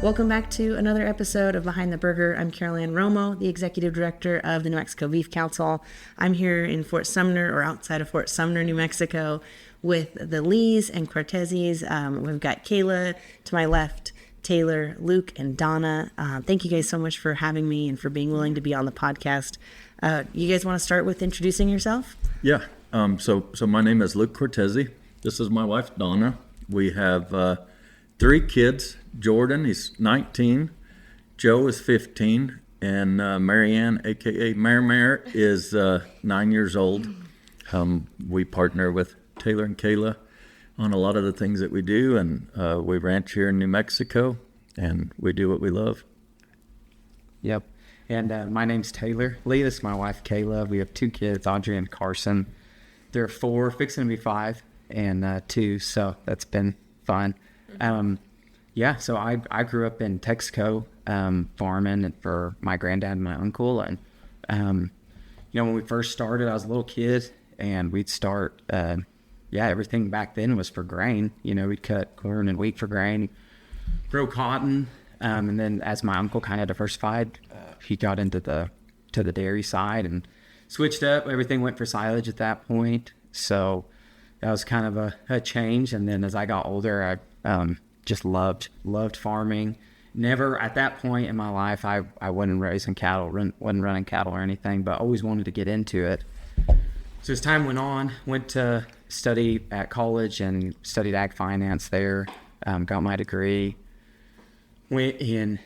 Welcome back to another episode of Behind the Burger. I'm Caroline Romo, the Executive Director of the New Mexico Beef Council. I'm here in Fort Sumner, or outside of Fort Sumner, New Mexico, with the Lees and Corteses. We've got Kayla to my left, Taylor, Luke, and Donna. Thank you guys so much for having me and for being willing to be on the podcast. You guys want to start with introducing yourself? Yeah. So my name is Luke Cortese. This is my wife, Donna. We have 3 kids. Jordan, he's 19. Joe is 15. And Marianne, a.k.a. Mare, is 9 years old. We partner with Taylor and Kayla on a lot of the things that we do. And we ranch here in New Mexico, and we do what we love. Yep. And my name's Taylor Lee. This is my wife, Kayla. We have 2 kids, Audrey and Carson. They're 4, fixing to be 5, and 2, so that's been fun. So I grew up in Texaco, farming for my granddad and my uncle. And, when we first started, I was a little kid, and we'd start, everything back then was for grain. We'd cut corn and wheat for grain, grow cotton. And then as my uncle kind of diversified, he got into the dairy side and switched up. Everything went for silage at that point. So that was kind of a change. And then as I got older, I just loved farming. Never at that point in my life, I wasn't raising cattle, wasn't running cattle or anything, but always wanted to get into it. So as time went on, went to study at college and studied ag finance there, got my degree, went in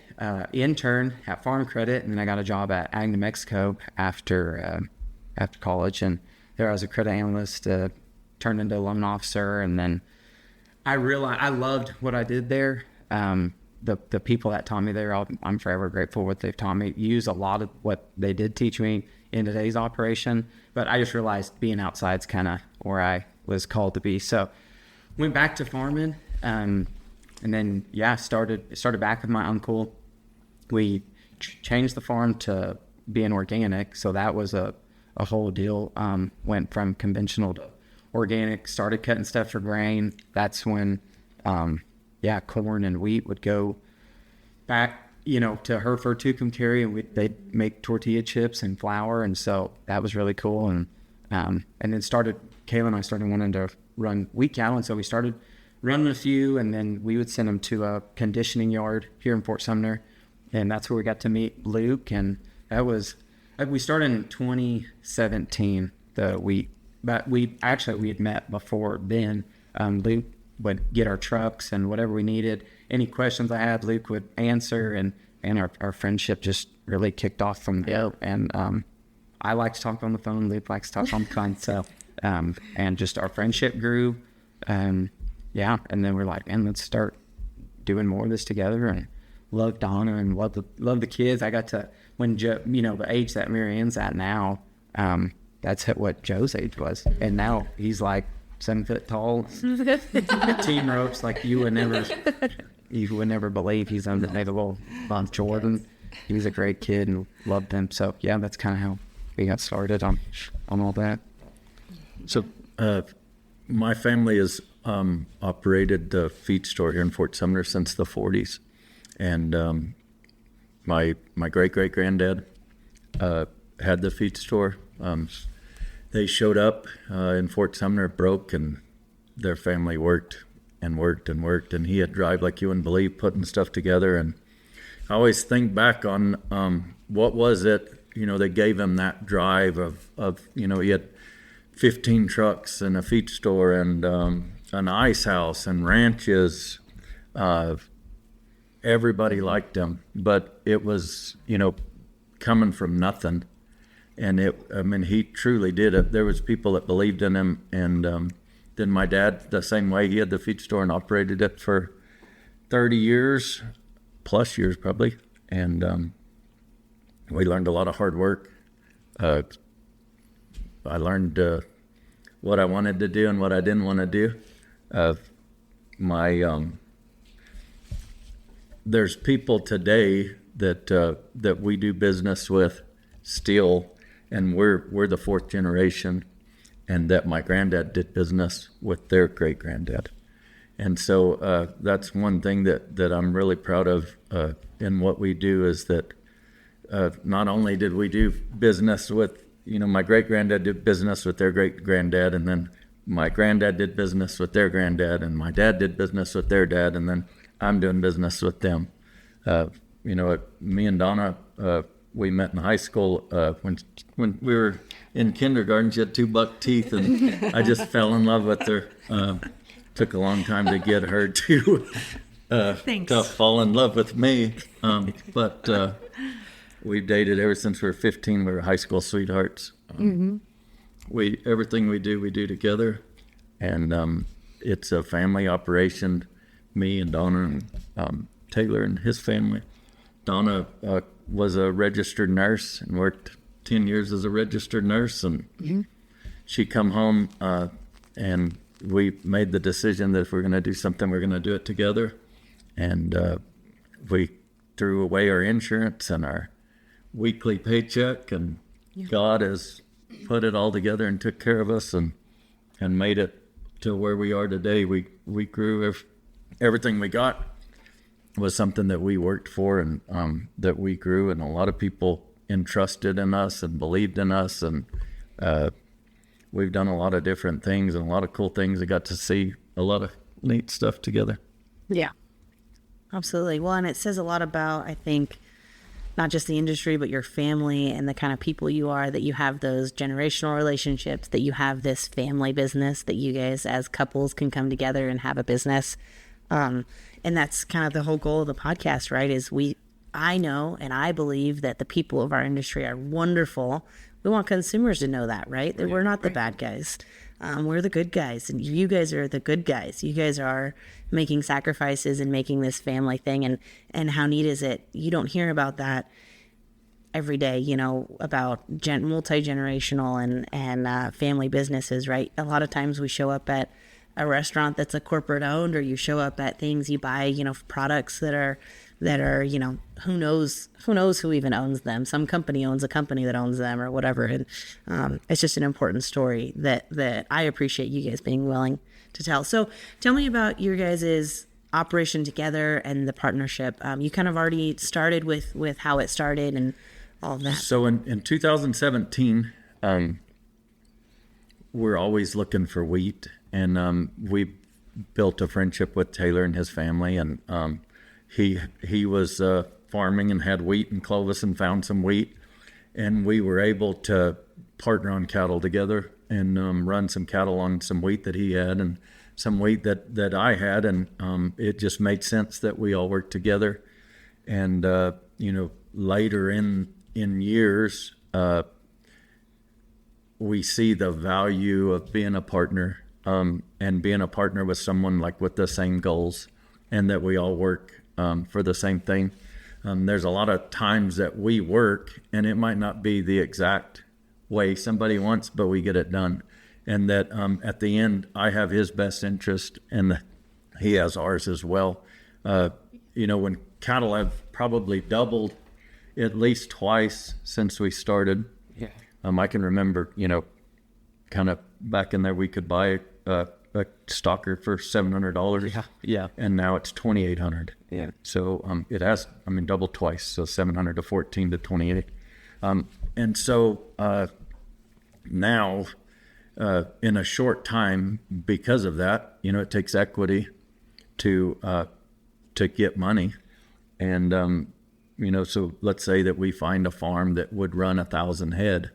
intern at Farm Credit, and then I got a job at Ag New Mexico after college. And there I was a credit analyst, turned into a loan officer, and then I realized I loved what I did there. The people that taught me there, I'm forever grateful for what they've taught me. Use a lot of what they did teach me in today's operation, but I just realized being outside is kind of where I was called to be. So went back to farming, and then started back with my uncle. We changed the farm to being organic, so that was a whole deal. Went from conventional to organic, started cutting stuff for grain. That's when corn and wheat would go back to Hereford Tucumcari, and they'd make tortilla chips and flour, and so that was really cool. And then Kayla and I started wanting to run wheat cattle, and so we started running a few, and then we would send them to a conditioning yard here in Fort Sumner, and that's where we got to meet Luke. And we started in 2017, the wheat. But we had met before then. Luke would get our trucks and whatever we needed. Any questions I had, Luke would answer, and our friendship just really kicked off from there. And I like to talk on the phone. Luke likes to talk on the phone. So, and just our friendship grew. And then we're like, man, let's start doing more of this together. And love Donna and love the kids. I got to, when Joe, the age that Marianne's at now, that's what Joe's age was. And now he's like 7 foot tall. Team ropes, like you would never believe. He's undeniable. On Jordan, he was a great kid and loved him. So yeah, that's kind of how we got started on all that. So my family has operated the feed store here in Fort Sumner since the 40s. And my great-great-granddad had the feed store. They showed up in Fort Sumner, broke, and their family worked, and he had drive like you wouldn't believe, putting stuff together. And I always think back on what was it, they gave him that drive of he had 15 trucks and a feed store and an ice house and ranches. Everybody liked him, but it was, coming from nothing. And he truly did it. There was people that believed in him. And then my dad, the same way, he had the feed store and operated it for 30 years, plus years probably. And we learned a lot of hard work. I learned what I wanted to do and what I didn't want to do. There's people today that we do business with still, and we're the 4th generation, and that my granddad did business with their great granddad. And so that's one thing that I'm really proud of in what we do, is that not only did we do business with, my great-granddad did business with their great-granddad, and then my granddad did business with their granddad, and my dad did business with their dad, and then I'm doing business with them. Me and Donna, we met in high school when we were in kindergarten. She had 2 buck teeth, and I just fell in love with her. Took a long time to get her to fall in love with me, but we've dated ever since we were 15. We were high school sweethearts. Everything we do together, and it's a family operation. Me and Donna and Taylor and his family. Donna was a registered nurse and worked 10 years as a registered nurse, and she come home and we made the decision that if we're going to do something, we're going to do it together. And we threw away our insurance and our weekly paycheck, and God has put it all together and took care of us and made it to where we are today. We grew. Everything we got was something that we worked for, and that we grew, and a lot of people entrusted in us and believed in us, and we've done a lot of different things and a lot of cool things. I got to see a lot of neat stuff together. Yeah, absolutely. Well, and it says a lot about, I think, not just the industry, but your family and the kind of people you are, that you have those generational relationships, that you have this family business, that you guys as couples can come together and have a business. And that's kind of the whole goal of the podcast, right? I know, and I believe that the people of our industry are wonderful. We want consumers to know that, right? That we're not the bad guys. We're the good guys, and you guys are the good guys. You guys are making sacrifices and making this family thing. And how neat is it? You don't hear about that every day, about multi-generational and family businesses, right? A lot of times we show up at a restaurant that's a corporate owned, or you show up at things, you buy, products that are, who knows who even owns them. Some company owns a company that owns them or whatever. And it's just an important story that I appreciate you guys being willing to tell. So tell me about your guys' operation together and the partnership. You kind of already started with how it started and all of that. So in 2017, we're always looking for wheat. And we built a friendship with Taylor and his family, and he was farming and had wheat in Clovis and found some wheat, and we were able to partner on cattle together and run some cattle on some wheat that he had and some wheat that I had, and it just made sense that we all worked together. And later in years, we see the value of being a partner. And being a partner with someone with the same goals, and that we all work for the same thing. There's a lot of times that we work and it might not be the exact way somebody wants, but we get it done. And that at the end, I have his best interest and he has ours as well. When cattle have probably doubled at least twice since we started. Yeah. I can remember, kind of back in there, we could buy a stalker for $700. Yeah. And now it's $2,800. Yeah. So it has, doubled twice. So 700 to 14 to 28. And so now in a short time, because of that, it takes equity to get money. And so let's say that we find a farm that would run 1,000 head.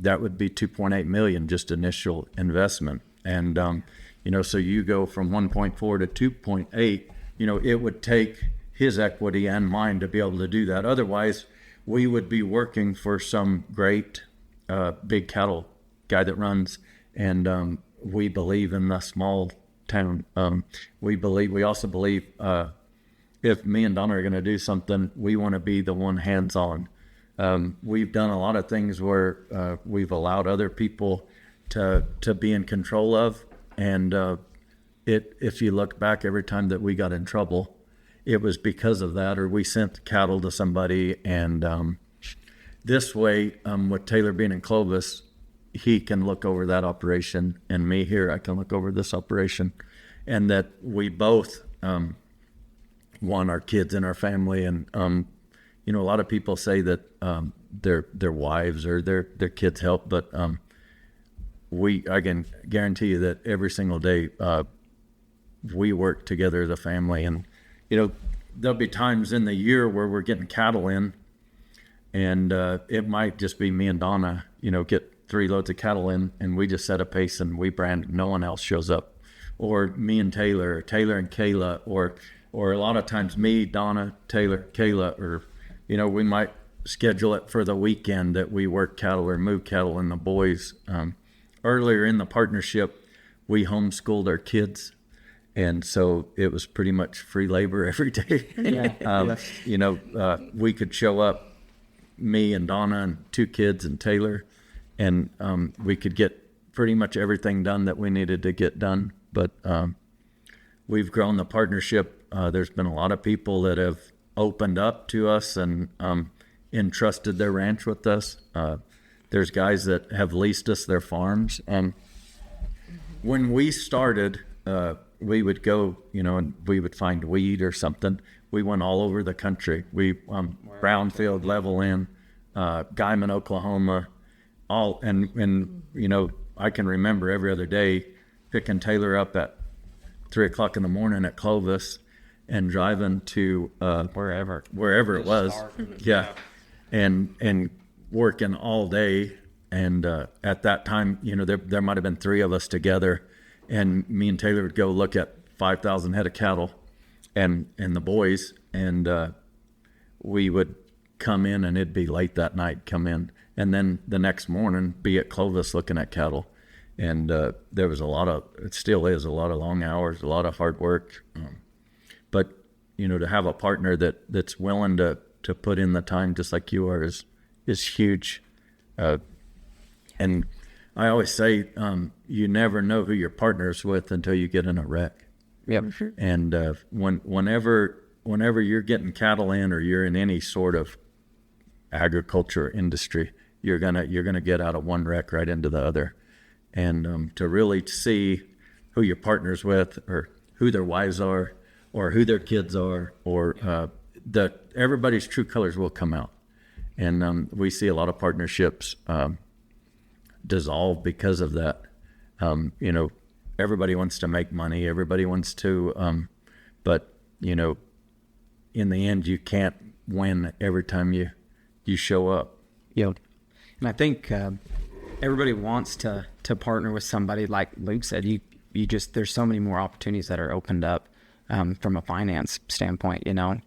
That would be $2.8 million just initial investment. And, so you go from 1.4 to 2.8, it would take his equity and mine to be able to do that. Otherwise, we would be working for some great big cattle guy that runs. And we believe in the small town. We also believe if me and Donna are going to do something, we want to be the one hands-on. We've done a lot of things where we've allowed other people to be in control of, and if you look back, every time that we got in trouble, it was because of that, or we sent cattle to somebody. And this way, with Taylor being in Clovis, he can look over that operation, and me here, I can look over this operation, and that we both want our kids and our family. And you know, a lot of people say that their wives or their kids help, but I can guarantee you that every single day we work together as a family. And you know, there'll be times in the year where we're getting cattle in, and it might just be me and Donna, you know, get 3 loads of cattle in, and we just set a pace and we brand, no one else shows up. Or me and Taylor, or Taylor and Kayla, or a lot of times me, Donna, Taylor, Kayla, or, you know, we might schedule it for the weekend that we work cattle or move cattle, and the boys. Earlier in the partnership, we homeschooled our kids, and so it was pretty much free labor every day. You know, we could show up, me and Donna and 2 kids and Taylor, and we could get pretty much everything done that we needed to get done. But we've grown the partnership. There's been a lot of people that have opened up to us and entrusted their ranch with us. There's guys that have leased us their farms. And when we started, we would go, you know, and we would find weed or something. We went all over the country. We brownfield, level in, Guyman, Oklahoma, all, and you know, I can remember every other day picking Taylor up at 3 o'clock in the morning at Clovis and driving to wherever it was. Yeah. And working all day. And at that time, you know, there might have been 3 of us together, and me and Taylor would go look at 5,000 head of cattle and the boys, and we would come in, and it'd be late that night, come in, and then the next morning be at Clovis looking at cattle. And there was it still is a lot of long hours, a lot of hard work. But, you know, to have a partner that's willing to put in the time just like you are is huge. And I always say, you never know who your partner's with until you get in a wreck. Yep. And whenever you're getting cattle in, or you're in any sort of agriculture industry, you're gonna get out of one wreck right into the other. And to really see who your partner's with, or who their wives are, or who their kids are, or everybody's true colors will come out. And we see a lot of partnerships dissolve because of that. You know, everybody wants to make money. Everybody wants to, but you know, in the end, you can't win every time you show up. Yeah, and I think everybody wants to partner with somebody. Like Luke said, you just, there's so many more opportunities that are opened up from a finance standpoint, you know.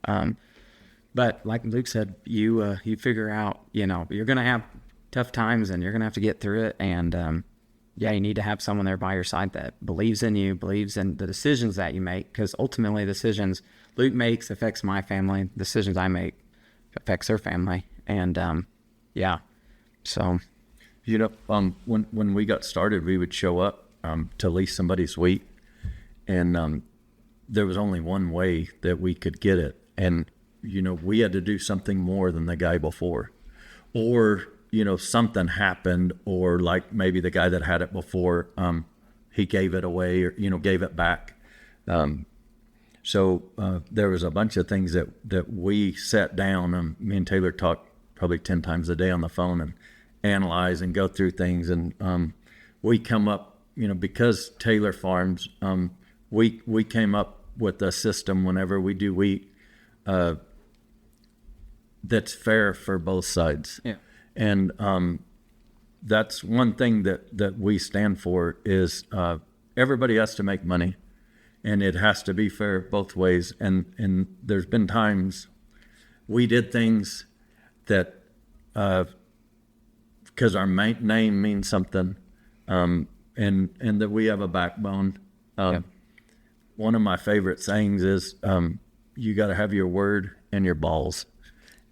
But like Luke said, you figure out, you know, you're gonna have tough times, and you're gonna have to get through it. And you need to have someone there by your side that believes in you, believes in the decisions that you make, because ultimately decisions Luke makes affects my family. Decisions I make affects their family. And so. You know, when we got started, we would show up to lease somebody's wheat, and there was only one way that we could get it. And, you know, we had to do something more than the guy before. Or, you know, something happened, or like maybe the guy that had it before, he gave it away, or, you know, gave it back. So there was a bunch of things that we sat down, me and Taylor talked probably 10 times a day on the phone, and analyze and go through things. And we come up, you know, because Taylor farms, we came up with a system whenever we do wheat that's fair for both sides. Yeah. And that's one thing that we stand for is everybody has to make money, and it has to be fair both ways. And there's been times we did things that because our name means something, and that we have a backbone. One of my favorite sayings is, you got to have your word and your balls.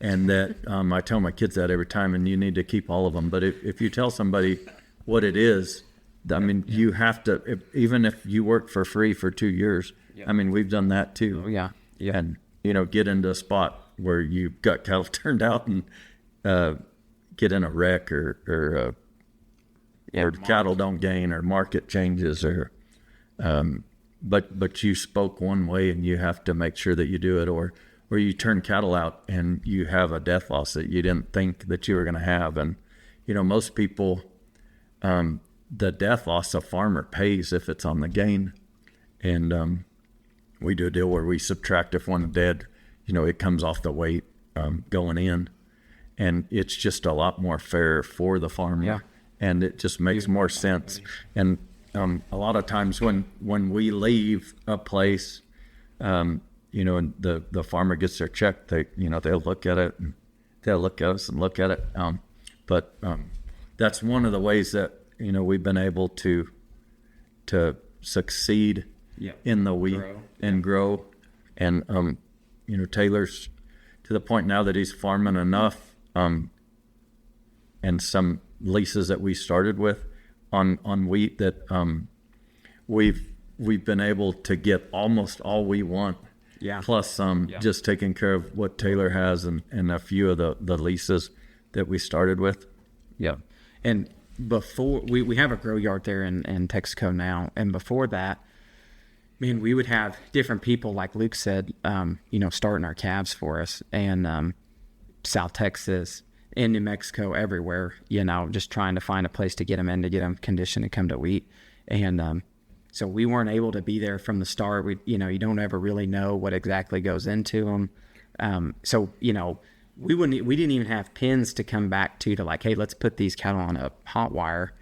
And that I tell my kids that every time, and you need to keep all of them. But if you tell somebody what it is, I mean, you have to, even if you work for free for 2 years, I mean, we've done that too. Oh, yeah. And, you know, get into a spot where you got cattle turned out and get in a wreck or or cattle don't gain or market changes or but you spoke one way and you have to make sure that you do it, or you turn cattle out and you have a death loss that you didn't think that you were going to have. And most people, the death loss a farmer pays if it's on the gain. And we do a deal where we subtract if one's dead, it comes off the weight going in, and it's just a lot more fair for the farmer, and it just makes more sense. And a lot of times when we leave a place, and the farmer gets their check, they'll look at it, and they'll look at us and look at it. But that's one of the ways that we've been able to succeed in the wheat and grow. And Taylor's to the point now that he's farming enough, and some leases that we started with on wheat that we've been able to get almost all we want. Plus just taking care of what Taylor has and a few of the leases that we started with. And before we have a grow yard there in Texaco now, and before that, we would have different people, like Luke said, starting our calves for us, and South Texas, in New Mexico, everywhere, just trying to find a place to get them in, to get them conditioned to come to wheat. And so we weren't able to be there from the start. You don't ever really know what exactly goes into them. So we didn't even have pins to come back to like, hey, let's put these cattle on a hot wire,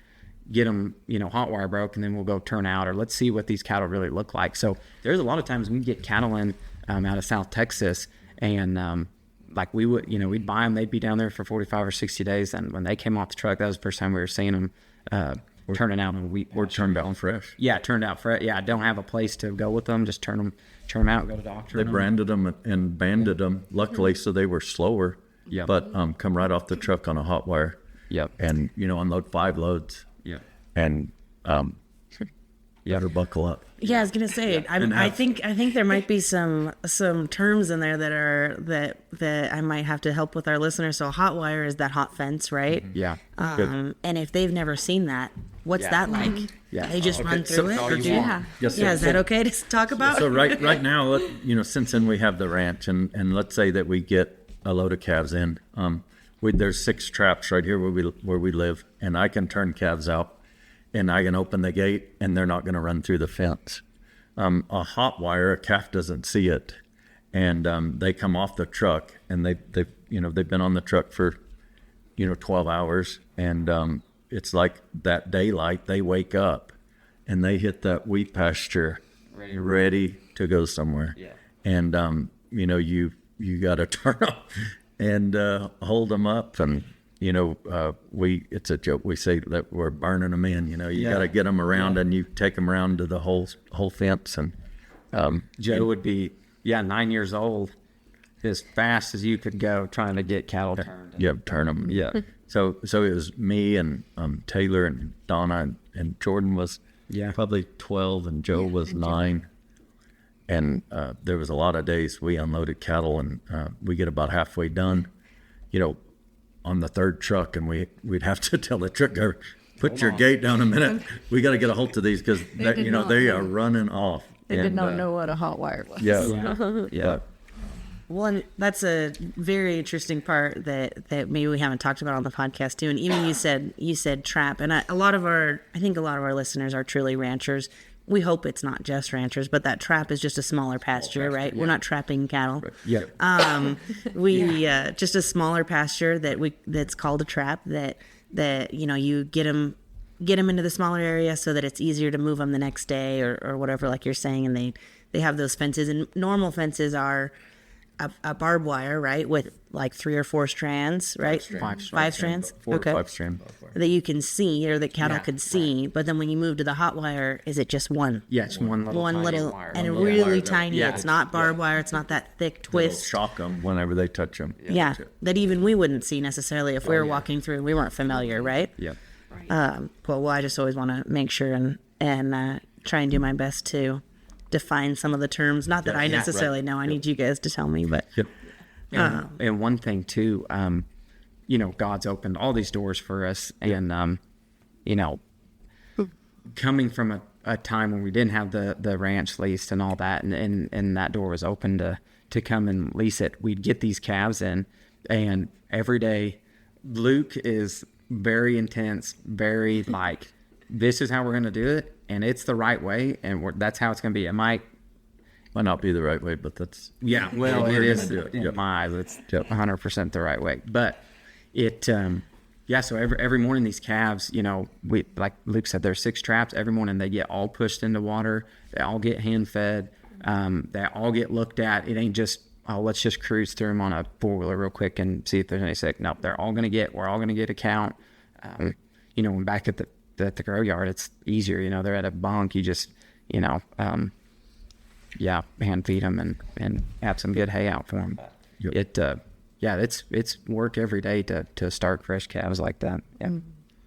get them, hot wire broke, and then we'll go turn out, or let's see what these cattle really look like. So there's a lot of times we get cattle in out of South Texas, and like we would, we'd buy them, they'd be down there for 45 or 60 days, and when they came off the truck, that was the first time we were seeing them turning out on wheat. Or turned out fresh. Yeah, turned out fresh. Yeah, I don't have a place to go with them, just turn them out, go to the doctor. They branded them and banded them, luckily, so they were slower, but come right off the truck on a hot wire. And, unload 5 loads. And better buckle up. Yeah, I was gonna say. I think there might be some terms in there that I might have to help with our listeners. So hot wire is that hot fence, right? And if they've never seen that, what's that like? They just run through it, or do is that okay to talk about? So right now, since then we have the ranch, and let's say that we get a load of calves in. There's 6 traps right here where we live, and I can turn calves out. And I can open the gate, and they're not going to run through the fence. A hot wire, a calf doesn't see it, and they come off the truck, and they've been on the truck for 12 hours, and it's like that daylight. They wake up, and they hit that wheat pasture, ready to go somewhere. And you got to turn up and hold them up, and. It's a joke. We say that we're burning them in. You got to get them around, and you take them around to the whole fence. And Joe would be 9 years old, as fast as you could go, trying to get cattle turned. Turn them. So it was me and Taylor and Donna and Jordan was probably 12, and Joe was 9. And there was a lot of days we unloaded cattle, and we get about halfway done, on the 3rd truck, and we'd have to tell the truck driver, put your gate down a minute. We got to get a hold of these because they are running off. They did not know what a hot wire was. Well, and that's a very interesting part that maybe we haven't talked about on the podcast too. And even you said trap, and I think a lot of our listeners are truly ranchers. We hope it's not just ranchers, but that trap is just a smaller pasture, right? We're not trapping cattle. Just a smaller pasture that's called a trap. That you get them into the smaller area so that it's easier to move them the next day or whatever, like you're saying. And they have those fences, and normal fences are a barbed wire, right, with like 3 or 4 strands, right? 5 strands. 4 or 5 strands. That you can see, or that cattle could see. Right. But then when you move to the hot wire, is it just one? It's one little wire. And really tiny. It's not barbed wire. It's not that thick twist. It'll shock them whenever they touch them. That even we wouldn't see necessarily if we were walking through and we weren't familiar, right? Well, I just always want to make sure and try and do my best to define some of the terms. Not that I necessarily know. I need you guys to tell me, but. And one thing too, God's opened all these doors for us, and coming from a time when we didn't have the ranch leased and all that, and that door was open to come and lease it, we'd get these calves in, and every day Luke is very intense, very like, this is how we're going to do it, and it's the right way, and that's how it's going to be. It might not be the right way, but that's... Yeah, well, it is do it. in my eyes. It's 100% the right way. But it, so every morning these calves, we, like Luke said, there's 6 traps. Every morning they get all pushed into water. They all get hand fed. They all get looked at. It ain't just, let's just cruise through them on a 4-wheeler real quick and see if there's any sick. No, we're all going to get a count. When back at the grow yard, it's easier. They're at a bunk. You just, hand feed them and have some good hay out for them. Yep. It's work every day to start fresh calves like that. Yeah.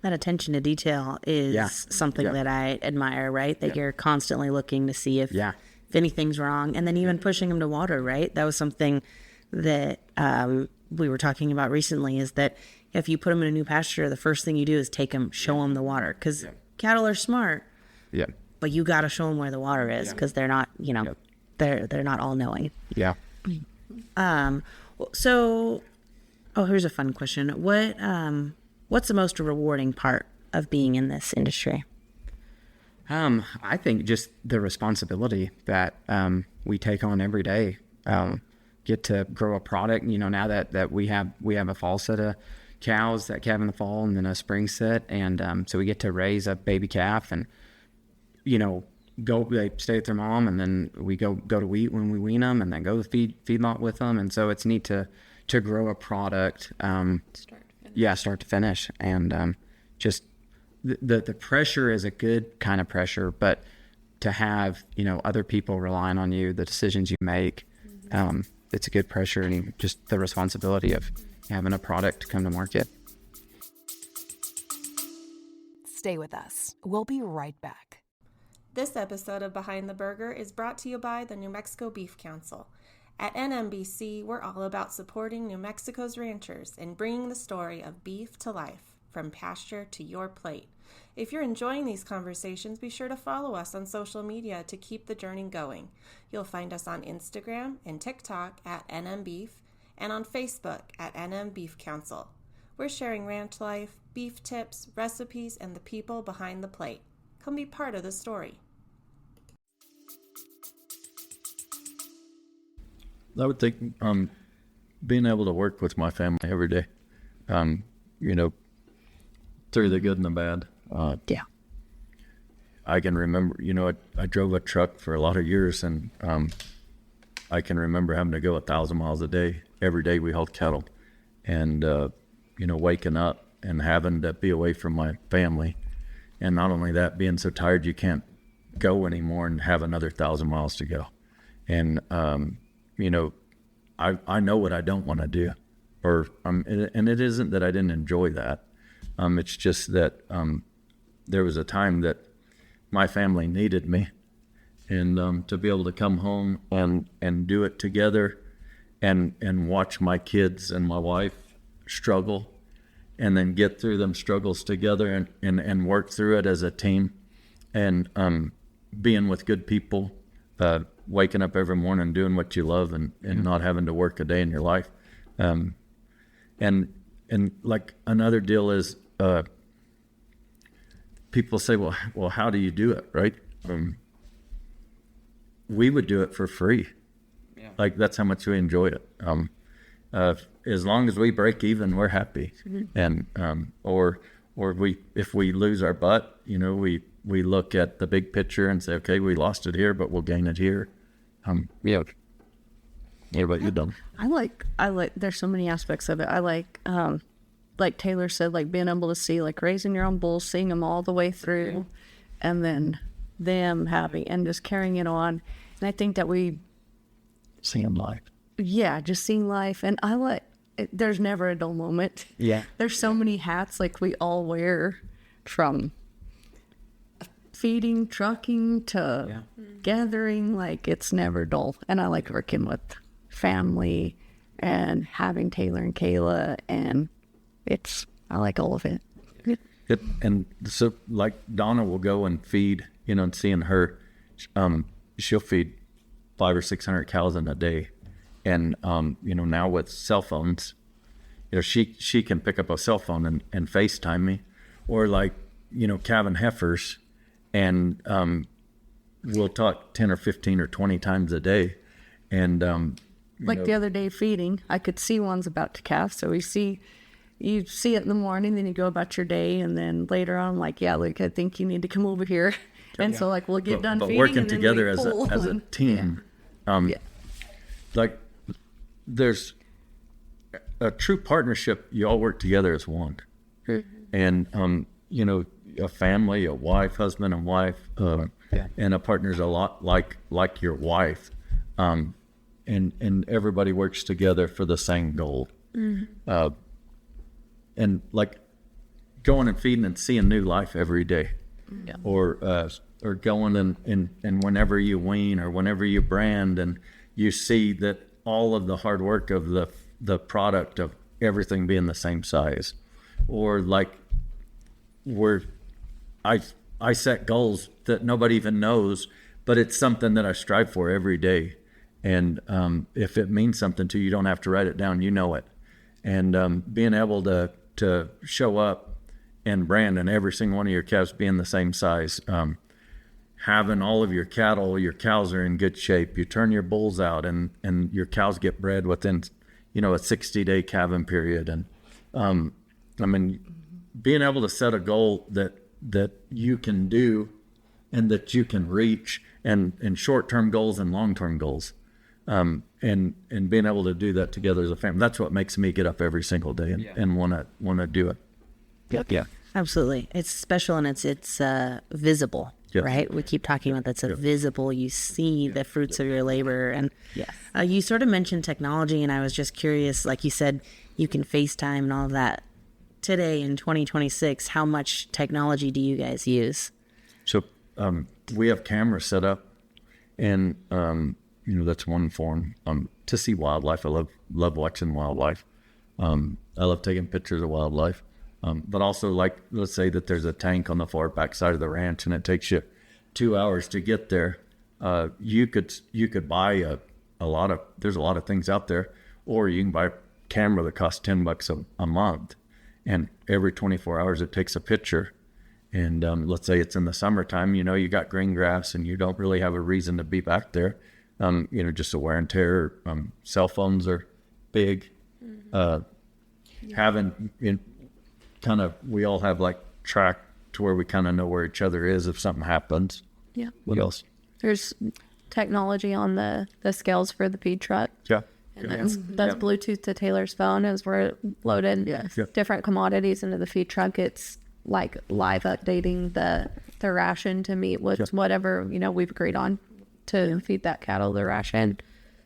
That attention to detail is something that I admire, right? That you're constantly looking to see if anything's wrong, and then even pushing them to water, right? That was something that we were talking about recently, is that if you put them in a new pasture, the first thing you do is show them the water, because cattle are smart. Yeah. But you got to show them where the water is, because they're not, they're not all knowing. Yeah. So, here's a fun question. What's the most rewarding part of being in this industry? I think just the responsibility that we take on every day. Get to grow a product. Now that we have a fall set of cows that calve in the fall, and then a spring set, and so we get to raise a baby calf, and they stay with their mom, and then we go to wheat when we wean them, and then go to the feedlot with them. And so it's neat to grow a product, start to finish. And just the pressure is a good kind of pressure, but to have other people relying on you, the decisions you make, it's a good pressure, and just the responsibility of having a product come to market. Stay with us. We'll be right back. This episode of Behind the Burger is brought to you by the New Mexico Beef Council. At NMBC, we're all about supporting New Mexico's ranchers and bringing the story of beef to life, from pasture to your plate. If you're enjoying these conversations, be sure to follow us on social media to keep the journey going. You'll find us on Instagram and TikTok at NMBeef, and on Facebook at NM Beef Council. We're sharing ranch life, beef tips, recipes, and the people behind the plate. Come be part of the story. I would think being able to work with my family every day, through the good and the bad. I can remember, I drove a truck for a lot of years, and I can remember having to go 1,000 miles a day. Every day we hauled cattle, and, waking up and having to be away from my family. And not only that, being so tired you can't go anymore and have another 1,000 miles to go. And, I know what I don't want to do, and it isn't that I didn't enjoy that. It's just that there was a time that my family needed me, and to be able to come home and do it together, and watch my kids and my wife struggle, and then get through them struggles together, and work through it as a team, and being with good people, waking up every morning doing what you love, and not having to work a day in your life. And like another deal is, people say, well, how do you do it, right? We would do it for free. Yeah. Like, that's how much we enjoy it. As long as we break even, we're happy. Mm-hmm. And or if we lose our butt, we look at the big picture and say, okay, we lost it here, but we'll gain it here. What about you, Donna? I like. There's so many aspects of it. I like Taylor said, like being able to see, like raising your own bulls, seeing them all the way through, and then them happy and just carrying it on. And I think that seeing life. Yeah, just seeing life. And there's never a dull moment. Yeah. There's so many hats like we all wear, from feeding, trucking to gathering. Like, it's never dull. And I like working with family and having Taylor and Kayla, and I like all of it. And so like Donna will go and feed, and seeing her, she'll feed 500 or 600 cows in a day. And, now with cell phones, she can pick up a cell phone and FaceTime me, or like, calving heifers, and we'll talk 10 or 15 or 20 times a day. And, the other day feeding, I could see one's about to calf. So you see it in the morning, then you go about your day. And then later on, I'm like, yeah, like, I think you need to come over here. And so like, we'll get done but feeding. working and then together we as pull. a team, like there's a true partnership. You all work together as one. And, a family, a wife, husband and wife, and a partner's a lot like your wife. And everybody works together for the same goal. And like going and feeding and seeing new life every day, or going and whenever you wean or whenever you brand, and you see that all of the hard work of the product of everything being the same size, or like I set goals that nobody even knows, but it's something that I strive for every day. And if it means something to you, you don't have to write it down. You know it. And being able to show up and brand, and every single one of your calves being the same size, having all of your cows are in good shape. You turn your bulls out, and your cows get bred within, a 60-day calving period. And being able to set a goal that you can do and that you can reach, and short-term goals and long-term goals. And being able to do that together as a family, that's what makes me get up every single day and want to do it. Yeah, absolutely. It's special, and it's visible, right? We keep talking about that's visible. You see the fruits of your labor. And you sort of mentioned technology, and I was just curious, like you said, you can FaceTime and all of that. Today in 2026, how much technology do you guys use? So we have cameras set up, and that's one form to see wildlife. I love watching wildlife. I love taking pictures of wildlife, but also, like, let's say that there's a tank on the far back side of the ranch, and it takes you 2 hours to get there. You could buy there's a lot of things out there, or you can buy a camera that costs $10 a month, and every 24 hours it takes a picture. And let's say it's in the summertime, you got green grass and you don't really have a reason to be back there. Just a wear and tear. Cell phones are big. Having we all have like track to where we kind of know where each other is if something happens. Yeah. What else? There's technology on the scales for the feed truck. Yeah. And that's Bluetooth to Taylor's phone as we're loading different commodities into the feed truck. It's like live updating the ration to meet with whatever, we've agreed on to feed that cattle the ration.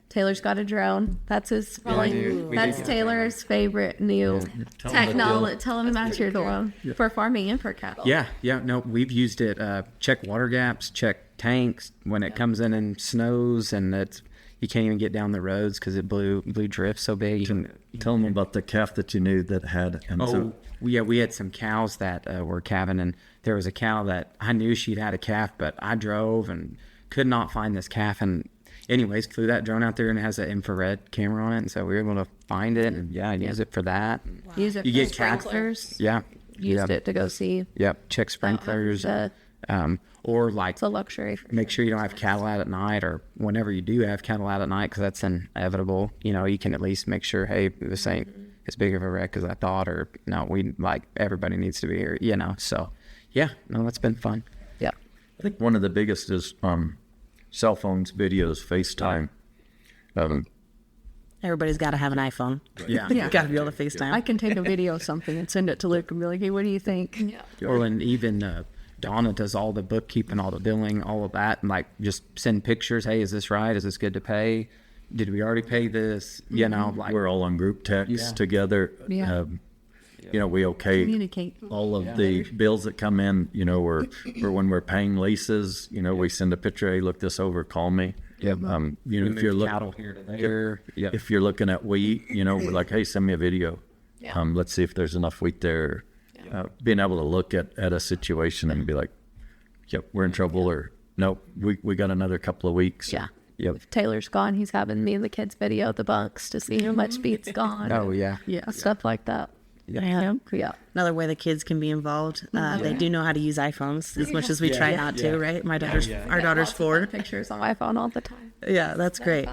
Taylor's got a drone. That's his that's Taylor's favorite new technology. Tell him about your drone for farming and for cattle. No, we've used it. Check water gaps, check tanks when it comes in and snows, and you can't even get down the roads because it blew drift so big. Tell them about the calf that you knew that had. We had some cows that were calving, and there was a cow that I knew she'd had a calf, but I drove and could not find this calf. And anyways, flew that drone out there, and it has an infrared camera on it, and so we were able to find it and use it for that. Wow. Use it for sprinklers. Used it to go see. Check sprinklers. Or like, it's a luxury. Make sure you don't have cattle out at night, or whenever you do have cattle out at night, because that's inevitable. You can at least make sure, hey, this ain't as big of a wreck as I thought, or no, everybody needs to be here. So that's been fun. I think one of the biggest is cell phones, videos, FaceTime. Everybody's got to have an iPhone. Yeah. Got to be able to FaceTime. I can take a video of something and send it to Luke and be like, hey, what do you think? And even Donna does all the bookkeeping, all the billing, all of that, and just send pictures. Hey, is this right? Is this good to pay? Did we already pay this? We're all on group text together. We communicate all of the bills that come in. We're when we're paying leases. We send a picture. Hey, look this over. Call me. If you're cattle here to there. If you're looking at wheat, we're like, hey, send me a video. Let's see if there's enough wheat there. being able to look at a situation and be like, yep, we're in trouble, or no, we got another couple of weeks. Yeah. Yep. If Taylor's gone, he's having me and the kids video the bunks to see how much beat's gone. Oh, yeah. Yeah, stuff like that. Yeah. Yeah. Another way the kids can be involved. They do know how to use iPhones as much as we try not to, right? Our daughter's 4. Pictures on my phone all the time. Yeah, that's great.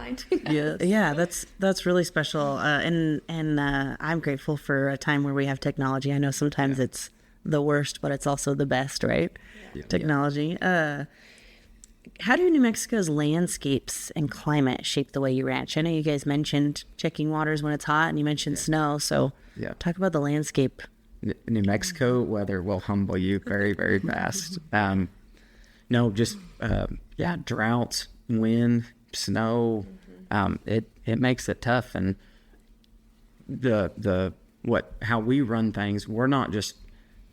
Yeah. Yeah, that's really special. And I'm grateful for a time where we have technology. I know sometimes it's the worst, but it's also the best, right? Technology. How do New Mexico's landscapes and climate shape the way you ranch? I know you guys mentioned checking waters when it's hot, and you mentioned snow. So talk about the landscape. New Mexico weather will humble you very, very fast. Droughts, wind, snow. It makes it tough. And how we run things, we're not just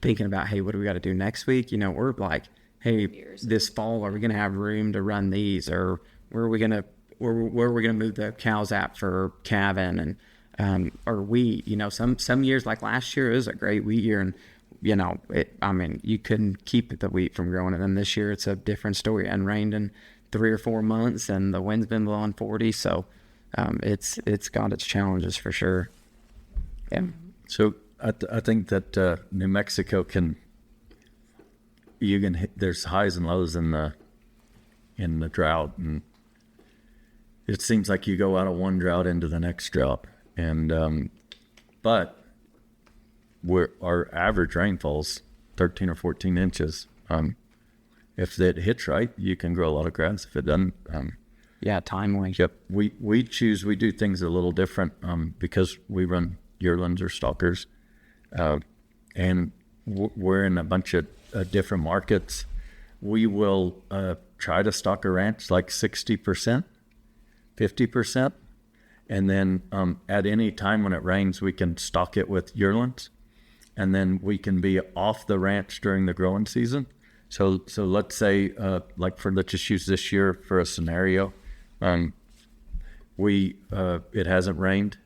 thinking about, hey, what do we got to do next week? We're like, hey, this fall, are we going to have room to run these, or where are we going to move the cows at for calving or wheat? Some years, like last year, it was a great wheat year, and you couldn't keep the wheat from growing. And then this year, it's a different story. It rained in 3 or 4 months, and the wind's been blowing 40. So it's got its challenges for sure. Yeah. So I think that New Mexico there's highs and lows in the drought, and it seems like you go out of one drought into the next drought, and but our average rainfall's 13 or 14 inches. If it hits right, you can grow a lot of grass. If it doesn't, timely. Yep, we do things a little different because we run yearlings or stalkers, and we're in a bunch of different markets. We will try to stock a ranch like 60%, 50%, and then at any time when it rains, we can stock it with yearlings, and then we can be off the ranch during the growing season. So let's say let's just use this year for a scenario. It hasn't rained,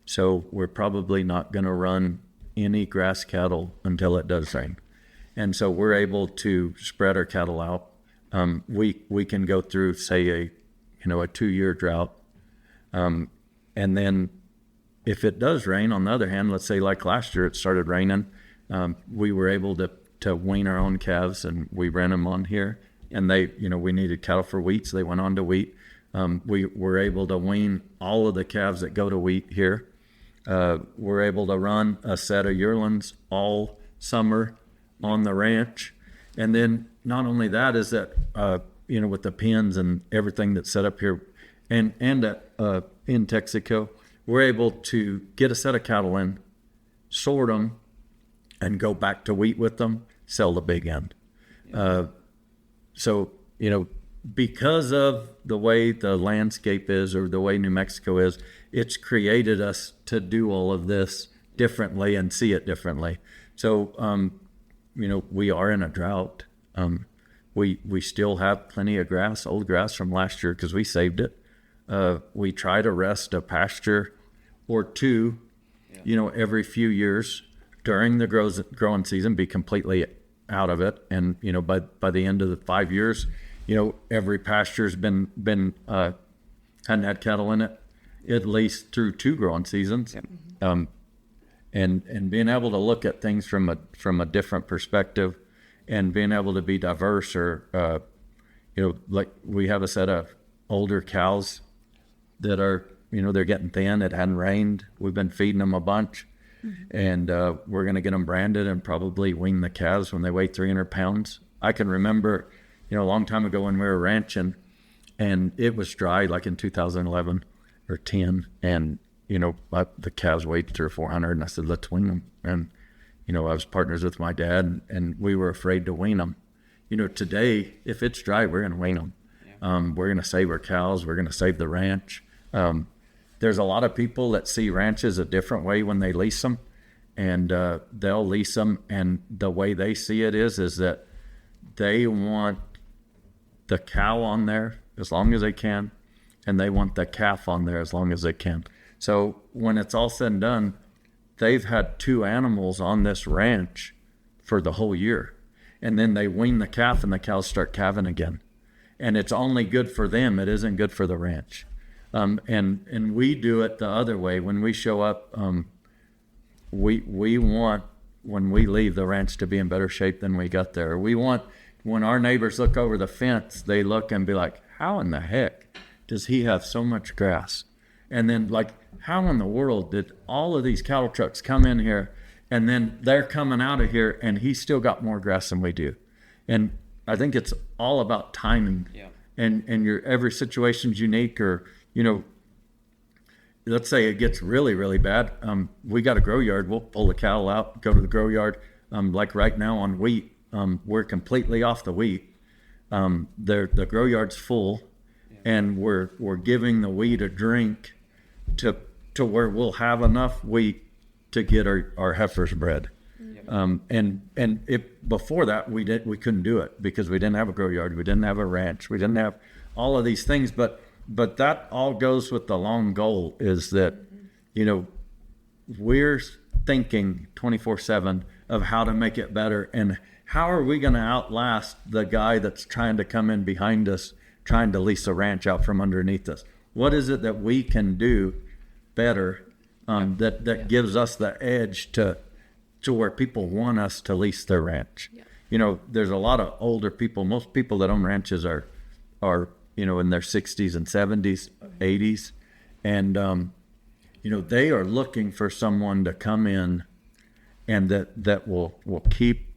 so we're probably not going to run any grass cattle until it does rain. And so we're able to spread our cattle out. We can go through, say, a 2-year drought. And then if it does rain, on the other hand, let's say like last year, it started raining. We were able to wean our own calves, and we ran them on here. And we needed cattle for wheat, so they went on to wheat. We were able to wean all of the calves that go to wheat here. We're able to run a set of yearlings all summer on the ranch. And then not only that is that with the pens and everything that's set up here and in Texaco, we're able to get a set of cattle in, sort them, and go back to wheat with them, sell the big end. Because of the way the landscape is, or the way New Mexico is, it's created us to do all of this differently and see it differently. So we are in a drought. We still have plenty of grass, old grass from last year, because we saved it. We try to rest a pasture or two, every few years during the growing season, be completely out of it. And, by the end of the 5 years, every pasture's been hadn't had cattle in it, at least through 2 growing seasons. Yep. And being able to look at things from a different perspective, and being able to be diverse, or like we have a set of older cows that are they're getting thin. It hadn't rained. We've been feeding them a bunch, and we're going to get them branded and probably wean the calves when they weigh 300 pounds. I can remember a long time ago when we were ranching, and it was dry, like in 2011 or 10, and the calves weighed 300 or 400, and I said, let's wean them. And I was partners with my dad, and we were afraid to wean them. Today, if it's dry, we're going to wean them. Yeah. We're going to save our cows. We're going to save the ranch. There's a lot of people that see ranches a different way when they lease them, and they'll lease them, and the way they see it is that they want the cow on there as long as they can, and they want the calf on there as long as they can. So when it's all said and done, they've had 2 animals on this ranch for the whole year. And then they wean the calf and the cows start calving again. And it's only good for them. It isn't good for the ranch. And we do it the other way. When we show up, we want, when we leave the ranch, to be in better shape than we got there. We want, when our neighbors look over the fence, they look and be like, how in the heck does he have so much grass? And then, like, how in the world did all of these cattle trucks come in here, and then they're coming out of here and he's still got more grass than we do? And I think it's all about timing. Yeah. And your every situation's unique. Or, you know, let's say it gets really, really bad. We got a grow yard. We'll pull the cattle out, go to the grow yard. Like right now on wheat, we're completely off the wheat. The grow yard's full, and we're giving the wheat a drink to where we'll have enough wheat to get our heifers bred. And before that we couldn't do it because we didn't have a grow yard, we didn't have a ranch, we didn't have all of these things. But that all goes with the long goal, is that, you know, we're thinking 24/7 of how to make it better, and how are we going to outlast the guy that's trying to come in behind us, trying to lease a ranch out from underneath us? What is it that we can do better that gives us the edge to where people want us to lease their ranch? You know, there's a lot of older people. Most people that own ranches are you know, in their 60s and 70s, 80s, and you know, they are looking for someone to come in and that will keep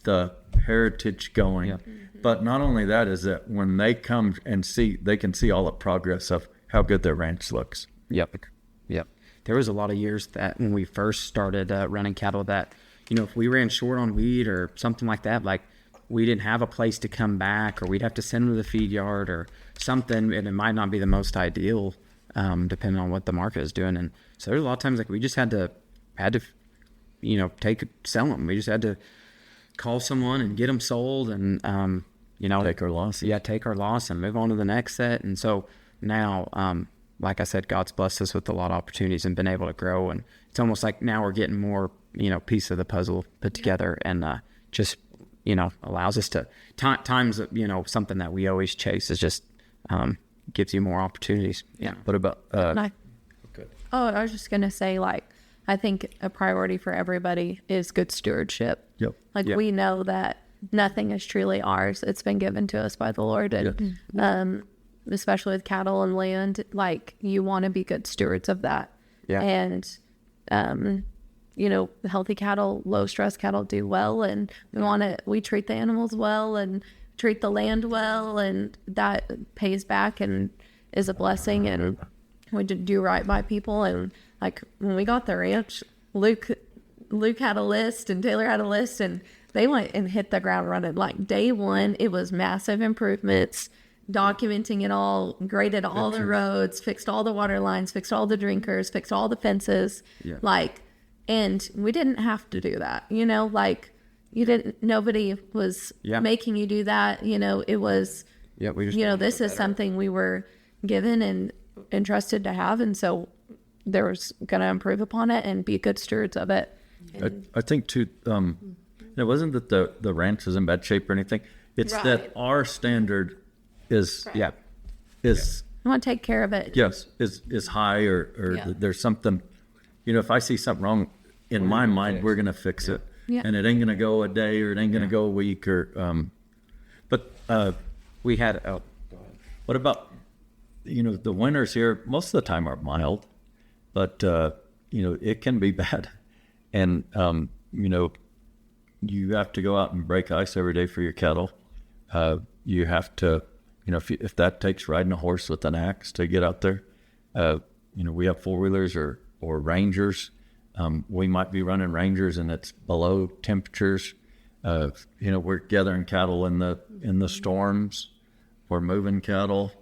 the heritage going. But not only that, is that when they come and see, they can see all the progress of how good their ranch looks. Yep. There was a lot of years that when we first started running cattle that, you know, if we ran short on wheat or something like that, like we didn't have a place to come back, or we'd have to send them to the feed yard or something, and it might not be the most ideal, depending on what the market is doing. And so there's a lot of times like we just had to, you know, sell them. We just had to call someone and get them sold, and you know, Take our loss. Yeah, take our loss and move on to the next set. And so now, like I said, God's blessed us with a lot of opportunities and been able to grow. And it's almost like now we're getting more, you know, piece of the puzzle put together, and just, you know, allows us to times, you know, something that we always chase is just gives you more opportunities. Yeah. What about I was just gonna say, like, I think a priority for everybody is good stewardship. Yep. Like, we know that nothing is truly ours. It's been given to us by the Lord. And especially with cattle and land, like, you want to be good stewards of that. Yeah. And, you know, healthy cattle, low stress cattle do well, and we treat the animals well and treat the land well, and that pays back and is a blessing, and we do right by people. And like, when we got the ranch, Luke had a list and Taylor had a list, and they went and hit the ground running. Like, day one, it was massive improvements, documenting it all, graded all the roads, fixed all the water lines, fixed all the drinkers, fixed all the fences. Like, and we didn't have to do that, you know, like, nobody was making you do that. You know, it was, we just, you know, this is something we were given and entrusted to have. And so there was going to improve upon it and be good stewards of it. I think too, it wasn't that the ranch is in bad shape or anything. It's that our standard is I want to take care of it. Yes, is high, or there's something, you know, if I see something wrong in my mind, we're going to fix it. And it ain't going to go a day, or it ain't going to go a week, or, but we had, what about, you know, the winters here, most of the time are mild, but, you know, it can be bad. And, you know, you have to go out and break ice every day for your cattle. You have to, you know, if that takes riding a horse with an axe to get out there, you know, we have four-wheelers or Rangers. We might be running Rangers and it's below temperatures. You know, we're gathering cattle in the storms. We're moving cattle.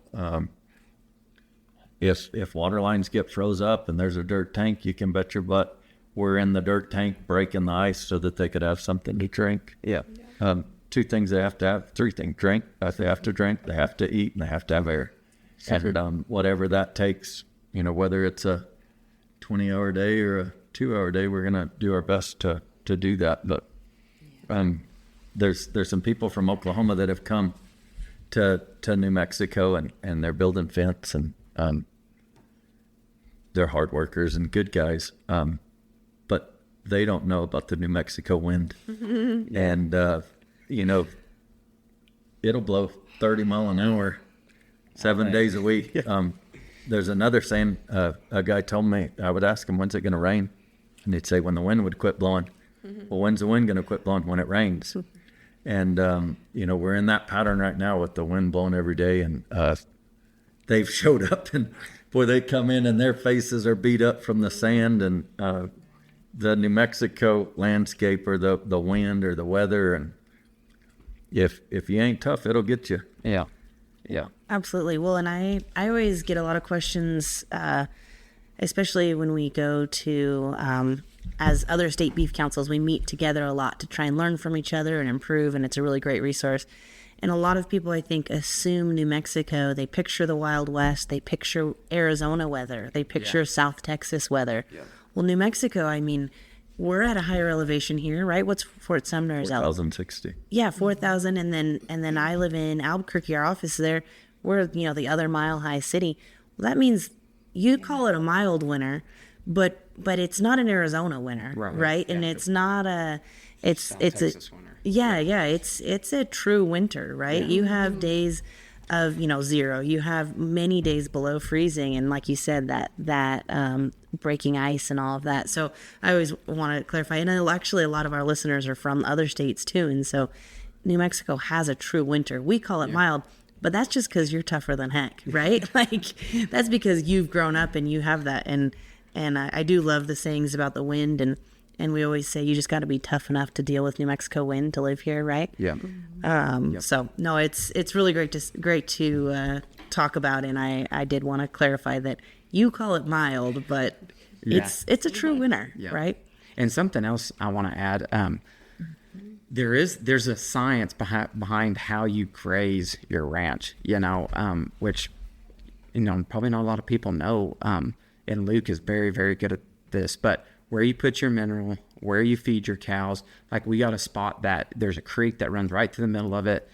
If water lines get froze up and there's a dirt tank, you can bet your butt we're in the dirt tank breaking the ice so that they could have something to drink. Two things they have to have, three things: drink, they have to drink, they have to eat, and they have to have air. And whatever that takes, you know, whether it's a 20-hour day or a 2-hour day, we're going to do our best to do that. But there's some people from Oklahoma that have come to New Mexico, and they're building fence, and they're hard workers and good guys, but they don't know about the New Mexico wind. And it'll blow 30 mile an hour 7 days a week. There's another saying, a guy told me, I would ask him, when's it going to rain? And he'd say, when the wind would quit blowing. Well, when's the wind going to quit blowing? When it rains. And, we're in that pattern right now with the wind blowing every day. And they've showed up, and boy, they come in and their faces are beat up from the sand and the New Mexico landscape, or the wind or the weather. And if you ain't tough, it'll get you. Yeah. Absolutely. Well, and I always get a lot of questions, especially when we go to, as other state beef councils, we meet together a lot to try and learn from each other and improve, and it's a really great resource. And a lot of people, I think, assume New Mexico, they picture the Wild West, they picture Arizona weather, they picture South Texas weather. Yeah. Well, New Mexico, I mean, we're at a higher elevation here, right? What's Fort Sumner? 4,060. Yeah, 4,000, and then I live in Albuquerque. Our office there. We're the other mile-high city. Well, that means you call it a mild winter, but it's not an Arizona winter, right? Yeah, and it's not a it's Texas winter. It's a true winter, right? You have days of 0. You have many days below freezing, and like you said, that breaking ice and all of that. So I always want to clarify, and actually a lot of our listeners are from other states too, and so New Mexico has a true winter. We call it mild, but that's just because you're tougher than heck, right? Like, that's because you've grown up and you have that. And I do love the sayings about the wind, and we always say you just got to be tough enough to deal with New Mexico wind to live here, right? Yeah. So no, it's really great to talk about, and I did want to clarify that you call it mild, but it's a true winter, right? And something else I want to add. There's a science behind how you graze your ranch, which, probably not a lot of people know. And Luke is very, very good at this, but where you put your mineral, where you feed your cows, like we got a spot that there's a creek that runs right through the middle of it.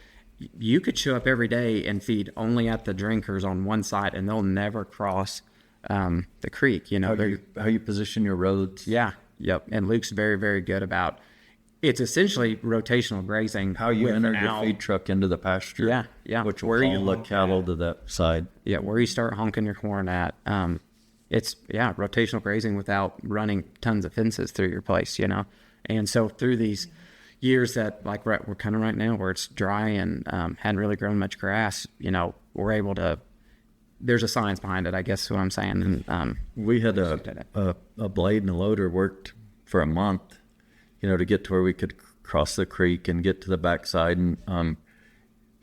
You could show up every day and feed only at the drinkers on one side, and they'll never cross the creek. How you position your roads. Yeah. Yep. And Luke's very, very good about. It's essentially rotational grazing. How you enter your feed truck into the pasture. Yeah. Which will call the cattle to that side. Yeah, where you start honking your horn at. It's rotational grazing without running tons of fences through your place, And so through these years that, like, we're kind of right now where it's dry and hadn't really grown much grass, we're able to. There's a science behind it, I guess is what I'm saying. And we had a blade and a loader worked for a month, to get to where we could cross the creek and get to the backside. And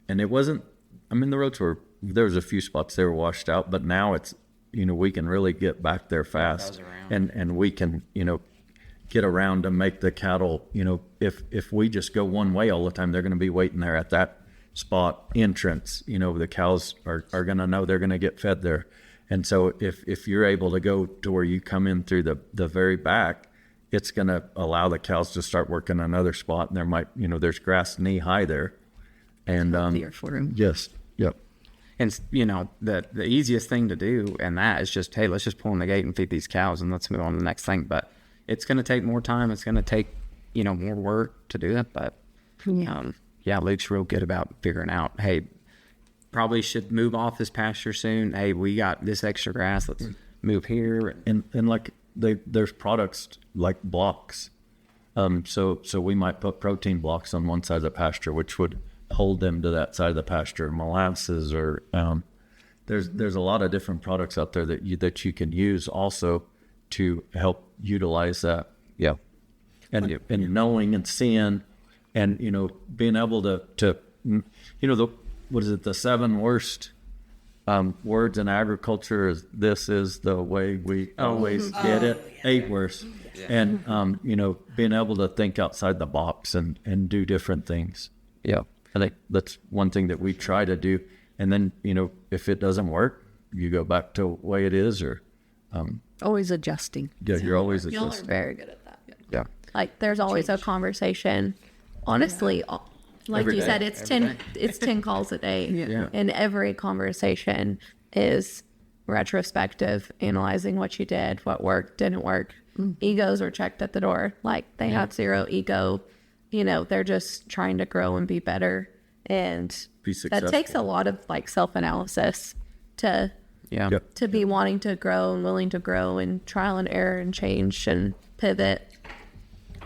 it wasn't, the roads there was a few spots they were washed out, but now it's, we can really get back there fast, and we can, get around to make the cattle, if we just go one way all the time, they're going to be waiting there at that spot entrance. The cows are going to know they're going to get fed there. And so if you're able to go to where you come in through the very back, it's going to allow the cows to start working another spot. And there might, there's grass knee high there. And for them. Yes. Yep. And, the easiest thing to do and that is just, hey, let's just pull in the gate and feed these cows and let's move on to the next thing. But it's going to take more time. It's going to take, more work to do that. But, Luke's real good about figuring out, hey, probably should move off this pasture soon. Hey, we got this extra grass. Let's move here. And like, there's products like blocks. So we might put protein blocks on one side of the pasture, which would hold them to that side of the pasture, molasses, or there's a lot of different products out there that you can use also to help utilize that. Yeah. And knowing and seeing, and being able to the 7 worst words in agriculture is this is the way we always get it. 8 worse. And being able to think outside the box and do different things. Yeah. I think that's one thing that we try to do. And then, if it doesn't work, you go back to the way it is, or Always adjusting. yeah, you're always Y'all are adjusting. very good at that. Yeah. Like, there's always a conversation honestly, like Every you day. said, it's Every 10 day. it's 10 calls a day. Yeah. And every conversation is retrospective, analyzing what you did, what worked, didn't work. Egos are checked at the door. Like, they have zero ego. You know, they're just trying to grow and be better. And Be that takes a successful. lot of like self-analysis to Yeah. Yep. to be wanting to grow and willing to grow and trial and error and change and pivot.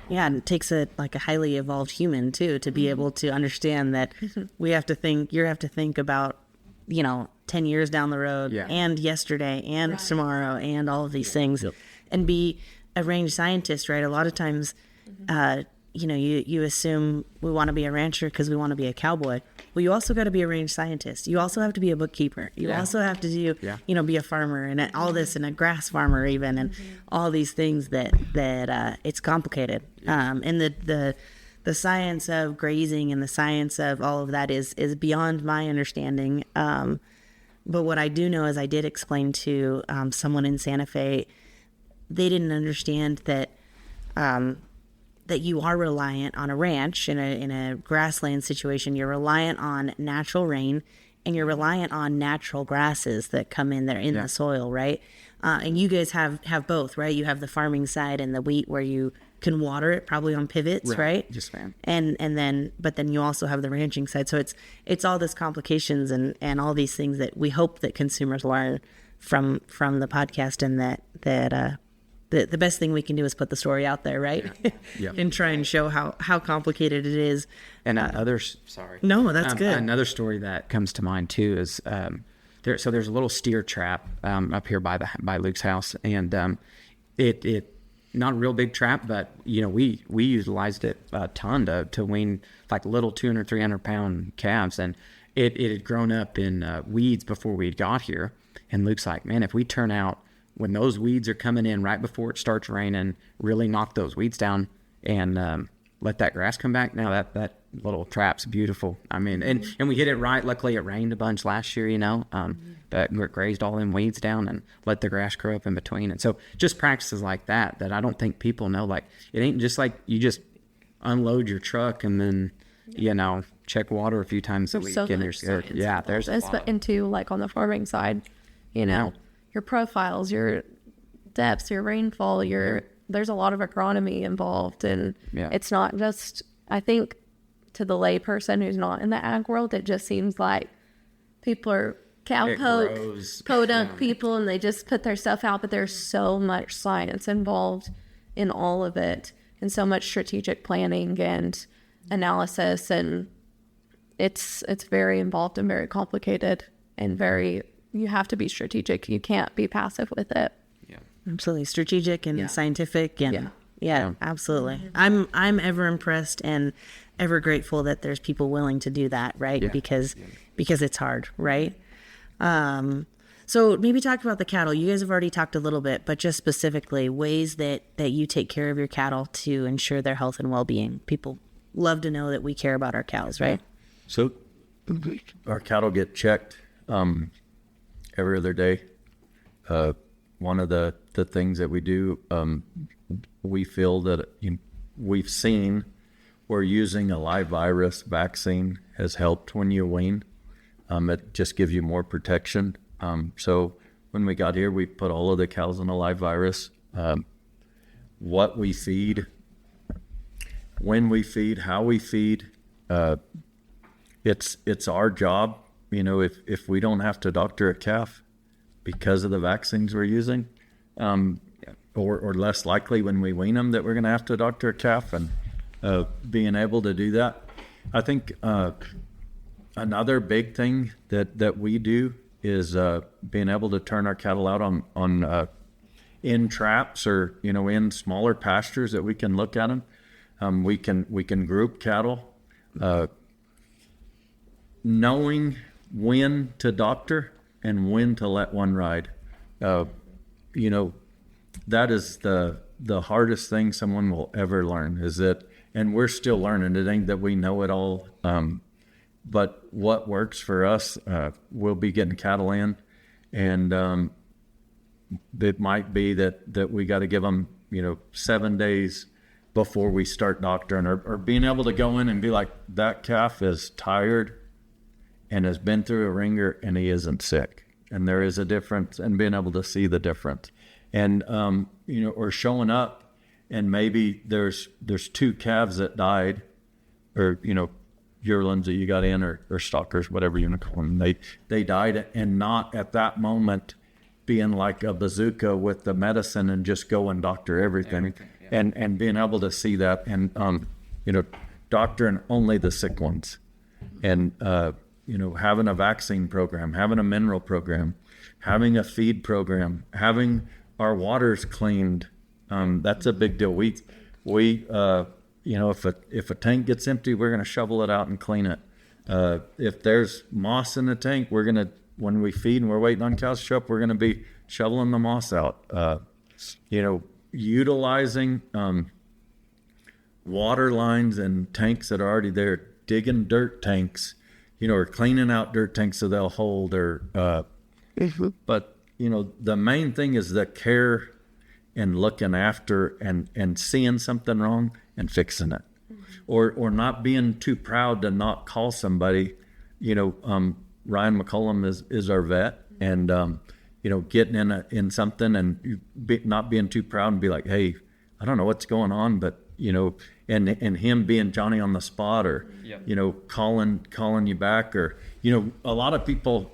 Yeah, and it takes a highly evolved human too to be able to understand that you have to think about, 10 years down the road Yeah. and yesterday and tomorrow and all of these things, and be a range scientist, right? A lot of times, you assume we want to be a rancher because we want to be a cowboy. Well, you also got to be a range scientist. You also have to be a bookkeeper. You also have to do, be a farmer and all this, and a grass farmer even, and all these things that it's complicated. And the science of grazing and the science of all of that is beyond my understanding. But what I do know is I did explain to someone in Santa Fe, they didn't understand that that you are reliant on a ranch in a grassland situation. You're reliant on natural rain, and you're reliant on natural grasses that come in there in the soil, right? And you guys have both, right? You have the farming side and the wheat where you can water it probably on pivots, right? Yes, ma'am. And then you also have the ranching side. So it's all this complications and all these things that we hope that consumers learn from the podcast, and that the best thing we can do is put the story out there, right? Yeah. And try and show how complicated it is. And sorry. No, that's good. Another story that comes to mind too is there's a little steer trap up here by Luke's house, and it not a real big trap, but we utilized it a ton to wean like little 200, 300 pound calves, and it had grown up in weeds before we got here. And Luke's like, man, if we turn out when those weeds are coming in right before it starts raining, really knock those weeds down and let that grass come back. Now that little trap's beautiful. I mean, and we hit it right. Luckily, it rained a bunch last year, but it grazed all them weeds down and let the grass grow up in between. And so just practices like that I don't think people know. Like, it ain't just like you just unload your truck and then, check water a few times a week. So And much there's, there's a lot. into like on the farming side, your profiles, your depths, your rainfall, there's a lot of agronomy involved, and it's not just, I think, to the lay person who's not in the ag world, it just seems like people are podunk people, and they just put their stuff out, but there's so much science involved in all of it, and so much strategic planning and analysis, and it's very involved and very complicated, and you have to be strategic. You can't be passive with it. Yeah. Absolutely sstrategic and scientific, and absolutely. I'm ever impressed and ever grateful that there's people willing to do that, right? Because it's hard, right? So maybe talk about the cattle. You guys have already talked a little bit, but just specifically ways that you take care of your cattle to ensure their health and well-being. People love to know that we care about our cows, right? So our cattle get checked every other day. One of the things that we do, we feel that we've seen where using a live virus vaccine has helped when you wean. It just gives you more protection. So when we got here, we put all of the cows on a live virus. What we feed, when we feed, how we feed, it's our job. If we don't have to doctor a calf because of the vaccines we're using, or less likely when we wean them that we're going to have to doctor a calf, and being able to do that. I think another big thing that we do is being able to turn our cattle out on in traps, or in smaller pastures that we can look at them. We can group cattle, knowing when to doctor and when to let one ride. That is the hardest thing someone will ever learn, is that, and we're still learning. It ain't that we know it all, but what works for us, we'll be getting cattle in, and it might be that we got to give them 7 days before we start doctoring, or being able to go in and be like, that calf is tired and has been through a ringer and he isn't sick. And there is a difference, and being able to see the difference. And, or showing up and maybe there's 2 calves that died, or, yearlings that you got in, or stalkers, whatever you want to call them. They died, and not at that moment being like a bazooka with the medicine and just go and doctor everything. And being able to see that, and, doctoring only the sick ones. And, having a vaccine program, having a mineral program, having a feed program, having our waters cleaned. That's a big deal. We if a tank gets empty, we're going to shovel it out and clean it. If there's moss in the tank, when we feed and we're waiting on cows to show up, we're going to be shoveling the moss out. Utilizing water lines and tanks that are already there, digging dirt tanks, or cleaning out dirt tanks so they'll hold, but the main thing is the care and looking after and seeing something wrong and fixing it, or not being too proud to not call somebody. Ryan McCollum is our vet, and getting in something and not being too proud and be like, hey, I don't know what's going on, but and him being Johnny on the spot, or calling you back, or a lot of people,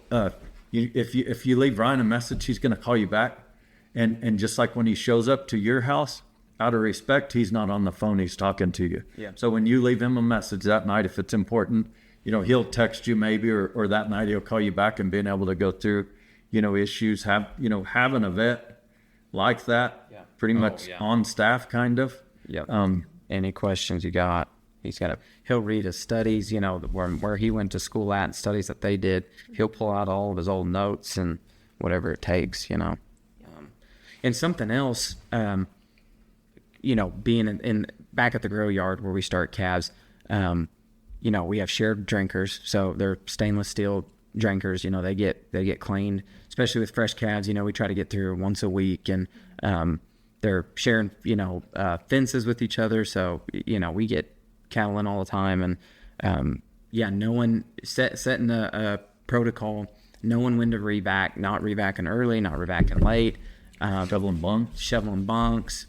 if you leave Ryan a message, he's going to call you back, and just like when he shows up to your house, out of respect, he's not on the phone, he's talking to you. So when you leave him a message that night, if it's important, he'll text you maybe, or that night he'll call you back, and being able to go through issues, having a vet like that, pretty much on staff, kind of. Any questions you got, he'll read his studies, where he went to school at, and studies that they did. He'll pull out all of his old notes and whatever it takes, And something else, being in back at the grow yard where we start calves, we have shared drinkers, so they're stainless steel drinkers. They get cleaned, especially with fresh calves. We try to get through once a week, and they're sharing, fences with each other. So, we get cattle in all the time, and knowing, setting a protocol, knowing when to revac, not revacing early, not revacing late, shoveling bunks.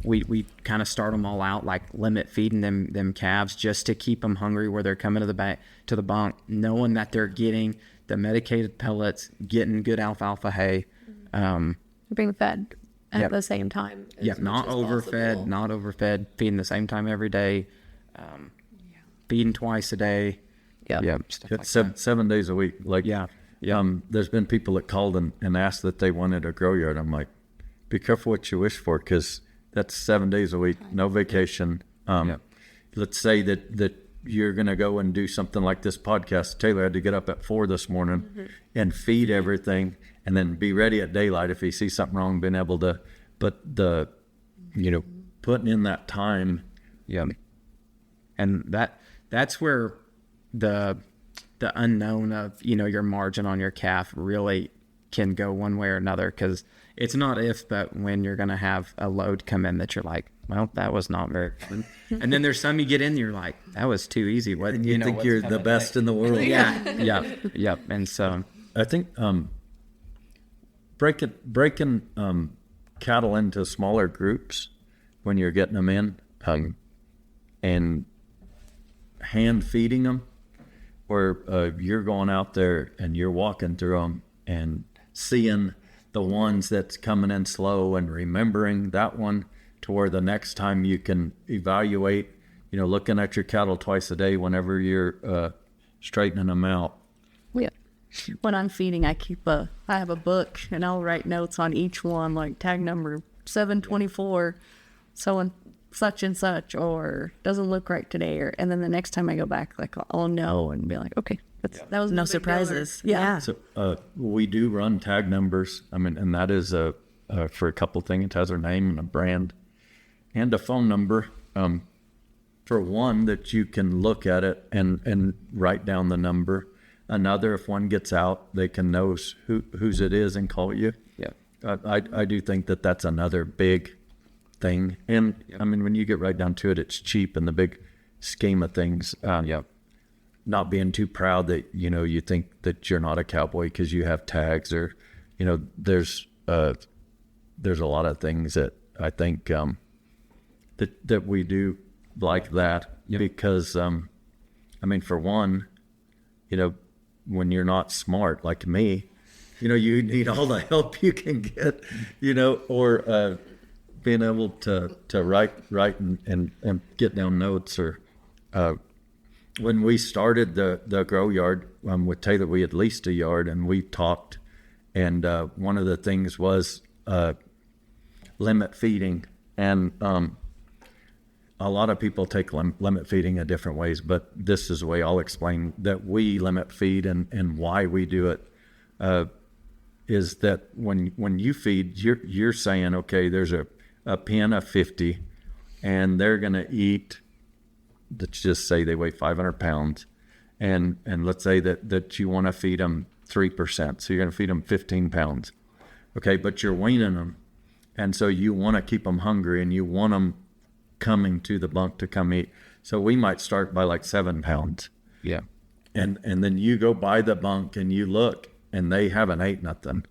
We kind of start them all out, like limit feeding them calves just to keep them hungry where they're coming to the bunk, knowing that they're getting the medicated pellets, getting good alfalfa hay, Being fed at the same time. Not overfed, feeding the same time every day, feeding twice a day. Stuff like that. 7 days a week. There's been people that called and asked that they wanted a grow yard. I'm like, be careful what you wish for, because that's 7 days a week, no vacation. Let's say that you're going to go and do something like this podcast. Taylor had to get up at 4 this morning and feed everything, and then be ready at daylight if he sees something wrong, being able to, but putting in that time. And that's where the unknown of, your margin on your calf really can go one way or another, because it's not if, but when you're going to have a load come in that you're like, well, that was not very fun. And then there's some you get in, you're like, that was too easy. What, and you think you're the best in the world. And so I think breaking cattle into smaller groups when you're getting them in, and hand feeding them, or you're going out there and you're walking through them and seeing the ones that's coming in slow and remembering that one, to where the next time you can evaluate, looking at your cattle twice a day whenever you're straightening them out. When I'm feeding, I have a book, and I'll write notes on each one, like tag number 724, such and such, or doesn't look right today, and then the next time I go back, like, I'll know and be like, okay, that was no surprises. So we do run tag numbers. And that is for a couple things. It has our name and a brand and a phone number. For one, that you can look at it and write down the number. Another, if one gets out, they can know whose it is and call you. I do think that that's another big thing. And I mean, when you get right down to it, it's cheap in the big scheme of things. Not being too proud that, you know, you think that you're not a cowboy because you have tags, or, you know, there's a lot of things that I think that we do like that. Because, I mean, for one, you know, when you're not smart like me, you know, you need all the help you can get, you know, or being able to write and get down notes. Or when we started the grow yard with Taylor, we had leased a yard and we talked, and one of the things was limit feeding. And a lot of people take limit feeding in different ways, but this is the way I'll explain that we limit feed and why we do it. Is that when you feed, you're saying, okay, there's a pen of 50, and they're going to eat, let's just say they weigh 500 pounds, and let's say that you want to feed them 3%, so you're going to feed them 15 pounds. Okay, but you're weaning them, and so you want to keep them hungry, and you want them coming to the bunk to come eat. So we might start by like 7 pounds. Yeah. And then you go by the bunk and you look, and they haven't ate nothing.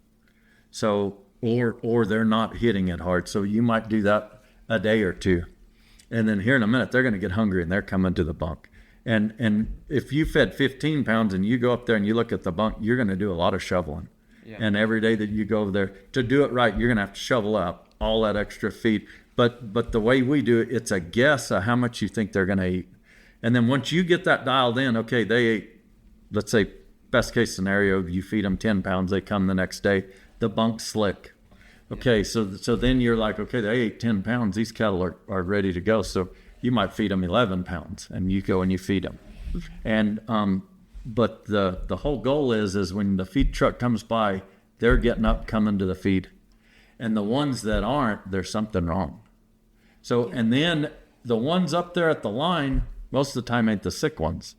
So, or they're not hitting it hard. So you might do that a day or two. And then here in a minute, they're going to get hungry and they're coming to the bunk. And if you fed 15 pounds and you go up there and you look at the bunk, you're going to do a lot of shoveling. Yeah. And every day that you go over there, to do it right, you're going to have to shovel out all that extra feed. But the way we do it, it's a guess of how much you think they're going to eat. And then once you get that dialed in, okay, they ate, let's say, best case scenario, you feed them 10 pounds, they come the next day, the bunk's slick. Okay, so then you're like, okay, they ate 10 pounds, these cattle are ready to go. So you might feed them 11 pounds, and you go and you feed them. And but the whole goal is when the feed truck comes by, they're getting up, coming to the feed. And the ones that aren't, there's something wrong. So, and then the ones up there at the line, most of the time ain't the sick ones.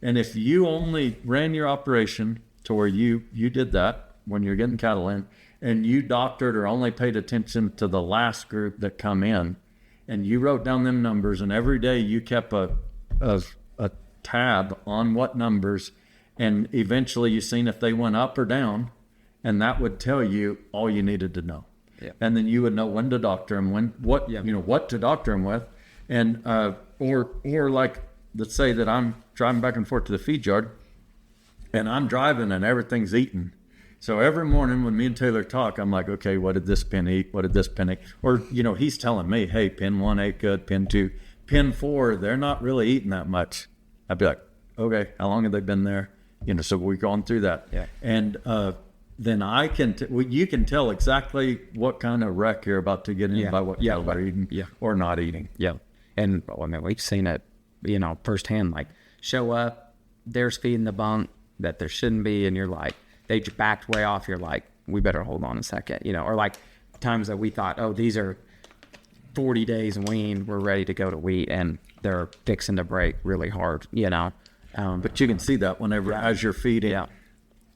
And if you only ran your operation to where you did that when you're getting cattle in, and you doctored or only paid attention to the last group that come in, and you wrote down them numbers, and every day you kept a tab on what numbers, and eventually you seen if they went up or down, and that would tell you all you needed to know. Yeah. And then you would know when to doctor them, what to doctor them with, and or like, let's say that I'm driving back and forth to the feed yard, and I'm driving and everything's eating. So every morning when me and Taylor talk, I'm like, okay, what did this pen eat? What did this pen eat? Or, you know, he's telling me, hey, pen 1 ate good, pen 2, pen 4, they're not really eating that much. I'd be like, okay, how long have they been there? You know, so we're going through that. Yeah. And then I can, you can tell exactly what kind of wreck you're about to get in by what cattle are eating or not eating. Yeah. And I mean, we've seen it, you know, firsthand, like show up, there's feeding the bunk that there shouldn't be. And you're like, they backed way off. You're like, we better hold on a second, you know, or like times that we thought, oh, these are 40 days weaned, we're ready to go to wheat, and they're fixing to break really hard, you know. But you can see that whenever, as you're feeding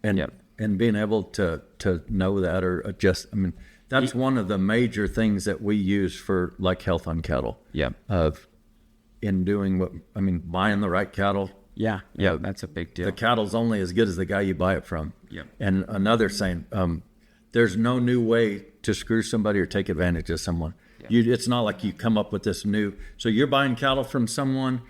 and being able to know that or adjust. I mean, that's one of the major things that we use for like health on cattle. Yeah. In doing buying the right cattle. Yeah, that's a big deal. The cattle's only as good as the guy you buy it from. Yeah. And another saying, there's no new way to screw somebody or take advantage of someone. Yeah. It's not like you come up with this new. So you're buying cattle from someone.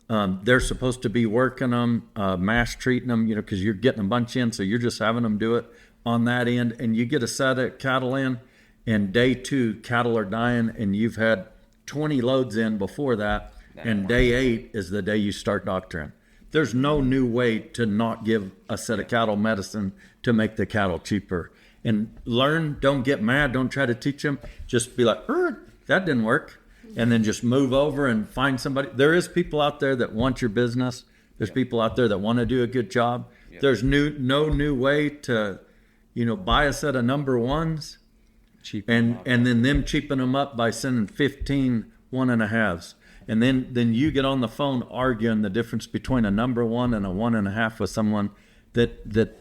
They're supposed to be working them, mass treating them, you know, because you're getting a bunch in. So you're just having them do it on that end. And you get a set of cattle in, and day 2, cattle are dying, and you've had 20 loads in before that. And day 8 is the day you start doctoring. There's no new way to not give a set of cattle medicine to make the cattle cheaper. And learn, don't get mad, don't try to teach them. Just be like, that didn't work. And then just move over and find somebody. There is people out there that want your business. There's people out there that want to do a good job. There's no new way to, you know, buy a set of number ones and then them cheapen them up by sending 15 1.5s. And then you get on the phone arguing the difference between a number 1 and a 1.5 with someone that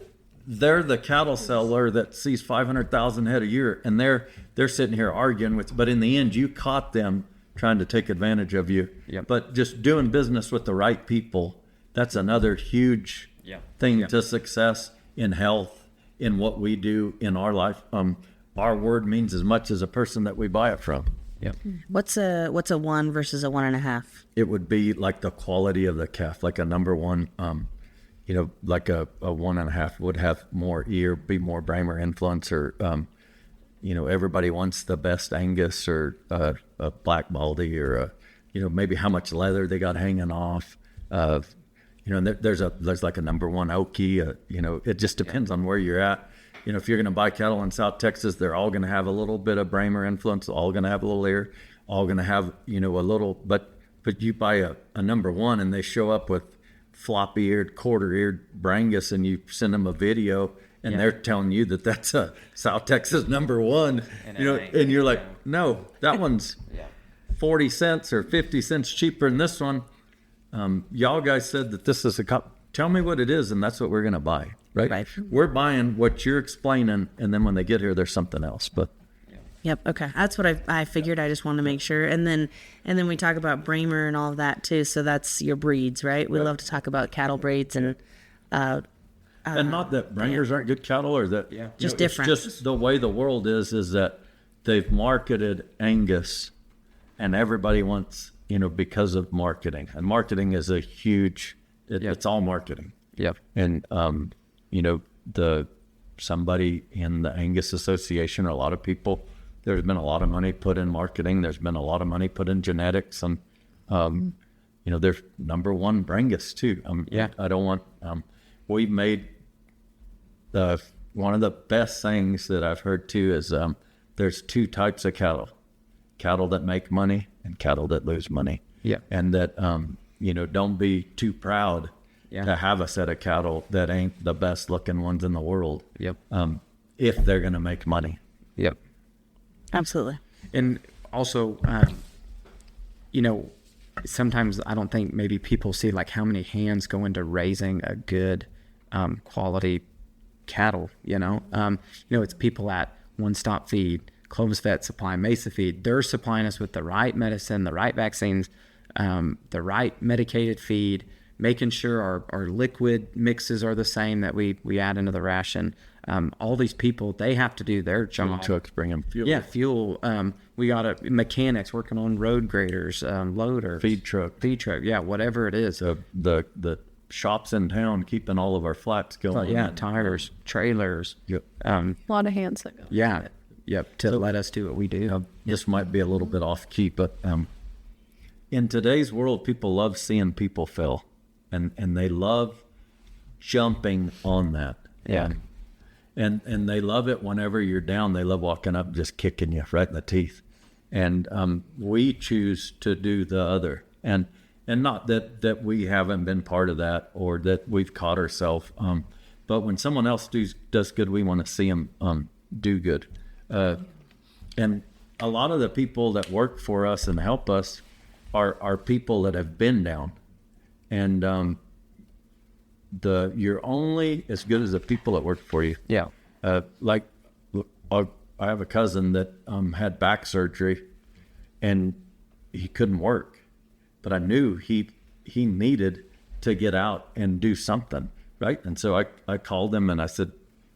they're the cattle seller that sees 500,000 head a year, and they're sitting here arguing with. But in the end, you caught them trying to take advantage of you. Yep. But just doing business with the right people, that's another huge thing to success in health, in what we do in our life. Our word means as much as a person that we buy it from. Yep. What's a 1 versus a 1.5? It would be like the quality of the calf, like a number one. Like a 1.5 would have more ear, be more Bramer influence, or everybody wants the best Angus or a black baldy, or maybe how much leather they got hanging off. And there's like a number one Okie. It just depends on where you're at. If you're going to buy cattle in South Texas, they're all going to have a little bit of Bramer influence, all going to have a little ear, all going to have a little. But you buy a number one, and they show up with floppy-eared, quarter-eared Brangus, and you send them a video, and they're telling you that that's a South Texas number one, and you're like, no, that one's 40 cents or 50 cents cheaper than this one. Y'all guys said that this is a cup. Tell me what it is, and that's what we're going to buy, right? We're buying what you're explaining, and then when they get here, there's something else. But Yep. Okay. That's what I figured. I just wanted to make sure. And then we talk about Bramer and all of that too. So that's your breeds, right? We love to talk about cattle breeds and not that Bramers aren't good cattle, or that just different. It's just the way the world is that they've marketed Angus, and everybody wants, because of marketing. And marketing is a huge. It's all marketing. Yep. And somebody in the Angus Association, or a lot of people. There's been a lot of money put in marketing. There's been a lot of money put in genetics, and there's number one Brangus too. I don't want. We've made one of the best things that I've heard too is there's two types of cattle: cattle that make money and cattle that lose money. Yeah, and that don't be too proud to have a set of cattle that ain't the best looking ones in the world. Yep. If they're going to make money. Yep. Absolutely. And also, sometimes I don't think maybe people see like how many hands go into raising a good quality cattle. It's people at One Stop Feed, Clovis Vet Supply, Mesa Feed. They're supplying us with the right medicine, the right vaccines, the right medicated feed, making sure our liquid mixes are the same that we add into the ration. All these people, they have to do their job. Trucks bring them fuel. Yeah, fuel. We got mechanics working on road graders, loader, feed truck. Yeah, whatever it is. The shops in town keeping all of our flats going. Tires, trailers. Yep. A lot of hands that go. Yeah. Yep. To let us do what we do. This might be a little bit off key, but in today's world, people love seeing people fail, and they love jumping on that. Yeah. And they love it whenever you're down. They love walking up and just kicking you right in the teeth. And we choose to do the other. And not that we haven't been part of that, or that we've caught ourselves. But when someone else does good, we want to see them do good. And a lot of the people that work for us and help us are people that have been down. And you're only as good as the people that work for you. Yeah. I have a cousin that had back surgery, and he couldn't work, but I knew he needed to get out and do something, right? And so I called him and I said,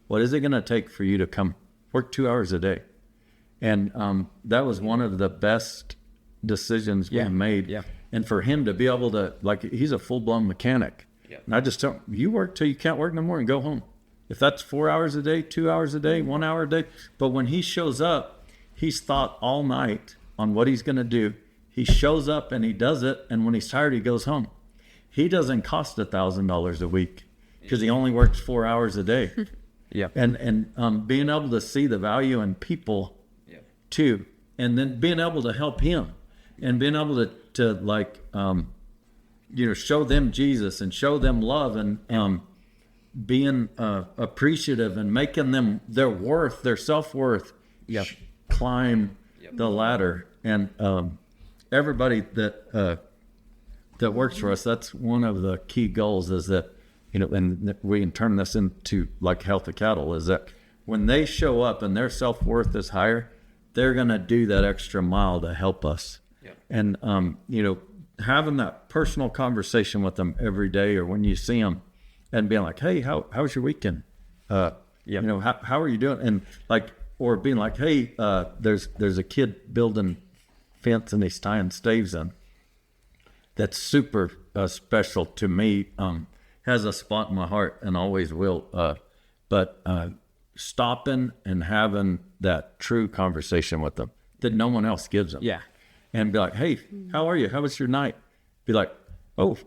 what is it going to take for you to come work 2 hours a day? And that was one of the best decisions we made. Yeah. And for him to be able to, he's a full-blown mechanic. Yeah. And I just tell him, you work till you can't work no more and go home. If that's 4 hours a day, 2 hours a day, 1 hour a day. But when he shows up, he's thought all night on what he's going to do. He shows up and he does it. And when he's tired, he goes home. He doesn't cost $1,000 a week because he only works 4 hours a day. Yeah. And being able to see the value in people too, and then being able to help him and being able to show them Jesus and show them love, and being appreciative and making them their self-worth climb the ladder. And everybody that works for us, that's one of the key goals, is that and we can turn this into like health of cattle, is that when they show up and their self-worth is higher, they're going to do that extra mile to help us. Yeah. And, having that personal conversation with them every day or when you see them and being like, hey, how was your weekend? How are you doing? And like, or being like, hey, there's a kid building fence and he's tying staves in. That's super special to me. Has a spot in my heart and always will. But stopping and having that true conversation with them that no one else gives them. Yeah. And be like, hey, how are you? How was your night? Be like, oh,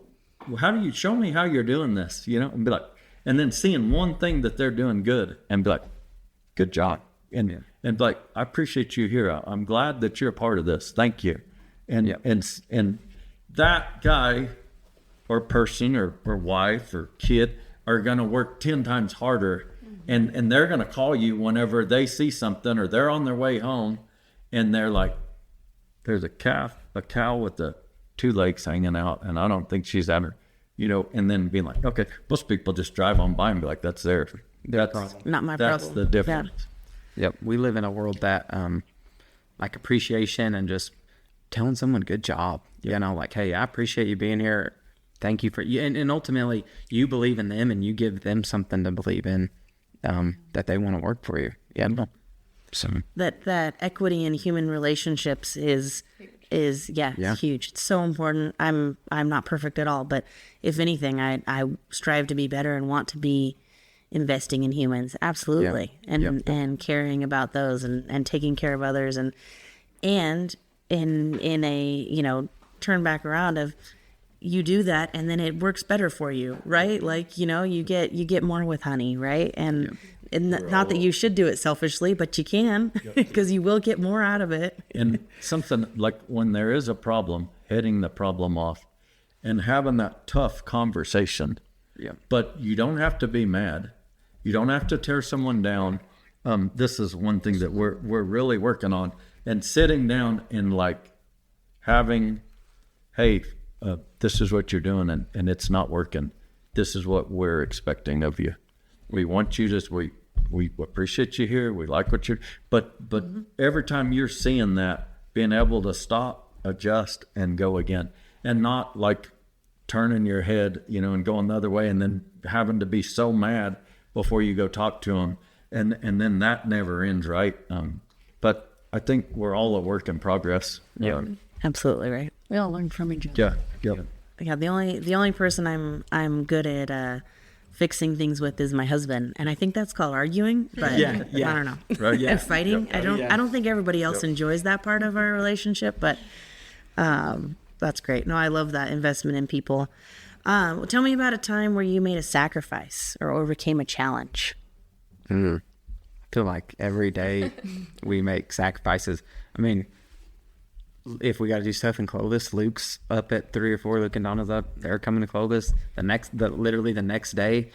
well, how do you show me how you're doing this? And be like, and then seeing one thing that they're doing good and be like, good job. And be like, I appreciate you here. I'm glad that you're a part of this. Thank you. And and that guy or person or wife or kid are going to work 10 times harder. And they're going to call you whenever they see something or they're on their way home and they're like, there's a cow with the 2 legs hanging out, and I don't think she's at her, and then being like, okay, most people just drive on by and be like, that's their problem. Not my That's problem. the difference. Yeah. Yep. We live in a world that, like appreciation and just telling someone good job, like, hey, I appreciate you being here. Thank you for you. And ultimately you believe in them and you give them something to believe in, that they want to work for you. Yeah. So That equity in human relationships is huge. It's so important. I'm not perfect at all, but if anything, I strive to be better and want to be investing in humans. Absolutely. And caring about those and taking care of others and in a, turn back around of you do that and then it works better for you, right? Like, you get more with honey, right? And not that you should do it selfishly, but you can because you will get more out of it. And something like when there is a problem, heading the problem off and having that tough conversation. Yeah. But you don't have to be mad. You don't have to tear someone down. This is one thing that we're really working on. And sitting down and like having, hey, this is what you're doing and it's not working. This is what we're expecting of you. We want you to, we appreciate you here. We like what you're, but every time you're seeing that, being able to stop, adjust, and go again, and not like turning your head, and going the other way, and then having to be so mad before you go talk to them, and then that never ends, right? But I think we're all a work in progress. Yeah, Absolutely right. We all learn from each other. Yeah. Yeah. The only person I'm good at fixing things with is my husband, and I think that's called arguing. But I don't know. Right. And fighting. I don't think everybody else enjoys that part of our relationship, but that's great. No, I love that investment in people. Well, tell me about a time where you made a sacrifice or overcame a challenge. I feel like every day we make sacrifices. I mean, if we got to do stuff in Clovis, Luke's up at 3 or 4, Luke and Donna's up. They're coming to Clovis. Literally the next day,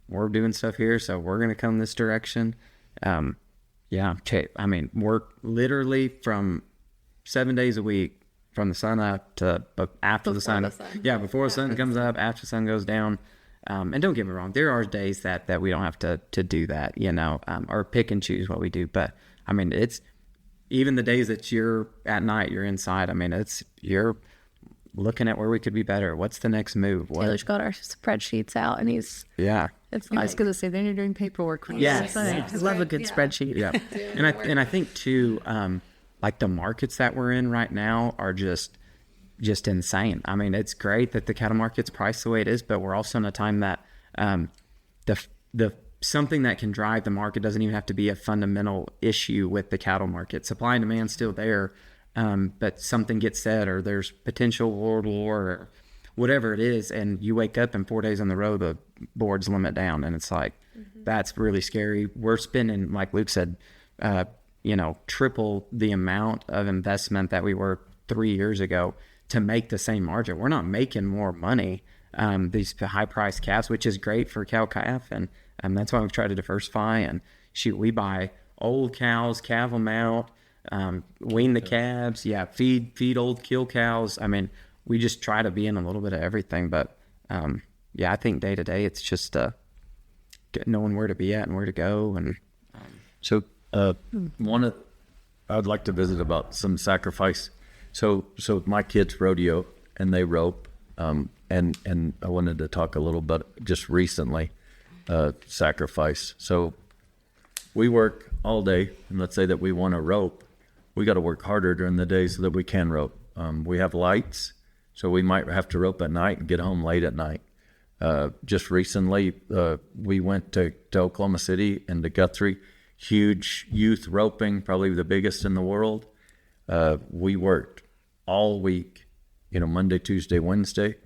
we're doing stuff here, so we're going to come this direction. I mean, we're literally from 7 days a week, from the sun up to after the sun. Yeah, before the sun comes up, after the sun goes down. And don't get me wrong, there are days that we don't have to do that, or pick and choose what we do. But I mean, it's even the days that you're at night, you're inside. I mean, you're looking at where we could be better. What's the next move? Taylor's got our spreadsheets out, and it's nice because I say then you're doing paperwork. Yes. I love a good spreadsheet. Yeah, and I think too, like the markets that we're in right now are just insane. I mean, it's great that the cattle market's priced the way it is, but we're also in a time that the something that can drive the market doesn't even have to be a fundamental issue with the cattle market. Supply and demand's still there, but something gets said or there's potential world war or whatever it is, and you wake up and 4 days on the road, the boards limit down, and it's like, that's really scary. We're spending, like Luke said, triple the amount of investment that we were 3 years ago to make the same margin. We're not making more money. These high-priced calves, which is great for cow-calf, and that's why we've tried to diversify. And we buy old cows, calve them out, wean the calves, feed old kill cows. I mean, we just try to be in a little bit of everything. But yeah, I think day to day it's just knowing where to be at and where to go. And So I'd like to visit about some sacrifice. So my kids rodeo and they rope, and I wanted to talk a little bit just recently, sacrifice. So we work all day, and let's say that we want to rope, we got to work harder during the day so that we can rope. We have lights, so we might have to rope at night and get home late at night. Just recently, we went to Oklahoma City and to Guthrie, huge youth roping, probably the biggest in the world. We worked all week, Monday, Tuesday, Wednesday.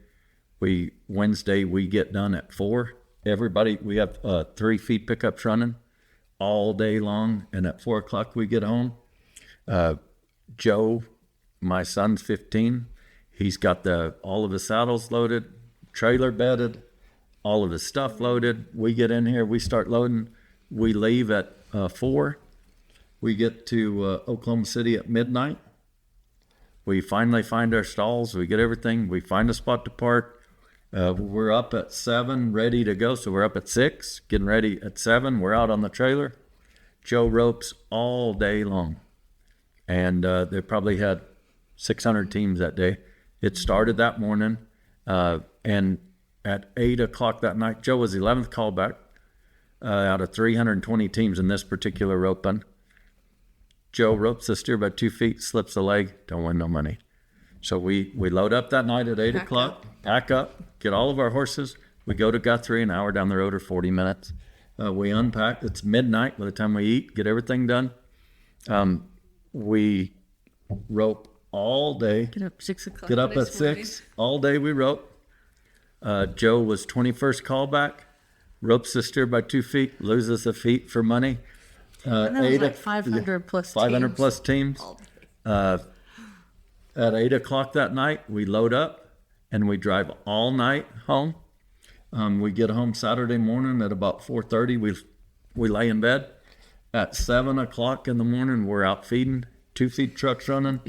Wednesday we get done at 4. Everybody, we have 3 feed pickups running all day long, and at 4 o'clock we get home. Joe, my son's 15. He's got all of his saddles loaded, trailer bedded, all of his stuff loaded. We get in here, we start loading. We leave at 4. We get to Oklahoma City at midnight. We finally find our stalls. We get everything. We find a spot to park. We're up at 7, ready to go. So we're up at 6, getting ready at 7. We're out on the trailer. Joe ropes all day long. And they probably had 600 teams that day. It started that morning. And at 8 o'clock that night, Joe was the 11th callback out of 320 teams in this particular roping. Joe ropes the steer by 2 feet, slips a leg, don't win no money. So we load up that night at 8 o'clock, pack up, get all of our horses. We go to Guthrie, an hour down the road or 40 minutes. We unpack. It's midnight by the time we eat, get everything done. We rope all day. Get up 6 o'clock. Get up at 6. All day we rope. Joe was 21st callback. Ropes the steer by 2 feet, loses a feet for money. And that was like 500 plus 500 teams. plus teams. At 8 o'clock that night, we load up and we drive all night home. We get home Saturday morning at about 4:30. We lay in bed. At 7 o'clock in the morning, we're out feeding, 2 feed trucks running.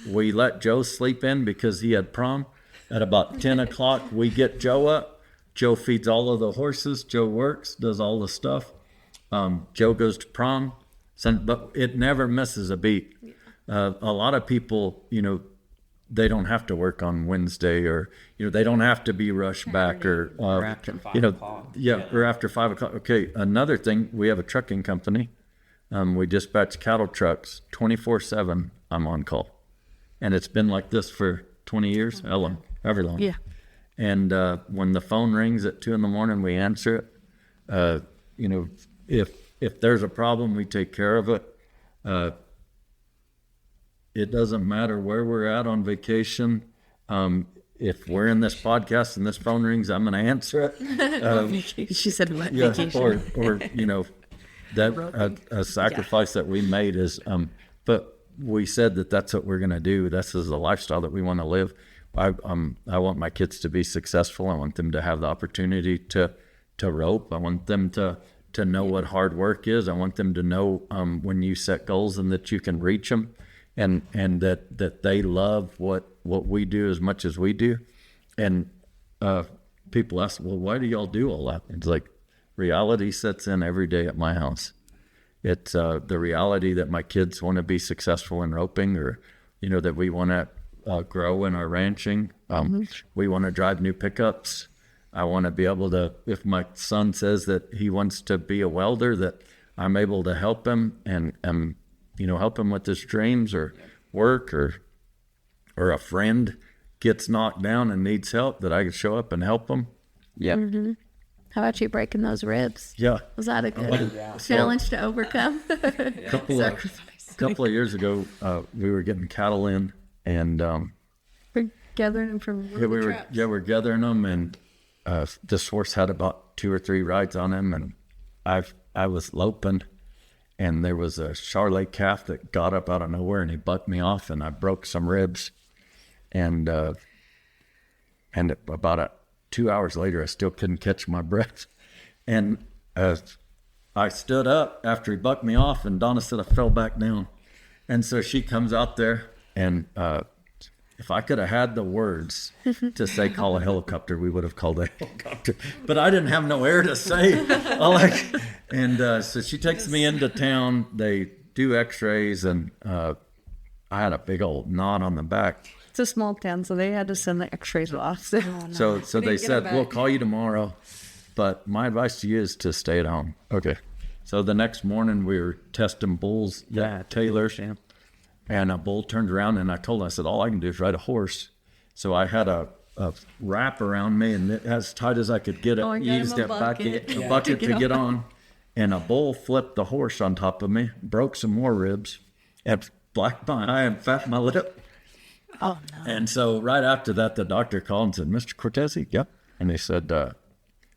We let Joe sleep in because he had prom. At about 10 o'clock, we get Joe up. Joe feeds all of the horses. Joe works, does all the stuff. Joe goes to prom, but it never misses a beat. A lot of people, they don't have to work on Wednesday, or they don't have to be rushed back, or after 5 o'clock. Or after 5 o'clock. Okay, another thing, we have a trucking company. We dispatch cattle trucks 24/7. I'm on call, and it's been like this for 20 years. However long. Yeah. And when the phone rings at 2 a.m, we answer it. If there's a problem, we take care of it. It doesn't matter where we're at on vacation. If we're in this podcast and this phone rings, I'm going to answer it. She said what? Yeah, Vacation. or that a sacrifice that we made is. But we said that's what we're going to do. This is the lifestyle that we want to live. I want my kids to be successful. I want them to have the opportunity to rope. I want them to know what hard work is. I want them to know when you set goals and that you can reach them, and that they love what we do as much as we do. And people ask, well, why do y'all do all that? It's like reality sets in every day at my house. It's the reality that my kids want to be successful in roping, or that we want to grow in our ranching. We want to drive new pickups. I want to be able to, if my son says that he wants to be a welder, that I'm able to help him and help him with his dreams or work, or a friend gets knocked down and needs help, that I can show up and help them. Yep. Mm-hmm. How about you breaking those ribs? Yeah. Was that a good challenge to overcome? Couple of years ago, we were getting cattle in, and We're gathering them from we're gathering them, and this horse had about 2 or 3 rides on him, and I was loping, and there was a Charolais calf that got up out of nowhere, and he bucked me off, and I broke some ribs, and about 2 hours later, I still couldn't catch my breath, and I stood up after he bucked me off, and Donna said I fell back down, and so she comes out there, and if I could have had the words to say call a helicopter, we would have called a helicopter. But I didn't have no air to say. So she takes me into town. They do X-rays, and I had a big old knot on the back. It's a small town, so they had to send the X-rays off. So they said, we'll call you tomorrow, but my advice to you is to stay at home. Okay. So the next morning we were testing bulls at Taylor's, and a bull turned around, and I told him, I said, all I can do is ride a horse. So I had a wrap around me, and as tight as I could get it, used a bucket to get on. And a bull flipped the horse on top of me, broke some more ribs, had black my eye and fat my lip. Oh, no. And so right after that, the doctor called and said, Mr. Cortese? Yep. And he said,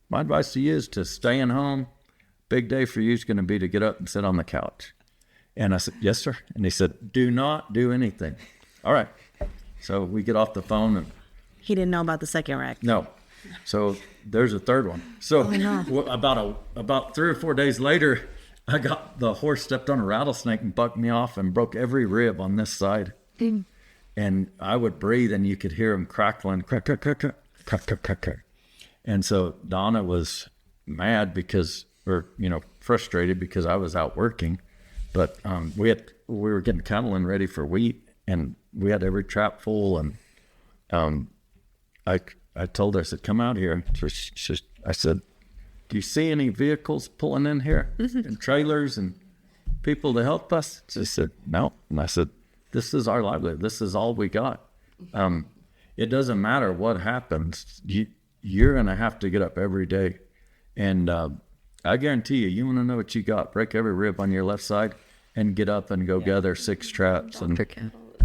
my advice to you is to stay in home. Big day for you is going to be to get up and sit on the couch. And I said, yes, sir. And he said, do not do anything. All right. So we get off the phone. And He didn't know about the second wreck. no. So there's a third one. So about 3 or 4 days later, I got the horse stepped on a rattlesnake and bucked me off and broke every rib on this side. And I would breathe, and you could hear him crackling, crack, crack, crack, crack, crack, crack, crack, crack. And so Donna was mad frustrated because I was out working. But we were getting cattle in ready for wheat, and we had every trap full. And I told her, I said, come out here. So I said, do you see any vehicles pulling in here and trailers and people to help us? She said, no. And I said, this is our livelihood. This is all we got. It doesn't matter what happens. You're going to have to get up every day. And I guarantee you want to know what you got. Break every rib on your left side and get up and go gather 6 traps and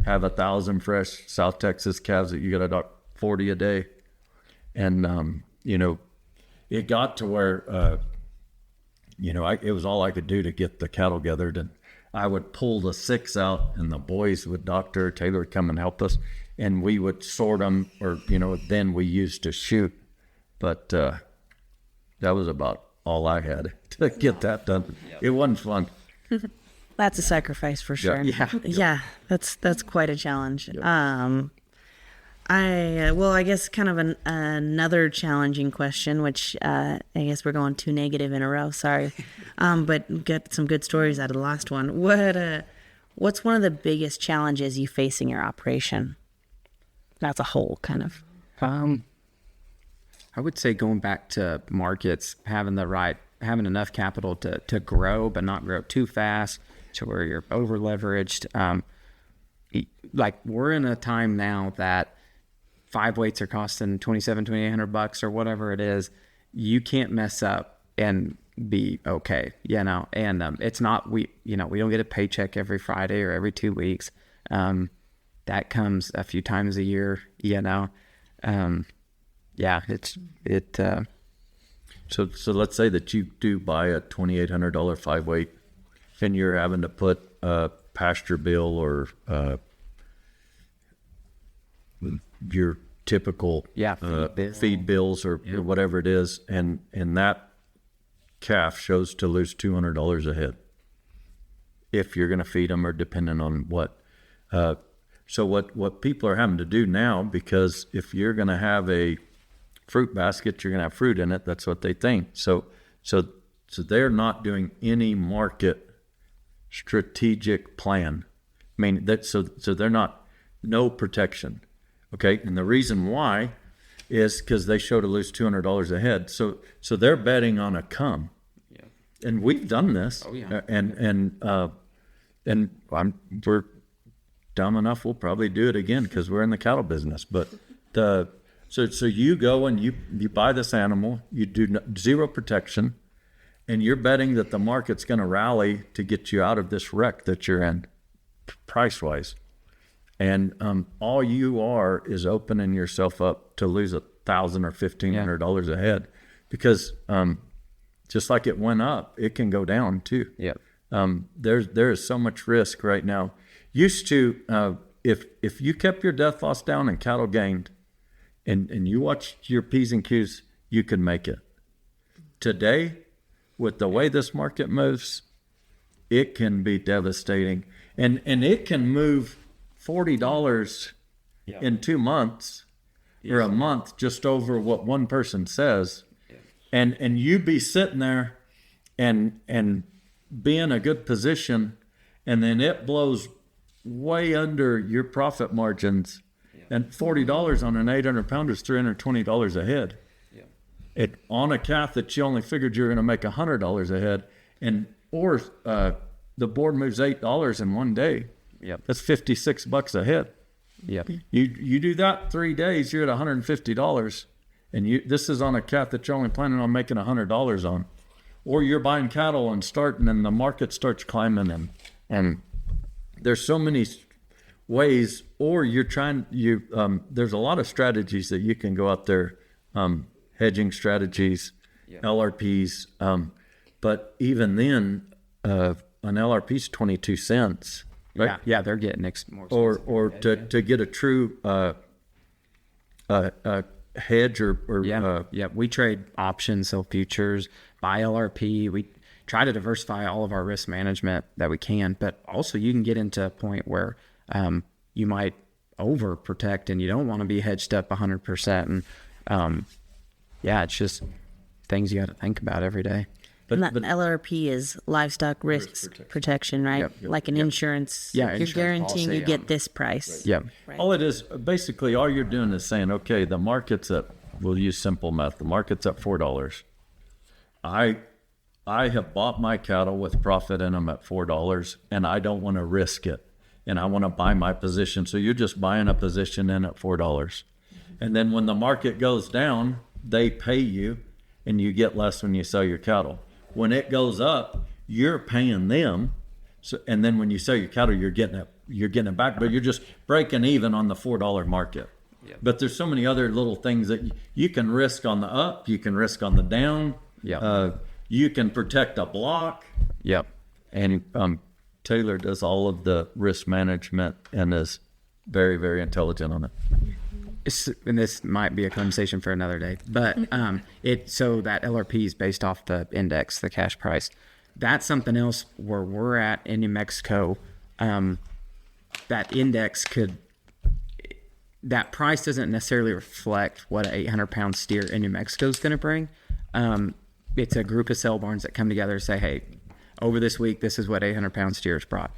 have 1,000 fresh South Texas calves that you got to 40 a day. And, it got to where, it was all I could do to get the cattle gathered. And I would pull the 6 out, and the boys would, Dr. Taylor would come and help us. And we would sort them, or, then we used to shoot. But that was about all I had to get that done. It wasn't fun. That's a sacrifice for sure. Yeah. That's quite a challenge. I guess kind of another challenging question, which I guess we're going too negative in a row. Sorry, but get some good stories out of the last one. What's one of the biggest challenges you face in your operation? That's a whole kind of. I would say going back to markets, having enough capital to grow, but not grow too fast to where you're over leveraged. Like we're in a time now that 5 weights are costing $2,800 or whatever it is. You can't mess up and be okay, and it's not, we don't get a paycheck every Friday or every 2 weeks. That comes a few times a year, So let's say that you do buy a $2,800 5-weight, and you're having to put a pasture bill or your typical feed bills or whatever it is, and that calf shows to lose $200 a head if you're going to feed them, or depending on what. So what people are having to do now, because if you're going to have a fruit basket, you're going to have fruit in it. That's what they think. So they're not doing any market strategic plan. I mean, so they're not, no protection. Okay. And the reason why is because they show to lose $200 a head. So they're betting on a come. Yeah. And we've done this. Oh yeah. And we're dumb enough, we'll probably do it again because we're in the cattle business. But so you go and you buy this animal, you do zero protection, and you're betting that the market's going to rally to get you out of this wreck that you're in, price-wise. And all you are is opening yourself up to lose $1,000 or $1,500 a head, because just like it went up, it can go down too. Yeah. There is so much risk right now. Used to, if you kept your death loss down and cattle gained, and you watched your P's and Q's, you could make it. Today, with the way this market moves, it can be devastating, and it can move $40 in 2 months or a month, just over what one person says, and you be sitting there and be in a good position, and then it blows way under your profit margins, and $40 on an 800 pounder is $320 a head. It on a calf that you only figured you were going to make $100 a head, or the board moves $8 in one day. That's $56 a head. You do that 3 days, you're at $150, and this is on a calf that you're only planning on making $100 on, or you're buying cattle and the market starts climbing, and there's so many ways, or there's a lot of strategies that you can go out there, hedging strategies, LRPs, but even then, an LRP is 22 cents. Right? Yeah, they're getting more expensive. Or to get a true hedge or we trade options, sell futures, buy LRP. We try to diversify all of our risk management that we can, but also you can get into a point where you might over protect and you don't want to be hedged up 100%. And it's just things you got to think about every day. And that LRP is livestock risk protection, right? Like an insurance. Yeah, you're guaranteeing policy, you get this price. Right. All it is, basically, all you're doing is saying, okay, the market's at, we'll use simple math, the market's at $4. I have bought my cattle with profit in them at $4, and I don't want to risk it, and I want to buy my position. So you're just buying a position in at $4. And then when the market goes down, they pay you, and you get less when you sell your cattle. When it goes up, you're paying them. So, and then when you sell your cattle, you're getting it back, but you're just breaking even on the $4 market. But there's so many other little things that you can risk on the up, you can risk on the down. You can protect a block. And Taylor does all of the risk management and is very, very intelligent on it. And this might be a conversation for another day, but so that LRP is based off the index, the cash price. That's something else where we're at in New Mexico. That index that price doesn't necessarily reflect what an 800-pound steer in New Mexico is going to bring. It's a group of sale barns that come together and say, hey, over this week, this is what 800-pound steers brought.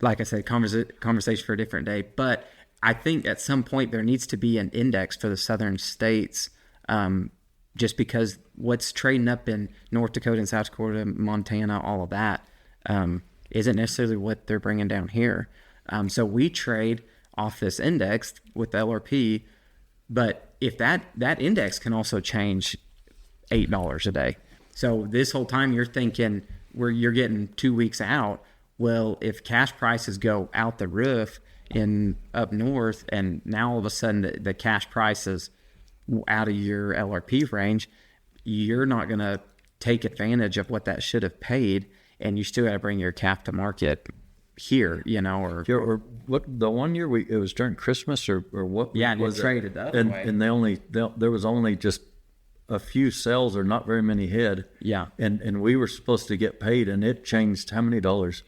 Like I said, conversation for a different day, but I think at some point there needs to be an index for the southern states, just because what's trading up in North Dakota and South Dakota, Montana, all of that, isn't necessarily what they're bringing down here. So we trade off this index with the LRP, but if that index can also change $8 a day. So this whole time you're thinking you're getting 2 weeks out. Well, if cash prices go out the roof in up north, and now all of a sudden the cash price is out of your LRP range, you're not going to take advantage of what that should have paid, and you still got to bring your calf to market here, or what the one year it was during Christmas or what? Yeah, and was it traded that way. And there was only just a few sales or not very many head. Yeah, and we were supposed to get paid, and it changed how many dollars?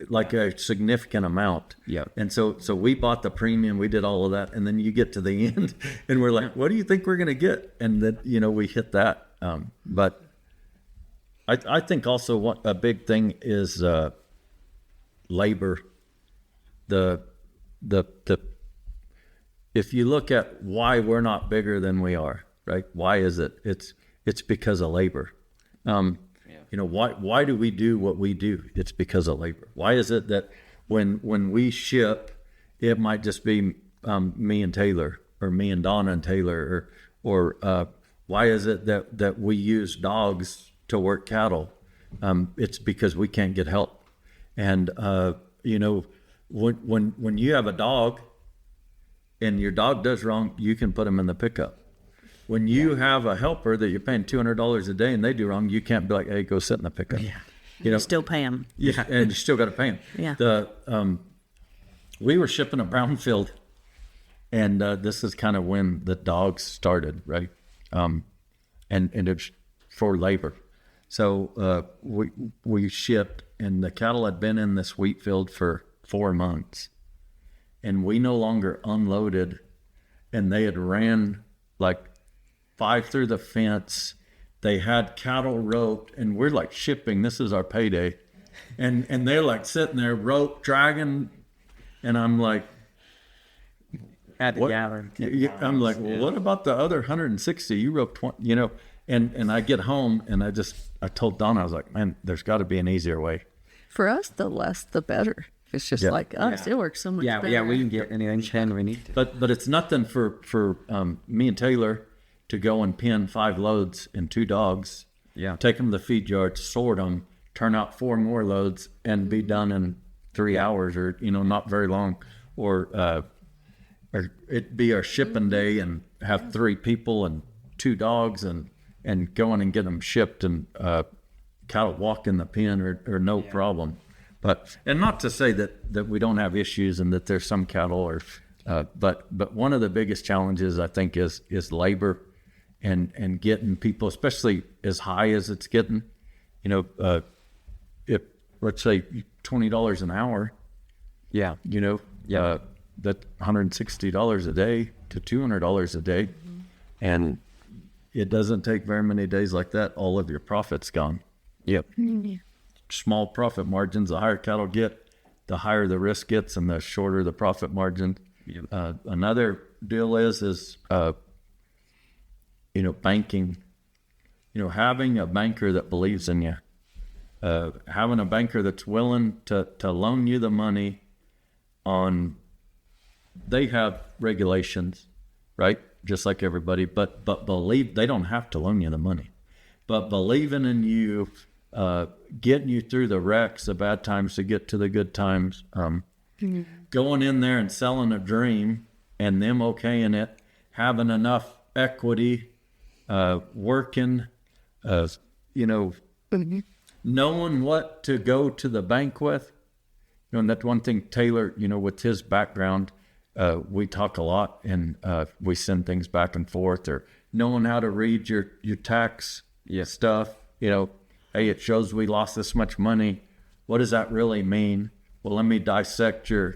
Like a significant amount. And so we bought the premium, we did all of that, and then you get to the end and we're like, what do you think we're going to get? And then we hit that. But I think also a big thing is labor. The if you look at why we're not bigger than we are, right? Why is it? It's because of labor. Why do we do what we do? It's because of labor. Why is it that when we ship, it might just be me and Taylor, or me and Donna and Taylor, or why is it that we use dogs to work cattle? It's because we can't get help. And when you have a dog and your dog does wrong, you can put him in the pickup. When you have a helper that you're paying $200 a day and they do wrong, you can't be like, hey, go sit in the pickup. You still pay them. Yeah, and you still got to pay them. We were shipping a brownfield, and this is kind of when the dogs started, right? And it's for labor. So we shipped, and the cattle had been in this wheat field for 4 months. and we no longer unloaded, and they had ran like 5 through the fence. They had cattle roped, and we're like shipping. This is our payday. And they're like sitting there, rope dragging, and I'm like, Had to what? gather. I'm like, well, what about the other 160? You roped 20, you know. And I get home, and I told Donna, I was like, man, there's got to be an easier way. For us, the less the better. It's just Yeah. like us. It works so much Yeah, better. yeah, we can get anything pen we need to. But it's nothing for me and Taylor to go and pin 5 loads and 2 dogs. Yeah. Take them to the feed yard, sort them, turn out 4 more loads, and be done in 3 hours, or not very long, or it be our shipping day and have 3 people and 2 dogs and go in and get them shipped, and cattle walk in the pen or no problem. But, and not to say that we don't have issues and that there's some cattle but one of the biggest challenges I think is labor and getting people, especially as high as it's getting. If let's say $20 an hour, Yeah. that's $160 a day to $200 a day, and it doesn't take very many days like that. All of your profit's gone. Yep. Small profit margins. The higher cattle get, the higher the risk gets, and the shorter the profit margin. Another deal is banking. Having a banker that believes in you, having a banker that's willing to loan you the money. They have regulations, right? Just like everybody, but believe they don't have to loan you the money, but believing in you, getting you through the wrecks, the bad times to get to the good times, going in there and selling a dream and them okaying it, having enough equity, working, knowing what to go to the bank with. And that's one thing Taylor, with his background, we talk a lot, and we send things back and forth, or knowing how to read your tax stuff. Hey, it shows we lost this much money. What does that really mean? Well, let me dissect your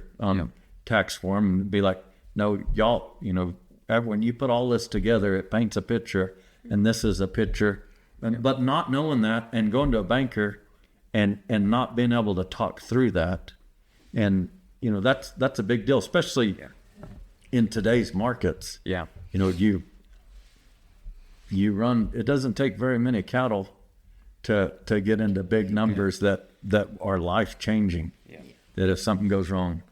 tax form and be like, no, y'all, when you put all this together, it paints a picture, and this is a picture. But not knowing that and going to a banker and not being able to talk through that. And, that's a big deal, especially in today's markets. Yeah. You run, it doesn't take very many cattle to get into big numbers that are life changing. Yeah. That if something goes wrong.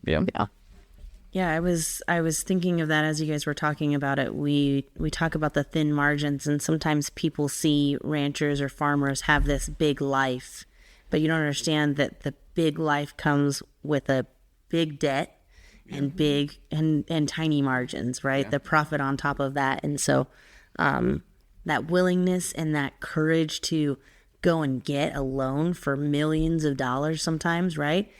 Yeah. Yeah, I was thinking of that as you guys were talking about it. We talk about the thin margins, and sometimes people see ranchers or farmers have this big life, but you don't understand that the big life comes with a big debt and big and tiny margins, right? The profit on top of that. And so that willingness and that courage to go and get a loan for millions of dollars sometimes, right?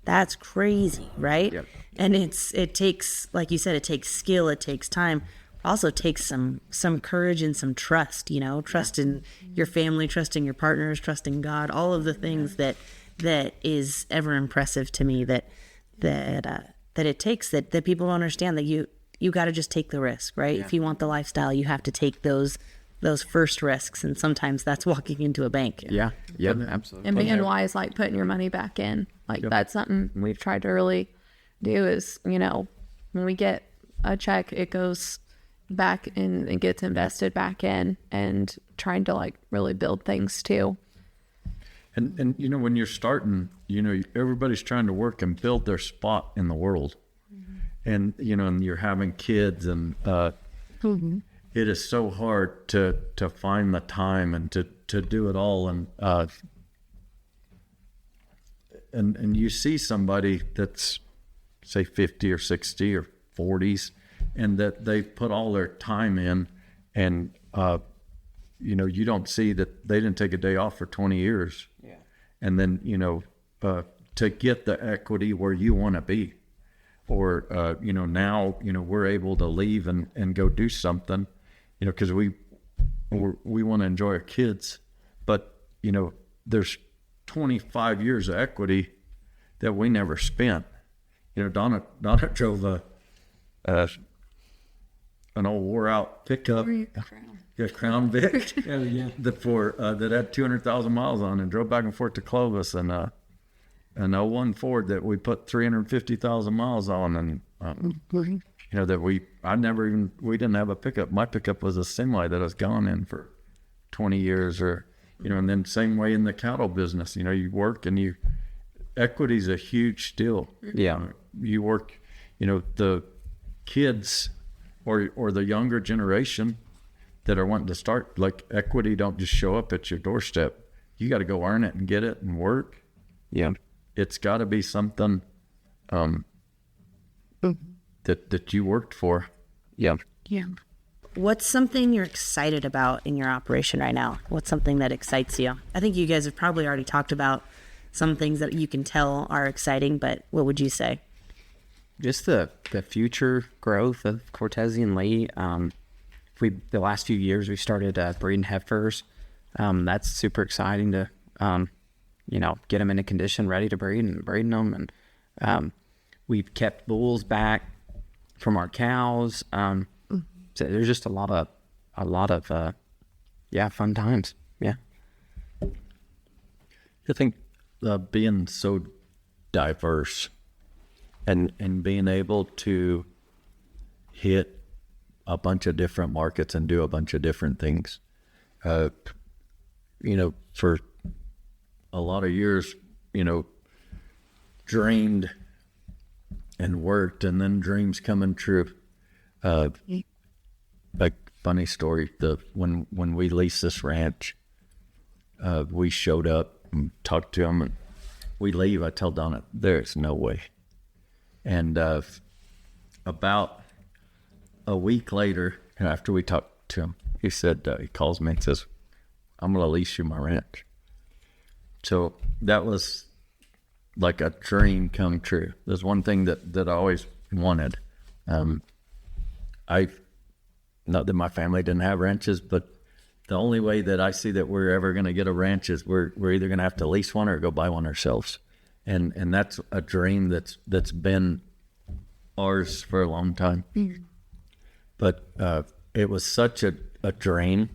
That's crazy, right? Yep. And it takes, like you said, it takes skill, it takes time. Also takes some courage and some trust, trust in your family, trusting your partners, trusting God, all of the things that is ever impressive to me that it takes, that people don't understand, that you got to just take the risk, right? Yeah. If you want the lifestyle, you have to take those first risks, and sometimes that's walking into a bank. Yeah, absolutely. And being wise, like putting your money back in, that's something we've tried to really do. Is when we get a check, it goes back and it gets invested back in, and trying to really build things too. And when you're starting, everybody's trying to work and build their spot in the world. And and you're having kids, and it is so hard to find the time and to do it all. And you see somebody that's say 50 or 60 or 40s, and that they've put all their time in, and you don't see that they didn't take a day off for 20 years. Yeah. And then to get the equity where you want to be, or now we're able to leave and go do something, because we want to enjoy our kids, but there's 25 years of equity that we never spent, Donna drove an old wore out pickup, Crown Vic, that had 200,000 miles on, and drove back and forth to Clovis, and an '01 Ford that we put 350,000 miles on, and that we didn't have a pickup. My pickup was a semi that I was gone in for 20 years, and then same way in the cattle business. You work and equity's a huge deal. Yeah. You work, the kids or the younger generation that are wanting to start, like, equity don't just show up at your doorstep. You got to go earn it and get it and work. Yeah. It's got to be something that you worked for. Yeah. Yeah. What's something you're excited about in your operation right now? What's something that excites you? I think you guys have probably already talked about some things that you can tell are exciting, but what would you say? Just the future growth of Cortese and Lee. The last few years we started breeding heifers. That's super exciting to get them in a condition ready to breed and breeding them. And we've kept bulls back from our cows. So there's just a lot of fun times. Yeah. I think being so diverse and being able to hit a bunch of different markets and do a bunch of different things. For a lot of years, dreamed and worked, and then dreams coming true. Like, funny story, when we leased this ranch, we showed up and talked to them, and we leave. I tell Donna, there's no way. And about a week later, after we talked to him, he said, he calls me and says, I'm going to lease you my ranch. So that was like a dream come true. There's one thing that I always wanted. Not that my family didn't have ranches, but the only way that I see that we're ever going to get a ranch is we're either going to have to lease one or go buy one ourselves. And that's a dream that's been ours for a long time. Mm-hmm. But it was such a dream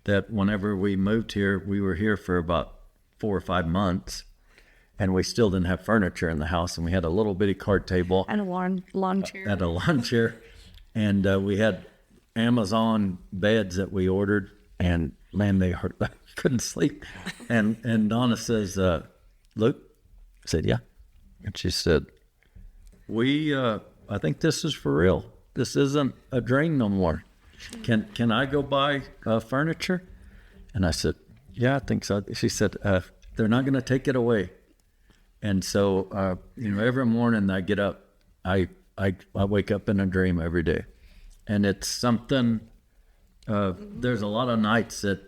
that whenever we moved here, we were here for about 4 or 5 months, and we still didn't have furniture in the house, and we had a little bitty card table And a lawn chair. and a lawn chair, and we had Amazon beds that we ordered, and man, they hurt. I couldn't sleep. And Donna says, Luke? I said, yeah. And she said, I think this is for real. This isn't a dream no more. Can I go buy furniture? And I said, yeah, I think so. She said, they're not going to take it away. And so, every morning I get up, I wake up in a dream every day. And it's something, there's a lot of nights that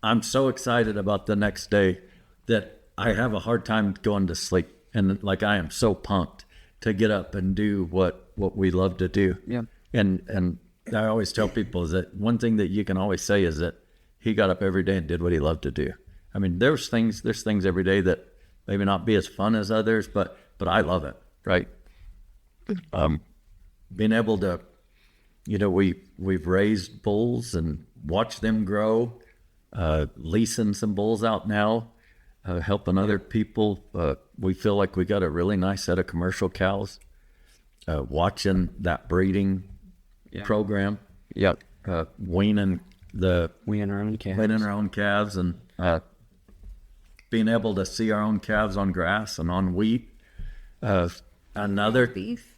I'm so excited about the next day that I have a hard time going to sleep. And like, I am so pumped to get up and do what we love to do. Yeah. And I always tell people is that one thing that you can always say is that he got up every day and did what he loved to do. I mean, there's things every day that maybe not be as fun as others, but I love it, right? Being able to, we've raised bulls and watched them grow, leasing some bulls out now, helping other people. We feel like we got a really nice set of commercial cows, watching that breeding program. Yep. Weaning our own calves. And being able to see our own calves on grass and on wheat. Another Beef.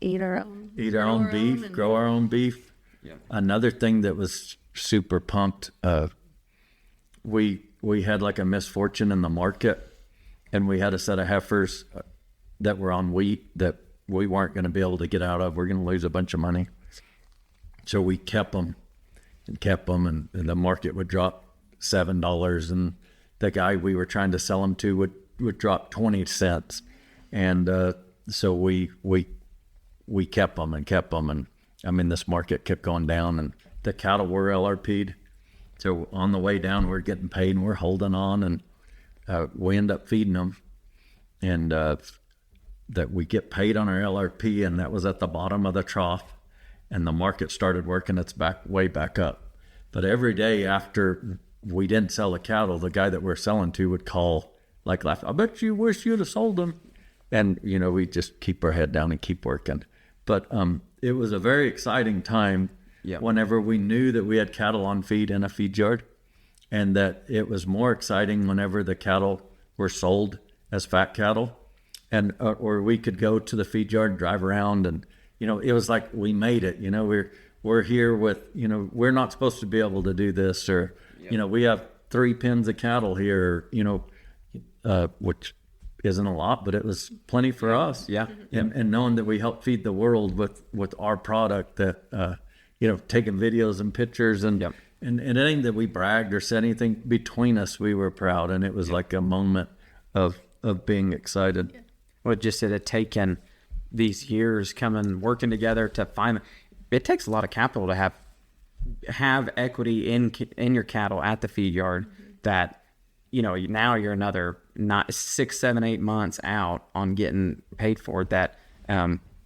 Eat our own beef, grow our own beef. Yep. Another thing that was super pumped, we had like a misfortune in the market, and we had a set of heifers that were on wheat that we weren't going to be able to get out of. We're going to lose a bunch of money. So we kept them, and the market would drop $7, and the guy we were trying to sell them to would drop 20 cents. And so we kept them, and I mean, this market kept going down, and the cattle were LRP'd. So on the way down, we're getting paid, and we're holding on, and we end up feeding them. And that we get paid on our LRP, and that was at the bottom of the trough, and the market started working its way back up. But every day after we didn't sell the cattle, the guy that we're selling to would call, like, laugh, I bet you wish you'd have sold them. And, you know, we just keep our head down and keep working. But it was a very exciting time whenever we knew that we had cattle on feed in a feed yard, and that it was more exciting whenever the cattle were sold as fat cattle, and or we could go to the feed yard and drive around, and, you know, it was like we made it. You know, we're here with, you know, we're not supposed to be able to do this, or, you know, we have 3 pens of cattle here, you know, which isn't a lot, but it was plenty for us. Yeah. And knowing that we help feed the world with our product, that, you know, taking videos and pictures, and anything that we bragged or said anything between us, we were proud. And it was like a moment of being excited. Well, just it had taken these years working together to find, it takes a lot of capital to have equity in your cattle at the feed yard, that, you know, now you're another 6, 7, 8 months out on getting paid for it, that,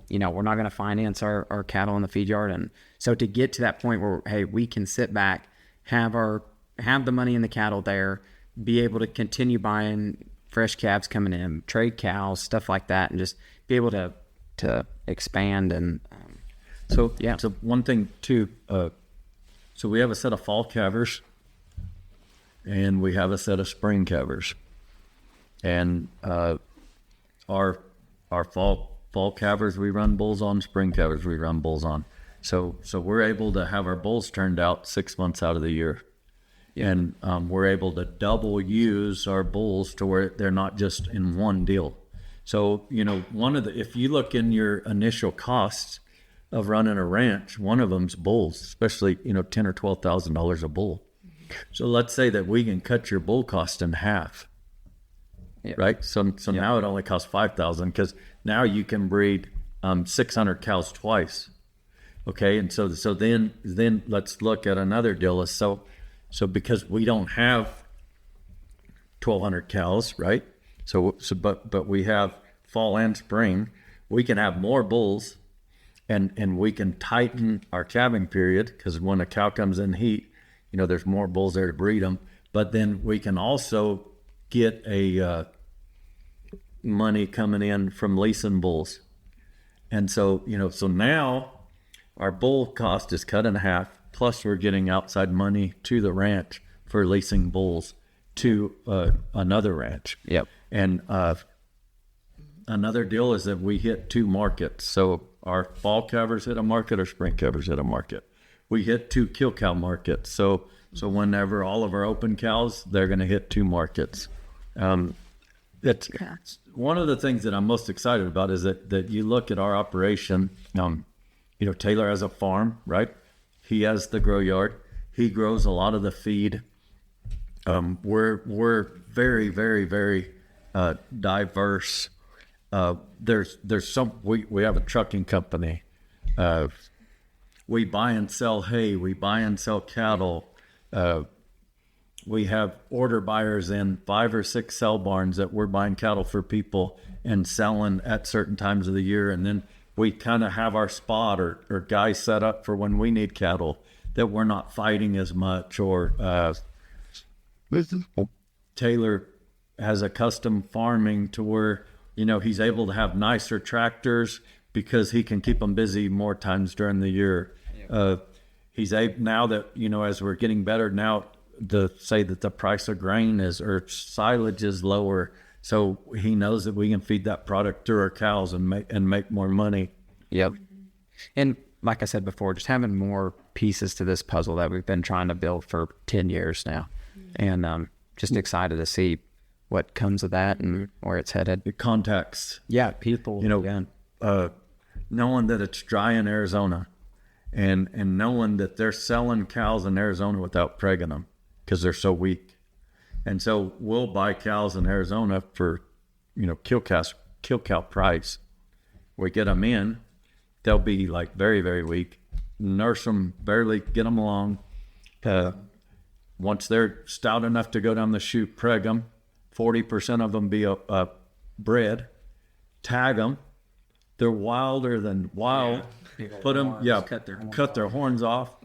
you know, we're not going to finance our cattle in the feed yard. And so to get to that point where, hey, we can sit back, have the money in the cattle there, be able to continue buying fresh calves coming in, trade cows, stuff like that, and just be able to expand. And so one thing too, so we have a set of fall calvers, and we have a set of spring calvers, and our fall calvers we run bulls on, spring calvers we run bulls on. So we're able to have our bulls turned out 6 months out of the year. And we're able to double use our bulls to where they're not just in one deal. So, you know, if you look in your initial costs of running a ranch, one of them's bulls, especially, you know, $10,000 or $12,000 a bull. So let's say that we can cut your bull cost in half, right? So now it only costs $5,000, because now you can breed 600 cows twice. Okay, and so then let's look at another deal. So because we don't have 1,200 cows, right? But we have fall and spring, we can have more bulls, and we can tighten our calving period, because when a cow comes in heat, you know, there's more bulls there to breed them. But then we can also get a money coming in from leasing bulls. And so, you know, so now our bull cost is cut in half, plus we're getting outside money to the ranch for leasing bulls to another ranch. Yep. And another deal is that we hit 2 markets. So our fall calvers hit a market, our spring calvers hit a market. We hit 2 kill cow markets. So whenever all of our open cows, they're going to hit 2 markets. That's one of the things that I'm most excited about, is that you look at our operation. You know, Taylor has a farm, right? He has the grow yard. He grows a lot of the feed. We're very, very, very diverse. There's some. We have a trucking company. We buy and sell hay. We buy and sell cattle. We have order buyers in 5 or 6 sell barns that we're buying cattle for people and selling at certain times of the year. And then we kind of have our spot or guys set up for when we need cattle, that we're not fighting as much. Or Taylor has a custom farming to where, you know, he's able to have nicer tractors because he can keep them busy more times during the year. He's able, now that, you know, as we're getting better now, to say that the price of grain or silage is lower, so he knows that we can feed that product through our cows and make more money. Yep. And like I said before, just having more pieces to this puzzle that we've been trying to build for 10 years now. And just excited to see what comes of that and where it's headed. The contacts. Yeah, people. You know, knowing that it's dry in Arizona, and knowing that they're selling cows in Arizona without pregging them because they're so weak. And so we'll buy cows in Arizona for, you know, kill cow price. We get them in, they'll be like very, very weak. Nurse them, barely get them along. Once they're stout enough to go down the chute, preg them. 40% of them be bred tag them. They're wilder than wild. Put them, cut their horns off.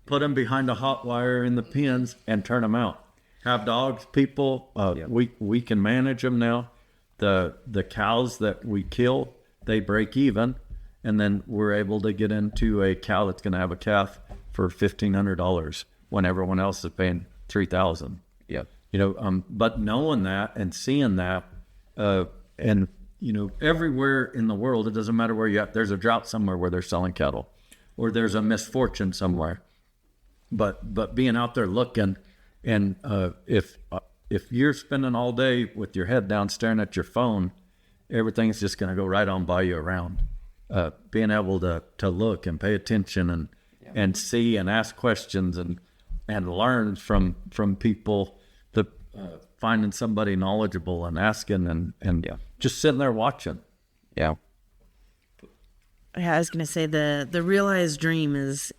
Put them behind a hot wire in the pens and turn them out. Have dogs, people. We can manage them now. The cows that we kill, they break even, and then we're able to get into a cow that's going to have a calf for $1,500 when everyone else is paying $3,000. Yep. But knowing that and seeing that, and everywhere in the world, it doesn't matter where you're at. There's a drought somewhere where they're selling cattle, or there's a misfortune somewhere. But being out there looking, and if you're spending all day with your head down staring at your phone, everything's just going to go right on by you around. Being able to look and pay attention and see and ask questions and learn from people, finding somebody knowledgeable and asking and just sitting there watching. Yeah. Yeah, I was going to say the realized dream is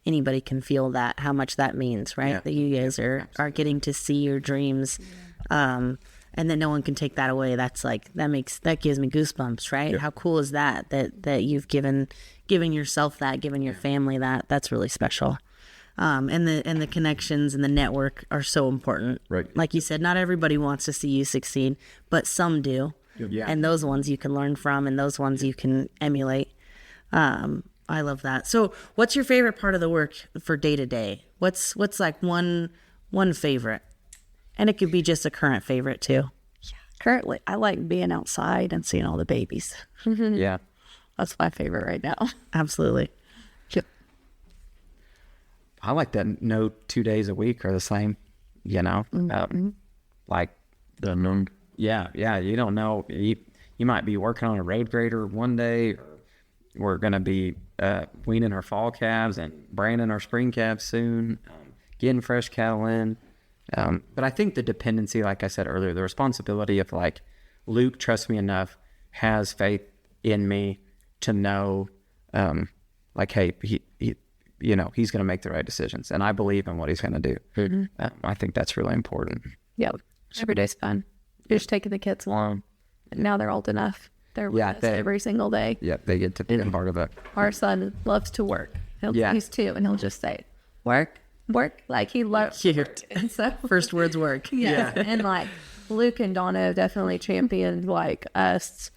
anybody can feel that, how much that means, right? Yeah. That you guys are getting to see your dreams, and that no one can take that away. That's like, that gives me goosebumps, right? Yeah. How cool is that you've given yourself that, given your family that. That's really special. And the connections and the network are so important. Right. Like you said, not everybody wants to see you succeed, but some do. Yeah. And those ones you can learn from, and those ones you can emulate. I love that. So what's your favorite part of the work for day to day? What's like one favorite? And it could be just a current favorite too. Currently, I like being outside and seeing all the babies. Yeah. That's my favorite right now. Absolutely. I like that no 2 days a week are the same, like The unknown. Yeah, you don't know. You might be working on a road grader one day. Or we're going to be weaning our fall calves and branding our spring calves soon, getting fresh cattle in. But I think the dependency, like I said earlier, the responsibility of like, Luke trusts me enough, has faith in me to know, like, hey, he's going to make the right decisions. And I believe in what he's going to do. Mm-hmm. I think that's really important. Yep. Every day's fun. You're just taking the kids along. Now they're old enough. They're with us every single day. Yeah, they get to be a part of it. Our son loves to work. He's 2, and he'll just say, work. Like, he loves Cute. And so, First words work. yeah. And like, Luke and Donna definitely championed like us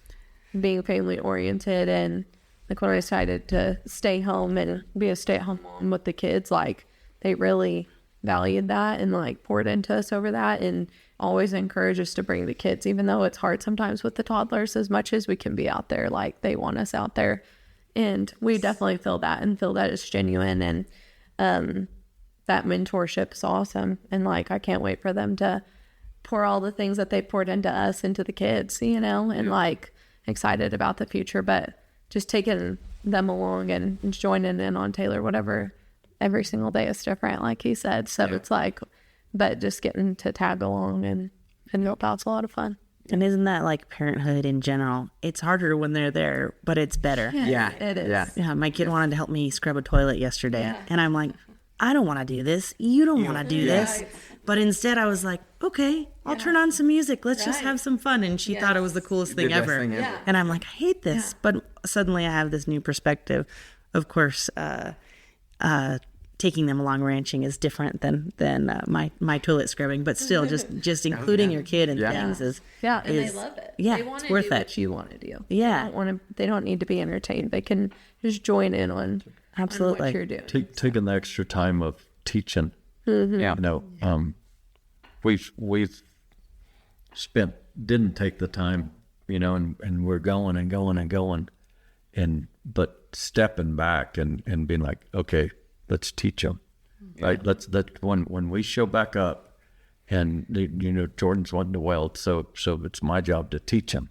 being family oriented, and like when I decided to stay home and be a stay-at-home mom with the kids, like they really valued that and like poured into us over that, and always encourage us to bring the kids, even though it's hard sometimes with the toddlers. As much as we can be out there, like they want us out there, and we definitely feel that it's genuine. And that mentorship is awesome, and like I can't wait for them to pour all the things that they poured into us into the kids, and like excited about the future. But just taking them along and joining in on Taylor, whatever, every single day is different, like he said. So it's like, but just getting to tag along and help out's a lot of fun. And isn't that like parenthood in general? It's harder when they're there, but it's better. Yeah, it is. Yeah, my kid wanted to help me scrub a toilet yesterday. And I'm like, I don't want to do this. You don't want to do this. But instead I was like, okay, I'll turn on some music. Let's just have some fun. And she thought it was the coolest thing ever. And I'm like, I hate this. But suddenly I have this new perspective. Of course, taking them along ranching is different than my toilet scrubbing, but still just including your kid in things is and they love it. Yeah, they want it's to worth do it. what you want to do. Yeah. They don't need to be entertained. They can just join in on Absolutely. what you're doing. Taking the extra time of teaching. Yeah. We've didn't take the time, and we're going and going and going, but stepping back and being like, okay, let's teach them, right? When we show back up, and Jordan's wanting to weld, so it's my job to teach him.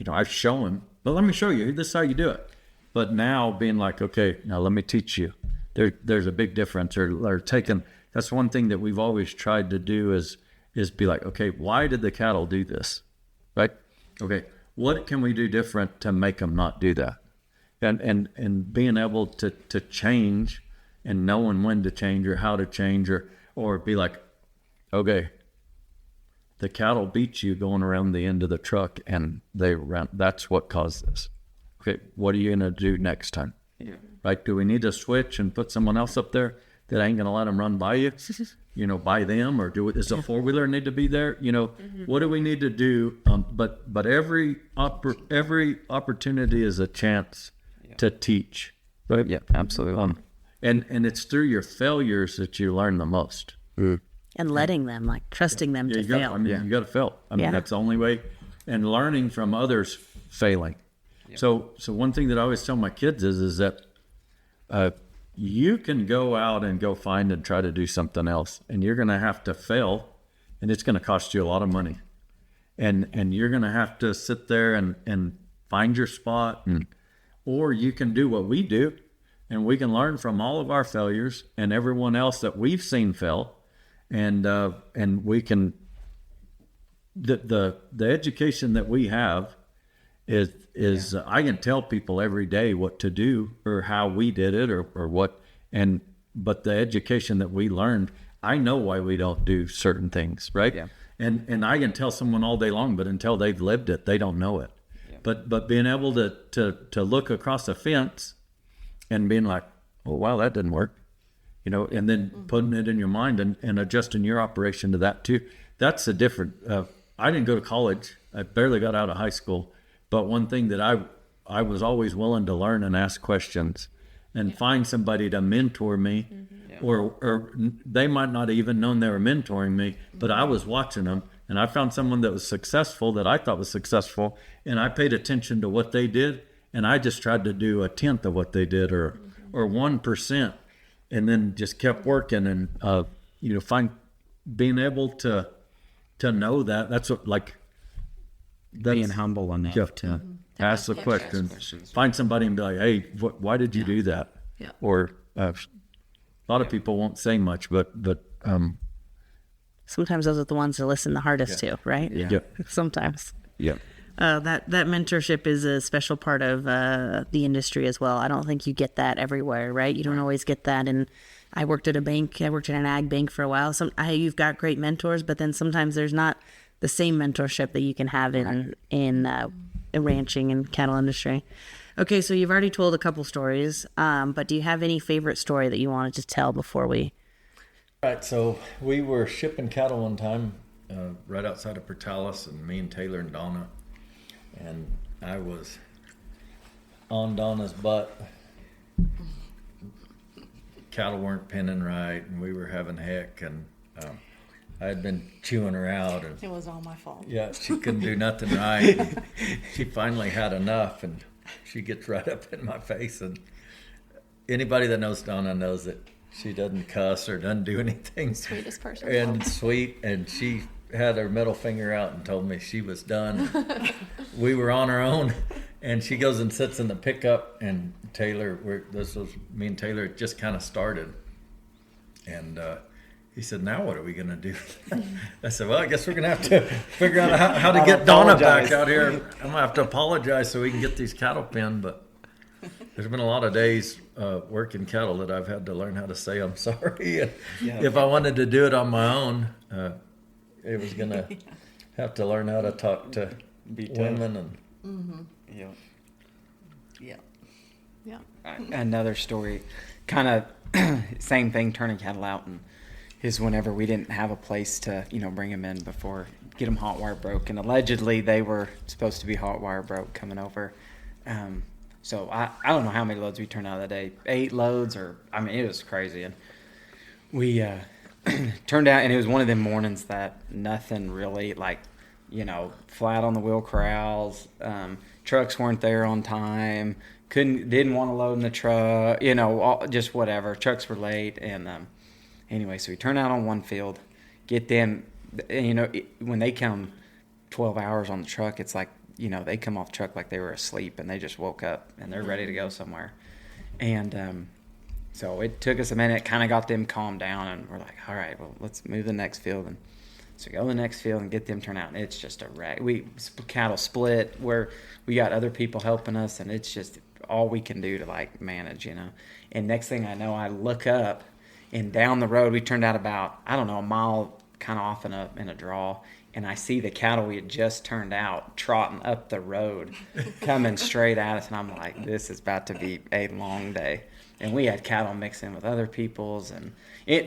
I show him, but let me show you. This is how you do it. But now being like, okay, now let me teach you. There's a big difference. Or taking. That's one thing that we've always tried to do is be like, okay, why did the cattle do this, right? Okay, what can we do different to make them not do that? And being able to change and knowing when to change or how to change or be like, okay, the cattle beat you going around the end of the truck, and that's what caused this. Okay, what are you going to do next time? Yeah. Right? Do we need to switch and put someone else up there that ain't going to let them run by you? By them, or does a four-wheeler need to be there? What do we need to do? But every opportunity is a chance to teach. Right? Yeah, absolutely. And it's through your failures that you learn the most. And letting them, like trusting them to fail. You got to fail. That's the only way. And learning from others failing. Yeah. So one thing that I always tell my kids is that you can go out and go find and try to do something else, and you're going to have to fail, and it's going to cost you a lot of money. And you're going to have to sit there and find your spot, or you can do what we do, and we can learn from all of our failures and everyone else that we've seen fail, and we can. The education that we have is I can tell people every day what to do or how we did it or what, but the education that we learned, I know why we don't do certain things, right? Yeah. And I can tell someone all day long, but until they've lived it, they don't know it. Yeah. But being able to look across a fence and being like, oh wow, that didn't work, and then putting it in your mind and adjusting your operation to that too. That's a different. I didn't go to college. I barely got out of high school. But one thing that I was always willing to learn and ask questions and find somebody to mentor me, or they might not have even known they were mentoring me, but I was watching them, and I found someone that was successful that I thought was successful, and I paid attention to what they did, and I just tried to do 1/10 of what they did or 1%, and then just kept working and being able to know that's what being humble enough to ask the questions. Find somebody and be like, hey, why did you do that? Yeah. Or a lot of people won't say much, but sometimes those are the ones that listen the hardest to, right? Yeah. Sometimes. Yeah. That mentorship is a special part of the industry as well. I don't think you get that everywhere, right? You don't always get that. And I worked at a bank. I worked at an ag bank for a while. You've got great mentors, but then sometimes there's not the same mentorship that you can have in ranching and cattle industry. Okay, so you've already told a couple stories, but do you have any favorite story that you wanted to tell before we? Right, so we were shipping cattle one time right outside of Portales, and me and Taylor and Donna, and I was on Donna's butt. Cattle weren't pinning right, and we were having heck, and I had been chewing her out, and it was all my fault. Yeah, she couldn't do nothing right. She finally had enough, and she gets right up in my face. And anybody that knows Donna knows that she doesn't cuss or doesn't do anything. Sweetest person. And sweet, and she had her middle finger out and told me she was done. We were on our own, and she goes and sits in the pickup, and this was me and Taylor just kind of started, and he said, now what are we going to do? I said, well, I guess we're going to have to figure out how to get Donna back out here. I'm going to have to apologize so we can get these cattle pinned. But there's been a lot of days working cattle that I've had to learn how to say I'm sorry. And if I wanted to do it on my own, it was going to have to learn how to talk to women. And Yeah. Another story, kind of same thing, turning cattle out, and is whenever we didn't have a place to, bring them in before, get them hot wire broke. And allegedly they were supposed to be hot wire broke coming over. So I don't know how many loads we turned out that day. 8 loads it was crazy. And we turned out, and it was one of them mornings that nothing really, flat on the wheel corrals. Trucks weren't there on time. Didn't want to load in the truck, just whatever. Trucks were late. And anyway, so we turn out on one field, get them, when they come 12 hours on the truck, it's like, they come off the truck like they were asleep and they just woke up and they're ready to go somewhere. And so it took us a minute, kind of got them calmed down, and we're like, all right, well, let's move to the next field. And so we go to the next field and get them turned out, and it's just a wreck. Cattle split where we got other people helping us, and it's just all we can do to manage, And next thing I know, I look up, and down the road, we turned out about, a mile kind of off in a draw, and I see the cattle we had just turned out trotting up the road, coming straight at us, and I'm like, this is about to be a long day. And we had cattle mixed in with other people's,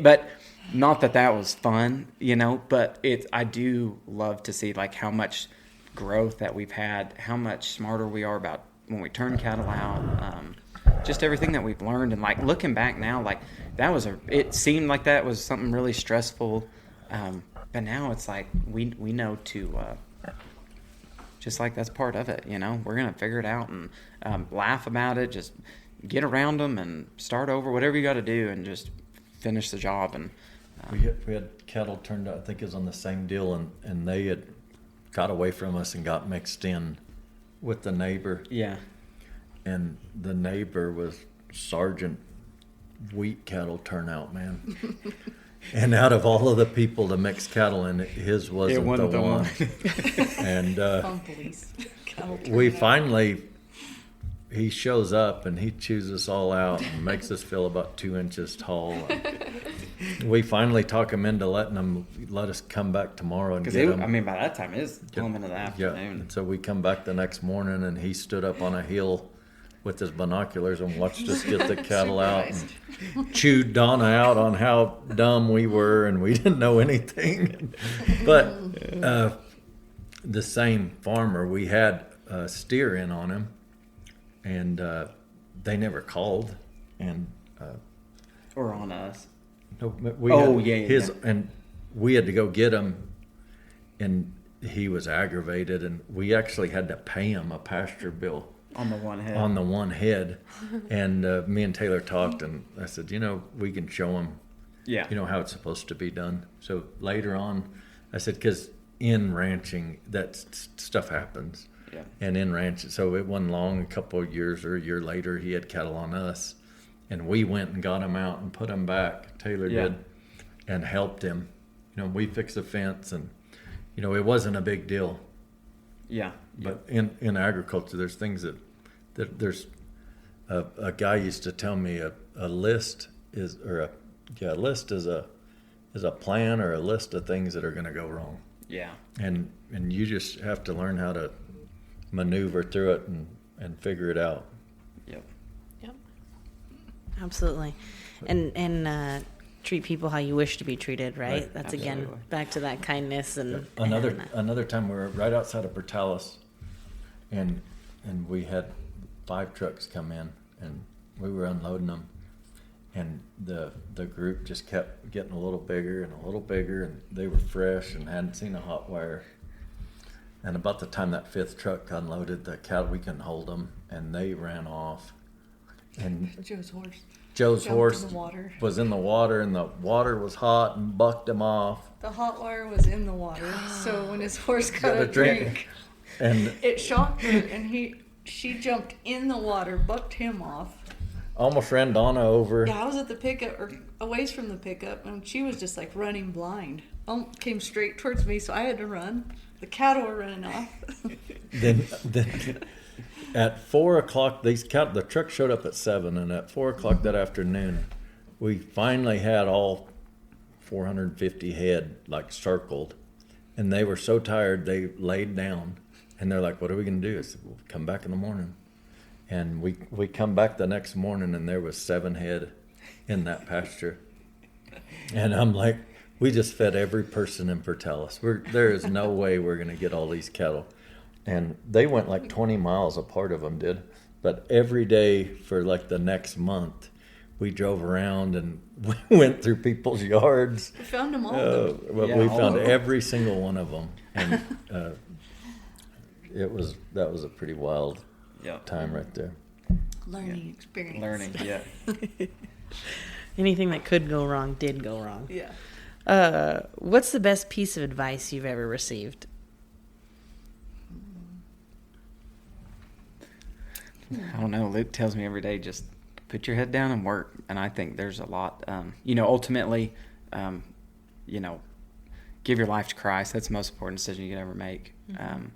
but not that was fun, but I do love to see like how much growth that we've had, how much smarter we are about when we turn cattle out, just everything that we've learned. And like looking back now, like it seemed like that was something really stressful, but now it's like we know to just like that's part of it. We're gonna figure it out and laugh about it, just get around them and start over, whatever you got to do, and just finish the job. And we had cattle turned out, I think it was on the same deal, and they had got away from us and got mixed in with the neighbor. Yeah. And the neighbor was Sergeant wheat cattle turnout, man. And out of all of the people to mix cattle in, his wasn't the one. And we finally, he shows up and he chews us all out and makes us feel about 2 inches tall. We finally talk him into letting him let us come back tomorrow and get him. I mean, by that time, it's home into the afternoon. Yeah. And so we come back the next morning, and he stood up on a hill with his binoculars and watched us get the cattle out and chewed Donna out on how dumb we were and we didn't know anything. But the same farmer, we had a steer in on him, and they never called. And or on us. No, and we had to go get him, and he was aggravated, and we actually had to pay him a pasture bill on the one head. And me and Taylor talked, and I said, we can show him, how it's supposed to be done. So later on, I said, because in ranching, that stuff happens. Yeah. And in ranching, so it wasn't long, a couple of years or a year later, he had cattle on us. And we went and got him out and put him back. Taylor did, and helped him. We fixed the fence, and it wasn't a big deal. Yeah. But in agriculture, there's things that there's a guy used to tell me a list is a plan or a list of things that are going to go wrong. Yeah. And you just have to learn how to maneuver through it and figure it out. Yep. Absolutely. And treat people how you wish to be treated, right? That's absolutely. Again back to that kindness and another time we were right outside of Portales, and we had 5 trucks come in, and we were unloading them, and the group just kept getting a little bigger, and they were fresh and hadn't seen a hot wire. And about the time that 5th truck unloaded, the cattle, we couldn't hold them, and they ran off. And Joe's horse was in the water, and the water was hot and bucked him off. The hot wire was in the water, so when his horse got a drink, and it shocked her, and she jumped in the water, bucked him off. Almost ran Donna over. Yeah, I was at the pickup, or a ways from the pickup, and she was just like running blind. Came straight towards me, so I had to run. The cattle were running off. Then at 4 o'clock, the truck showed up at 7, and at 4 o'clock that afternoon, we finally had all 450 head circled, and they were so tired they laid down, and they're like, "What are we gonna do?" I said, "We'll come back in the morning." And we come back the next morning, and there was 7 head in that pasture, and I'm like, we just fed every person in Portales. There is no way we're gonna get all these cattle. And they went 20 miles, a part of them did. But every day for the next month, we drove around and we went through people's yards. We found them all. We found every single one of them. And that was a pretty wild time right there. Learning experience. Learning, yeah. anything that could go wrong did go wrong. Yeah. What's the best piece of advice you've ever received? I don't know. Luke tells me every day, just put your head down and work. And I think there's a lot, ultimately, give your life to Christ. That's the most important decision you can ever make. Mm-hmm.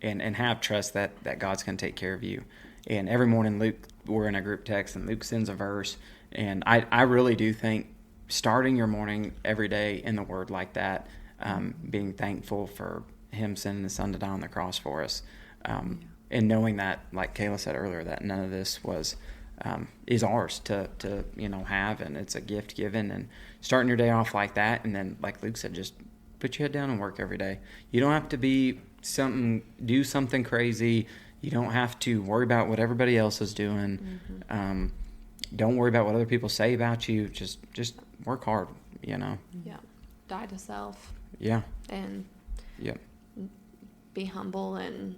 And have trust that God's going to take care of you. And every morning, we're in a group text, and Luke sends a verse. And I really do think starting your morning every day in the Word like that, being thankful for him sending his son to die on the cross for us. And knowing that, like Kayla said earlier, that none of this was is ours to have, and it's a gift given. And starting your day off like that, and then like Luke said, just put your head down and work every day. You don't have to do something crazy. You don't have to worry about what everybody else is doing. Don't worry about what other people say about you. Just work hard. Yeah. Die to self. Yeah. And Yep. be humble and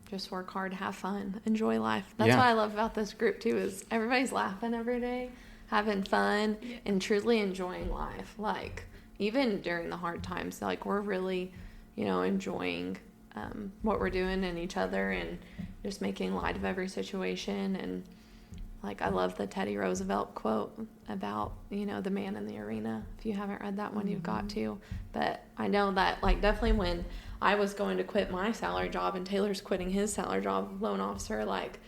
just work hard, have fun, enjoy life. That's Yeah. what I love about this group too, is everybody's laughing every day, having fun, and truly enjoying life. Like, even during the hard times, like, we're really, enjoying what we're doing and each other, and just making light of every situation. And like, I love the Teddy Roosevelt quote about, the man in the arena. If you haven't read that one, you've got to. But I know that, like, definitely when I was going to quit my salary job and Taylor's quitting his salary job, loan officer, like,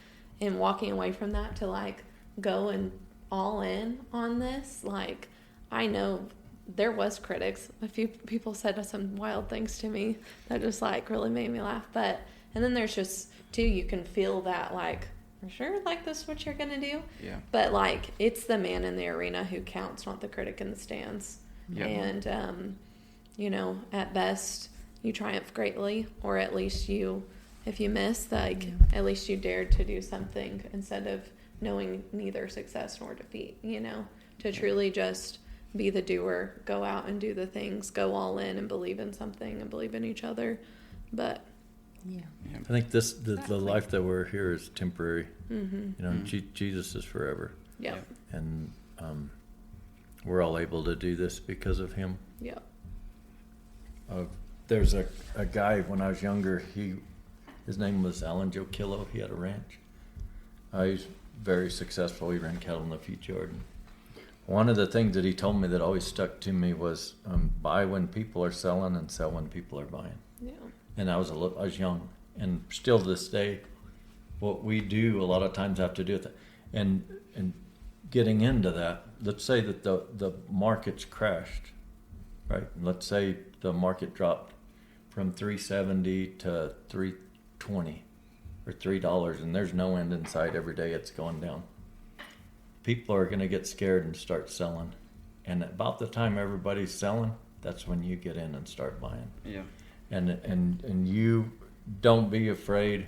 and walking away from that to, like, go and all in on this, like, I know there was critics. A few people said some wild things to me that just, like, really made me laugh. But, and then there's just, too, you can feel that, like, for sure, like, this is what you're going to do. Yeah. But, like, it's the man in the arena who counts, not the critic in the stands. Yeah. And, at best, you triumph greatly, or at least if you miss, like, at least you dared to do something instead of knowing neither success nor defeat, to truly just be the doer, go out and do the things, go all in and believe in something and believe in each other. But I think the life that we're here is temporary. Jesus is forever. yeah. And we're all able to do this because of him. Yeah. There's a guy when I was younger, his name was Alan Joe Killo. He had a ranch. He's very successful. He ran cattle in the feed yard. One of the things that he told me that always stuck to me was buy when people are selling and sell when people are buying. Yeah. And I was young, and still to this day, what we do a lot of times have to do with it. And getting into that, let's say that the market's crashed, right? Let's say the market dropped from $3.70 to $3.20 or $3, and there's no end in sight. Every day it's going down. People are going to get scared and start selling, and about the time everybody's selling, that's when you get in and start buying. Yeah. And you don't be afraid.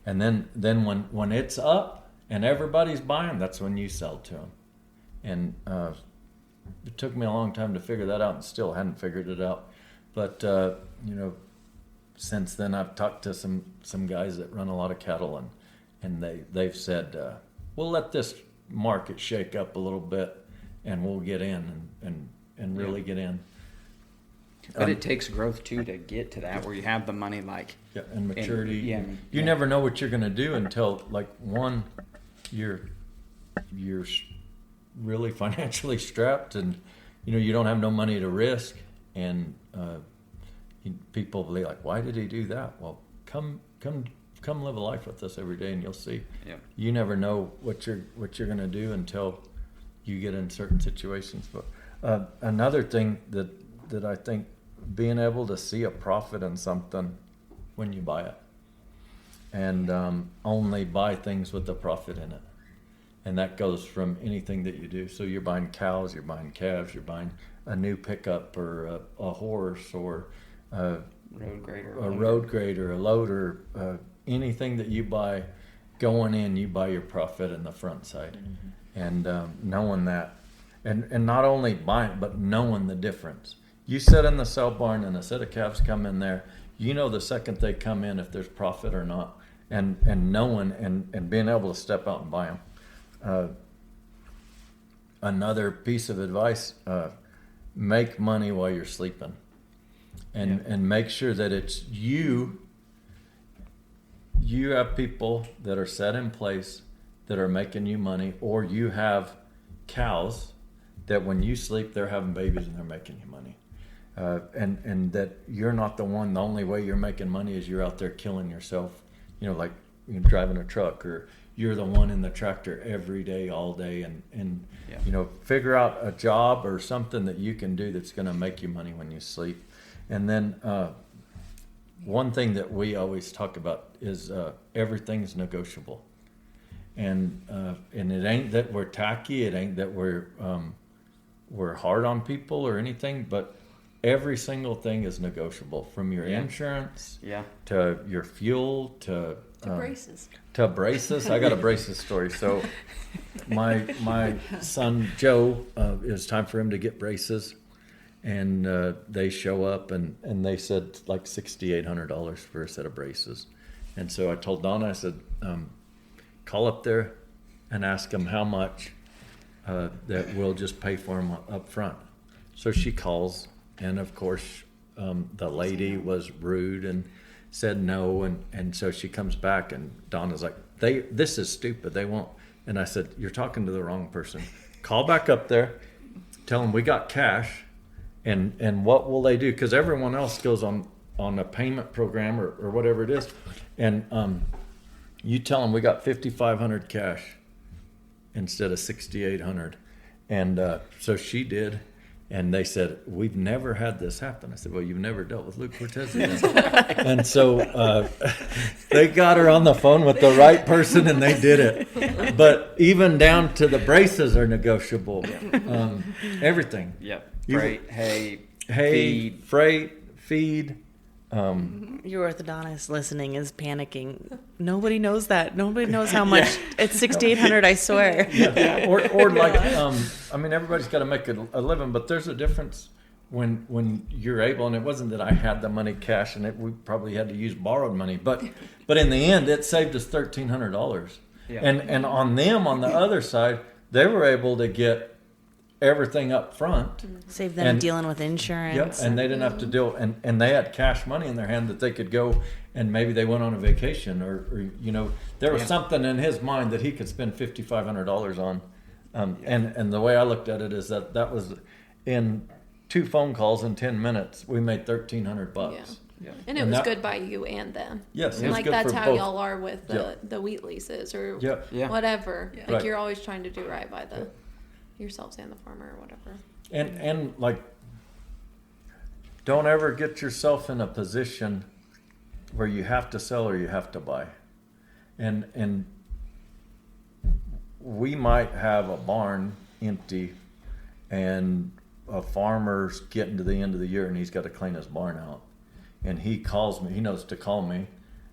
And then when it's up and everybody's buying, that's when you sell to them. And it took me a long time to figure that out, and still hadn't figured it out. But since then I've talked to some guys that run a lot of cattle, and they've said, we'll let this market shake up a little bit, and we'll get in and really get in. But it takes growth too to get to that where you have the money, like, and maturity. And, you never know what you're going to do until, like, you're really financially strapped, and you don't have no money to risk, and people will be like, why did he do that? Well, come live a life with us every day, and you'll see. Yeah. You never know what you're going to do until you get in certain situations. But another thing that I think, being able to see a profit in something when you buy it, and only buy things with a profit in it. And that goes from anything that you do. So you're buying cows, you're buying calves, you're buying a new pickup or a horse or a road grader, a loader, anything that you buy going in, you buy your profit in the front side. And knowing that, and not only buying, but knowing the difference. You sit in the sell barn and a set of calves come in there, the second they come in if there's profit or not, and knowing and being able to step out and buy them. Another piece of advice, make money while you're sleeping, and make sure that it's you have people that are set in place that are making you money, or you have cows that when you sleep they're having babies and they're making you money. And that you're not the only way you're making money is you're out there killing yourself, like driving a truck, or you're the one in the tractor every day, all day, and figure out a job or something that you can do that's going to make you money when you sleep. And then one thing that we always talk about is everything's negotiable. And it ain't that we're tacky, it ain't that we're hard on people or anything, but every single thing is negotiable, from your insurance to your fuel to braces. To braces. I got a braces story. So my son Joe, it was time for him to get braces, and they show up and they said like $6,800 for a set of braces. And so I told Donna, I said, call up there and ask them how much that we'll just pay for them up front. So she calls, and of course the lady was rude and said no, and so she comes back, and Donna's like, this is stupid, they won't. And I said, you're talking to the wrong person. Call back up there, tell them we got cash, and what will they do? Because everyone else goes on a payment program or whatever it is, and you tell them we got $5,500 cash instead of $6,800. And so she did, and they said, we've never had this happen. I said, well, you've never dealt with Luke Cortese. And so they got her on the phone with the right person, and they did it. But even down to the braces are negotiable. Everything. Yep. Freight, feed. Freight, feed. Your orthodontist listening is panicking. Nobody knows that. Nobody knows how much. It's $6,800, I swear. Yeah. Or like, I mean, everybody's got to make a living, but there's a difference when you're able, and it wasn't that I had the money cash, and we probably had to use borrowed money, but in the end, it saved us $1,300. Yeah. And on them, on the other side, they were able to get everything up front. Save them dealing with insurance. Yep, and they didn't have to deal, and they had cash money in their hand that they could go, and maybe they went on a vacation, or there was something in his mind that he could spend $5,500 on. And the way I looked at it is that was in 2 phone calls in 10 minutes, we made $1,300. Yeah. And it was good by you and them. Yes, and like that's how both. y'all are with the wheat leases or whatever. Yeah. Like Right. you're always trying to do right by the yourselves and the farmer or whatever. And like, don't ever get yourself in a position where you have to sell or you have to buy. And we might have a barn empty, and a farmer's getting to the end of the year and he's got to clean his barn out. And he calls me, he knows to call me,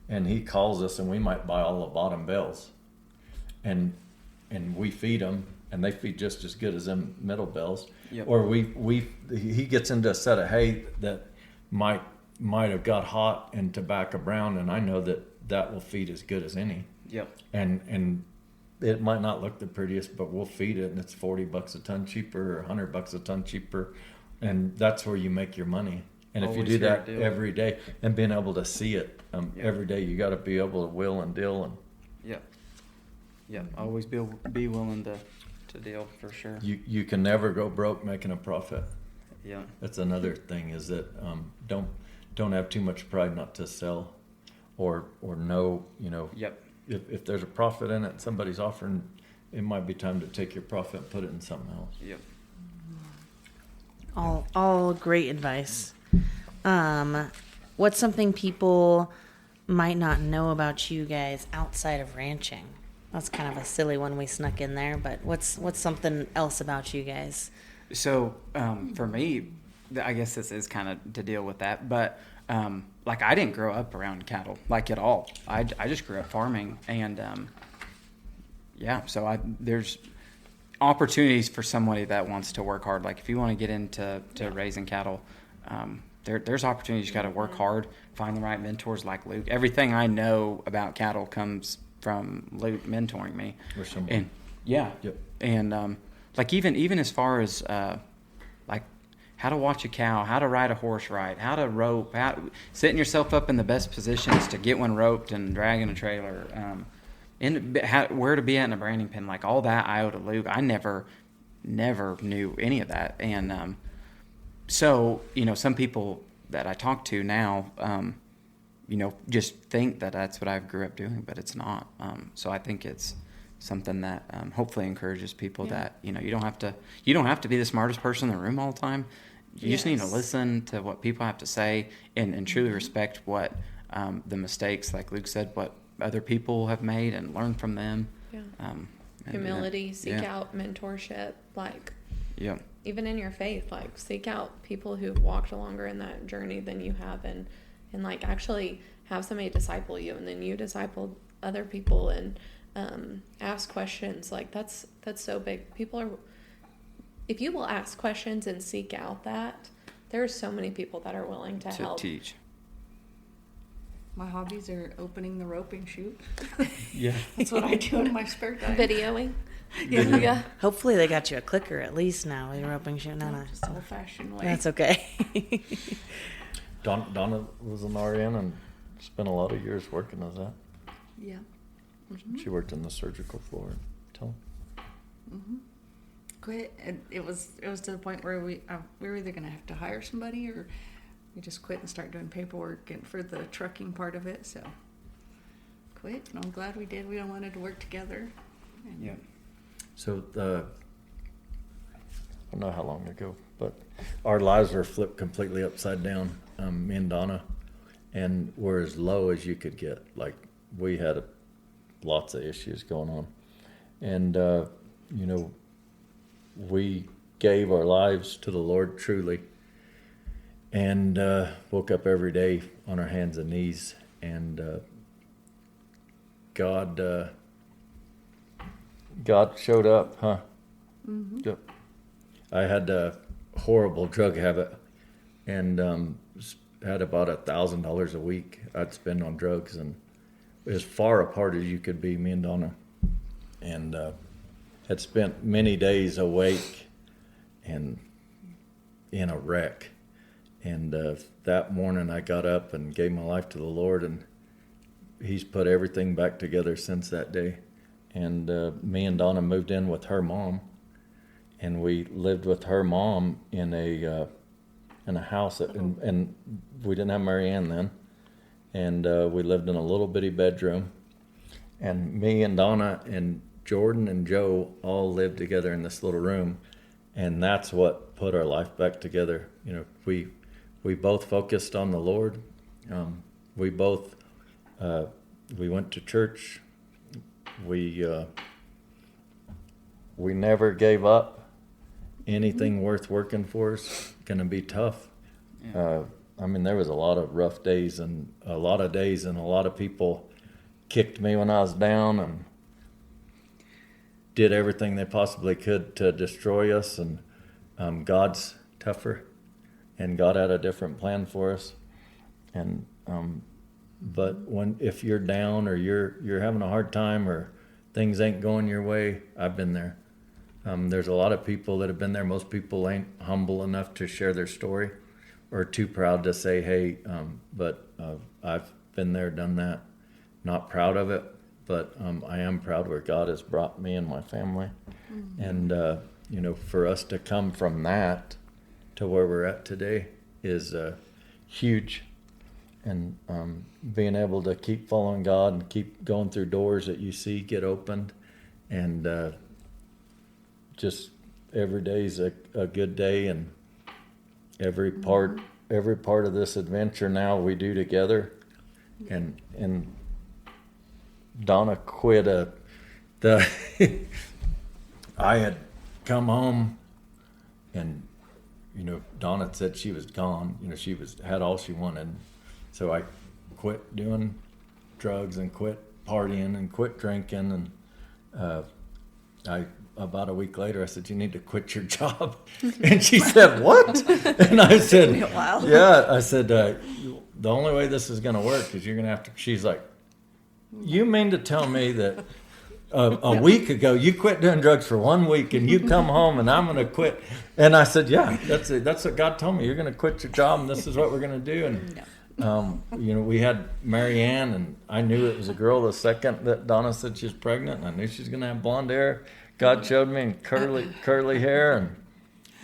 and he calls us, and we might buy all the bottom bales. And we feed them, and they feed just as good as them middle bales. Yep. Or he gets into a set of hay that might have got hot and tobacco brown, and I know that will feed as good as any. Yep. And it might not look the prettiest, but we'll feed it, and it's $40 a ton cheaper or $100 a ton cheaper, and that's where you make your money. And if you do that every day, and being able to see it every day, you got to be able to will and deal. And always be willing to deal, for sure. You can never go broke making a profit. Yeah, that's another thing, is that don't have too much pride not to sell, or know Yep. If there's a profit in it, somebody's offering, it might be time to take your profit and put it in something else. Yep. All great advice. What's something people might not know about you guys outside of ranching? That's kind of a silly one we snuck in there, but what's something else about you guys? So for me, I guess this is kind of to deal with that, but like I didn't grow up around cattle, like at all. I just grew up farming, and so there's opportunities for somebody that wants to work hard. Like if you want to get into raising cattle, there's opportunities. You got to work hard, find the right mentors like Luke. Everything I know about cattle comes from Luke mentoring me. Or someone. And and like even as far as like how to watch a cow, how to ride a horse right, how to rope, setting yourself up in the best positions to get one roped and dragging a trailer, where to be at in a branding pen, like all that I owe to Luke. I never knew any of that. And so, some people that I talk to now, just think that that's what I grew up doing, but it's not. So I think it's something that hopefully encourages people that, you don't have to be the smartest person in the room all the time. You just need to Yes. listen to what people have to say and truly respect what the mistakes, like Luke said, what other people have made and learn from them. Yeah. And, Humility, seek yeah. out mentorship, like Yeah. even in your faith, like seek out people who've walked longer in that journey than you have, and like actually have somebody disciple you, and then you disciple other people, and ask questions. Like that's so big. People are, if you will ask questions and seek out that, there are so many people that are willing to help. teach. My hobbies are opening the roping chute. Yeah. That's what I do in my spare time. Videoing. Yeah. Hopefully they got you a clicker at least now. You're roping shit. No. Just old fashioned way. That's okay. Donna was an RN and spent a lot of years working as that. Yeah. She worked in the surgical floor. Tell Quit. And it was to the point where we were either going to have to hire somebody or we just quit and start doing paperwork and for the trucking part of it. So quit. And I'm glad we did. We all wanted to work together. And Yeah. So I don't know how long ago, but our lives were flipped completely upside down. Me and Donna, and we're as low as you could get. Like we had lots of issues going on, and we gave our lives to the Lord truly, and woke up every day on our hands and knees, and God showed up, huh? Yep. I had a horrible drug habit, and had about $1,000 a week I'd spend on drugs, and as far apart as you could be, me and Donna, and had spent many days awake and in a wreck. And that morning I got up and gave my life to the Lord, and He's put everything back together since that day. And me and Donna moved in with her mom, and we lived with her mom in a house, and we didn't have Mary Ann then, and we lived in a little bitty bedroom, and me and Donna and Jordan and Joe all lived together in this little room, and that's what put our life back together. We both focused on the Lord. We both we went to church. We never gave up. Anything worth working for is going to be tough. Yeah. There was a lot of rough days, and a lot of people kicked me when I was down and did everything they possibly could to destroy us. And God's tougher, and God had a different plan for us. And but if you're down or you're having a hard time or things ain't going your way, I've been there. There's a lot of people that have been there. Most people ain't humble enough to share their story or too proud to say, hey, but I've been there, done that. Not proud of it, but I am proud where God has brought me and my family. Mm-hmm. And, for us to come from that to where we're at today is huge. And being able to keep following God and keep going through doors that you see get opened, and just every day is a good day, and every part of this adventure now we do together. And Donna quit I had come home, and Donna said she was gone. She had all she wanted. So I quit doing drugs and quit partying and quit drinking, and about a week later I said, you need to quit your job. And she said, what? And I said, wow. Yeah. I said, the only way this is going to work is you're going to have to. She's like, you mean to tell me that a week ago you quit doing drugs for 1 week and you come home and I'm going to quit? And I said, yeah, that's it. That's what God told me. You're going to quit your job, and this is what we're going to do. And we had Mary Ann, and I knew it was a girl the second that Donna said she was pregnant, and I knew she was going to have blonde hair. God showed me, and curly hair,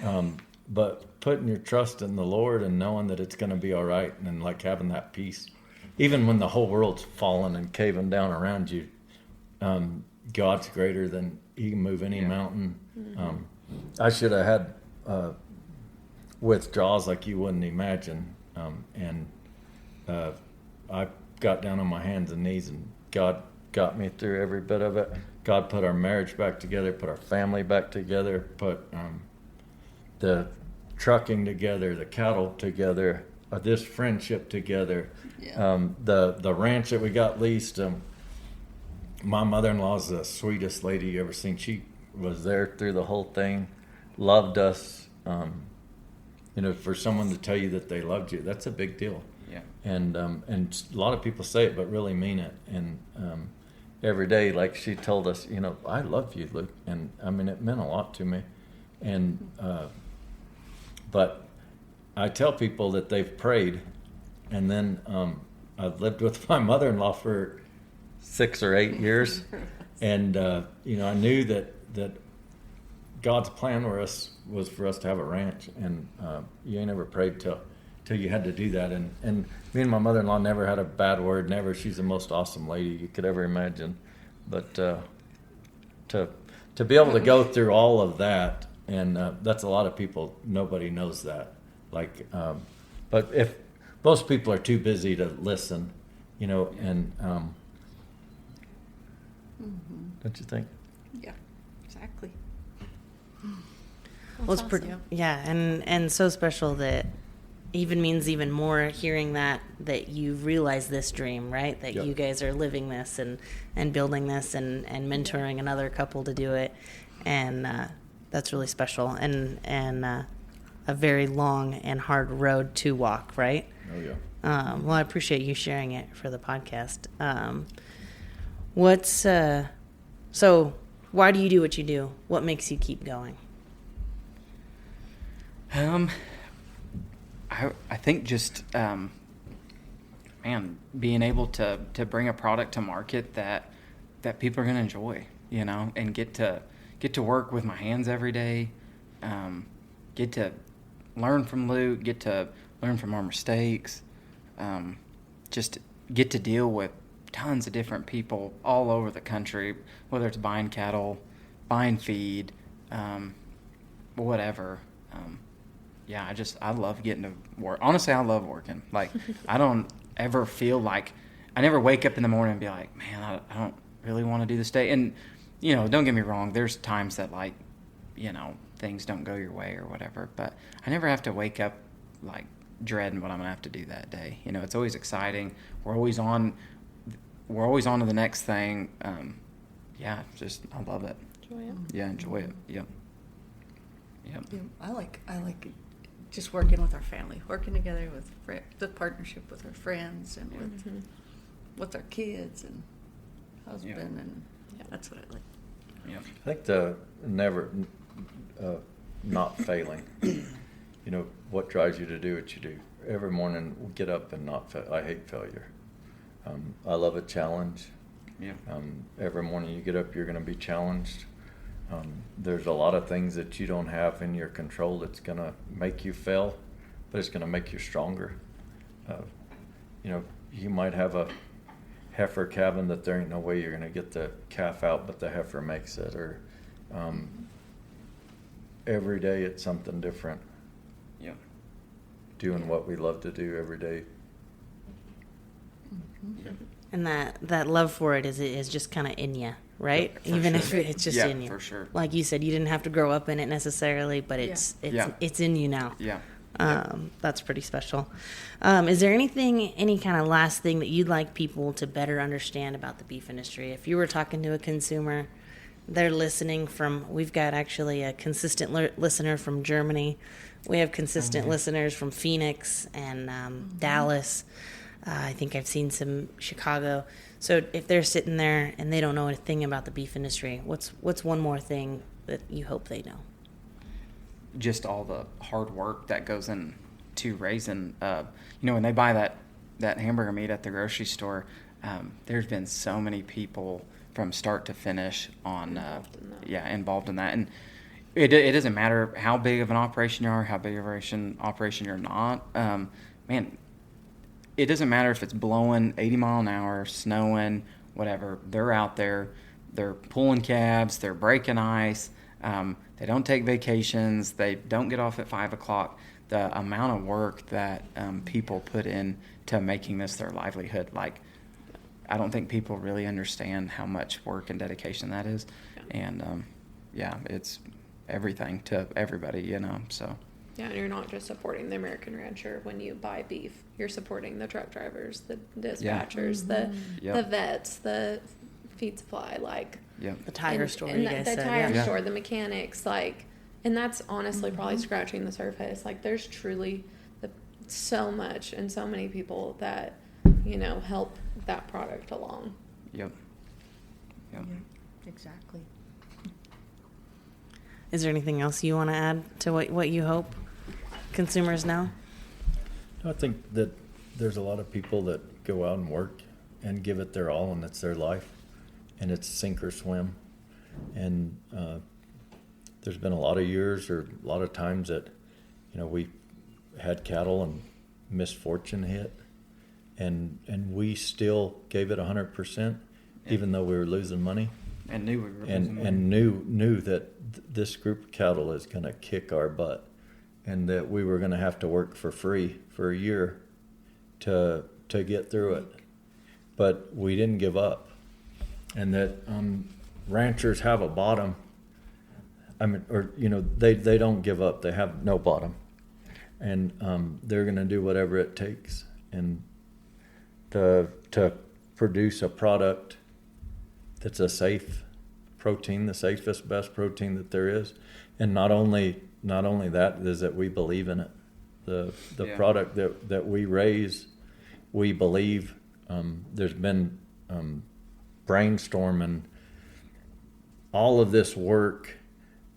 and but putting your trust in the Lord and knowing that it's going to be all right, and like having that peace, even when the whole world's falling and caving down around you. God's greater than He can move any mountain. I should have had withdrawals like you wouldn't imagine. I got down on my hands and knees, and God got me through every bit of it. God put our marriage back together, put our family back together, put the trucking together, the cattle together, this friendship together. The ranch that we got leased. My mother-in-law's the sweetest lady you ever seen. She was there through the whole thing, loved us. For someone to tell you that they loved you, that's a big deal. Yeah. And a lot of people say it, but really mean it. And every day, like she told us, I love you, Luke. And I mean, it meant a lot to me. And but I tell people that they've prayed, and then I've lived with my mother-in-law for 6 or 8 years, and I knew that God's plan was for us to have a ranch, and you ain't ever prayed till you had to do that. And me and my mother-in-law never had a bad word, never. She's the most awesome lady you could ever imagine. But to be able to go through all of that, and that's a lot of people, nobody knows that. But if most people are too busy to listen, and don't you think? Yeah, exactly. Well, it's pretty, and so special that even means even more hearing that you've realized this dream, right? That you guys are living this and building this and mentoring another couple to do it, and that's really special and a very long and hard road to walk, right? Oh yeah. Well, I appreciate you sharing it for the podcast. So why do you do what you do? What makes you keep going? I think just being able to bring a product to market that people are going to enjoy, and get to work with my hands every day, get to learn from Luke, get to learn from our mistakes, just get to deal with tons of different people all over the country, whether it's buying cattle, buying feed, whatever. I love getting to work. Honestly, I love working. Like, I don't ever feel like, I never wake up in the morning and be like, man, I don't really want to do this day. And, don't get me wrong, there's times that, like, things don't go your way or whatever, but I never have to wake up, like, dreading what I'm going to have to do that day. It's always exciting. We're always on to the next thing. I love it. Enjoy it. Yeah, enjoy it. Yep. Yeah, I like just working with our family, working together with the partnership with our friends and with our kids and husband, and that's what I like. Yeah. I think the never not failing. What drives you to do what you do? Every morning, get up and not fail. I hate failure. I love a challenge. Yeah. Every morning you get up, you're going to be challenged. There's a lot of things that you don't have in your control that's going to make you fail, but it's going to make you stronger. You might have a heifer calving that there ain't no way you're going to get the calf out, but the heifer makes it. Or every day it's something different. Yeah. Doing what we love to do every day. Yeah. And that love for it is just kind of in you, right? Yeah, Even sure. if it's just in you. For sure. Like you said, you didn't have to grow up in it necessarily, but it's in you now. Yeah. That's pretty special. Is there any kind of last thing that you'd like people to better understand about the beef industry? If you were talking to a consumer, they're listening we've got actually a consistent listener from Germany. We have consistent listeners from Phoenix and Dallas. I think I've seen some Chicago. So if they're sitting there and they don't know anything about the beef industry, what's one more thing that you hope they know? Just all the hard work that goes into raising. When they buy that hamburger meat at the grocery store, there's been so many people from start to finish involved in that. And it doesn't matter how big of an operation you are, how big of an operation you're not. It doesn't matter if it's blowing 80 mile an hour, snowing, whatever. They're out there. They're pulling calves. They're breaking ice. They don't take vacations. They don't get off at 5 o'clock. the amount of work that people put in to making this their livelihood. Like, I don't think people really understand how much work and dedication that is. And it's everything to everybody, you know, so. Yeah, and you're not just supporting the American rancher when you buy beef. You're supporting the truck drivers, the dispatchers, the vets, the feed supply, like the tire store. And you guys the said, tire store, the mechanics, like, and that's honestly probably scratching the surface. Like, there's truly so much and so many people that, you know, help that product along. Yep. Exactly. Is there anything else you want to add to what you hope consumers know? I think that there's a lot of people that go out and work and give it their all, and it's their life, and it's sink or swim. And there's been a lot of years or a lot of times that, you know, we had cattle and misfortune hit, and we still gave it 100%, even though we were losing money. And knew we were losing money. And knew that this group of cattle is going to kick our butt, and that we were going to have to work for free for a year to get through it. But we didn't give up, and that ranchers have a bottom. I mean, or, you know, they don't give up. They have no bottom, and they're going to do whatever it takes, and to produce a product that's a safe protein, the safest, best protein that there is. And not only that is that we believe in it. The product that we raise, we believe. There's been brainstorming, all of this work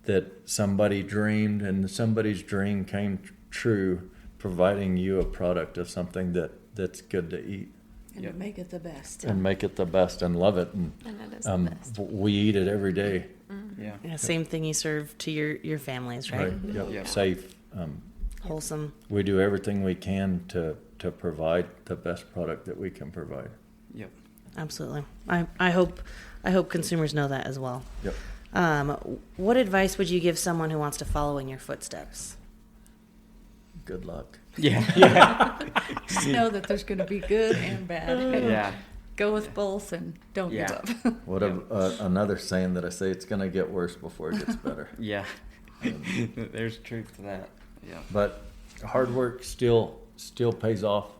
that somebody dreamed, and somebody's dream came true, providing you a product of something that's good to eat. And make it the best. And make it the best and love it. And it is the best. We eat it every day. Yeah, same thing you serve to your families, right? Yep. Safe. Wholesome. We do everything we can to provide the best product that we can provide. Yep. Absolutely. I hope consumers know that as well. Yep. What advice would you give someone who wants to follow in your footsteps? Good luck. Just know that there's going to be good and bad. Yeah. Go with both and don't give up. What another saying that I say, it's going to get worse before it gets better. Yeah. There's truth to that. Yeah. But hard work still pays off.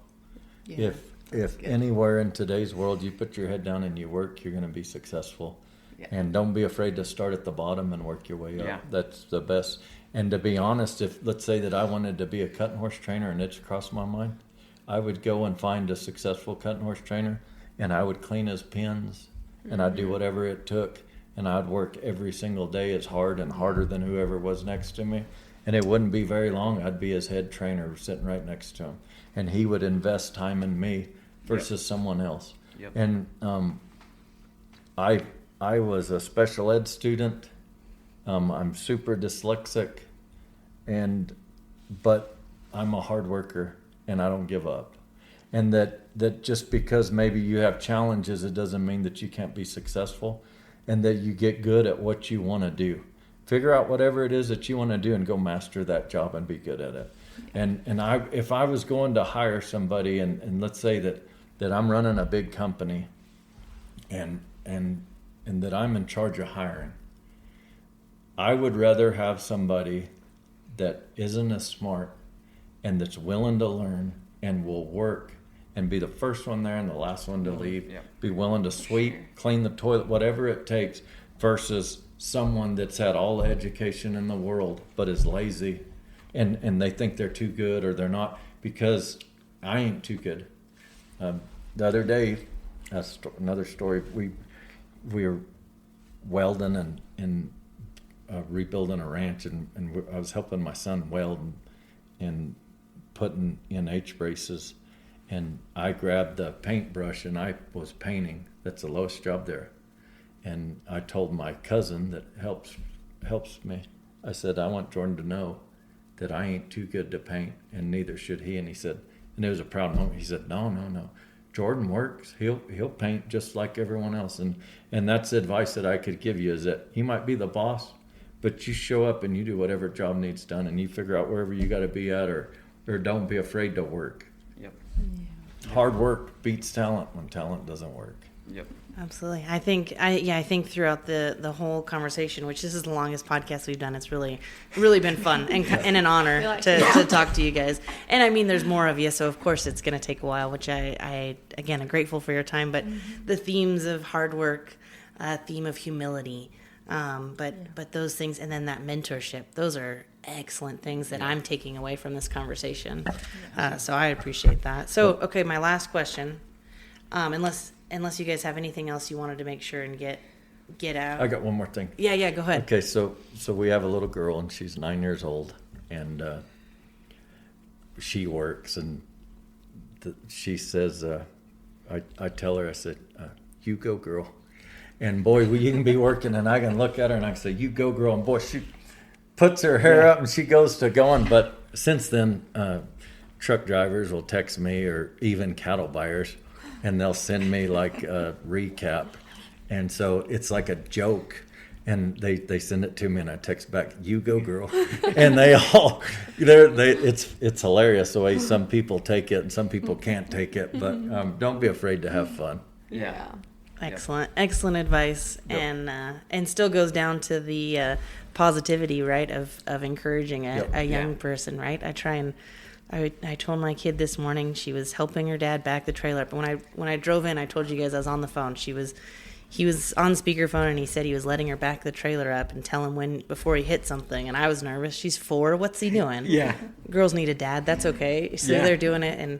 Yeah. If anywhere in today's world you put your head down and you work, you're going to be successful. Yeah. And don't be afraid to start at the bottom and work your way up. Yeah. That's the best. And to be honest, if let's say that I wanted to be a cutting horse trainer and it's crossed my mind, I would go and find a successful cutting horse trainer, and I would clean his pens, and I'd do whatever it took, and I'd work every single day as hard and harder than whoever was next to me. And it wouldn't be very long, I'd be his head trainer sitting right next to him, and he would invest time in me versus someone else. Yep. And I was a special ed student. I'm super dyslexic, but I'm a hard worker, and I don't give up. And that just because maybe you have challenges, it doesn't mean that you can't be successful, and that you get good at what you want to do. Figure out whatever it is that you want to do and go master that job and be good at it. And if I was going to hire somebody, and let's say that I'm running a big company, and that I'm in charge of hiring, I would rather have somebody that isn't as smart and that's willing to learn and will work and be the first one there and the last one to leave, be willing to sweep, clean the toilet, whatever it takes, versus someone that's had all the education in the world but is lazy and they think they're too good or they're not, because I ain't too good. The other day, another story, we were welding and rebuilding a ranch, and I was helping my son weld and putting in H-braces, and I grabbed the paintbrush and I was painting. That's the lowest job there. And I told my cousin that helps me, I said, I want Jordan to know that I ain't too good to paint, and neither should he. And he said, and it was a proud moment, he said, no. Jordan works. He'll paint just like everyone else. And that's the advice that I could give you, is that he might be the boss, but you show up and you do whatever job needs done, and you figure out wherever you got to be at, or don't be afraid to work. Yep. Hard work beats talent when talent doesn't work. Yep. Absolutely. I think throughout the whole conversation, which this is the longest podcast we've done, it's really been fun and an honor to talk to you guys. And I mean, there's more of you, so of course it's going to take a while, which I again, I'm grateful for your time, but the themes of hard work, theme of humility, but those things, and then that mentorship, those are excellent things that I'm taking away from this conversation. So I appreciate that. So, okay, my last question, unless you guys have anything else you wanted to make sure and get out. I got one more thing. Yeah, go ahead. Okay, so we have a little girl, and she's 9 years old, and she works, and she says, I tell her, I said, you go, girl. And boy, you can be working, and I can look at her, and I can say, you go, girl. And boy, she puts her hair up, and she goes to going. But since then, truck drivers will text me, or even cattle buyers, and they'll send me like a recap. And so it's like a joke. And they send it to me, and I text back, you go, girl. And it's hilarious the way some people take it and some people can't take it. But don't be afraid to have fun. Yeah. Excellent advice. Yep. And still goes down to the positivity, right, of encouraging a young person, right? I told my kid this morning, she was helping her dad back the trailer up. And when I drove in, I told you guys I was on the phone. He was on speakerphone, and he said he was letting her back the trailer up and tell him before he hit something. And I was nervous. She's 4. What's he doing? Yeah. Girls need a dad. That's okay. So they're doing it.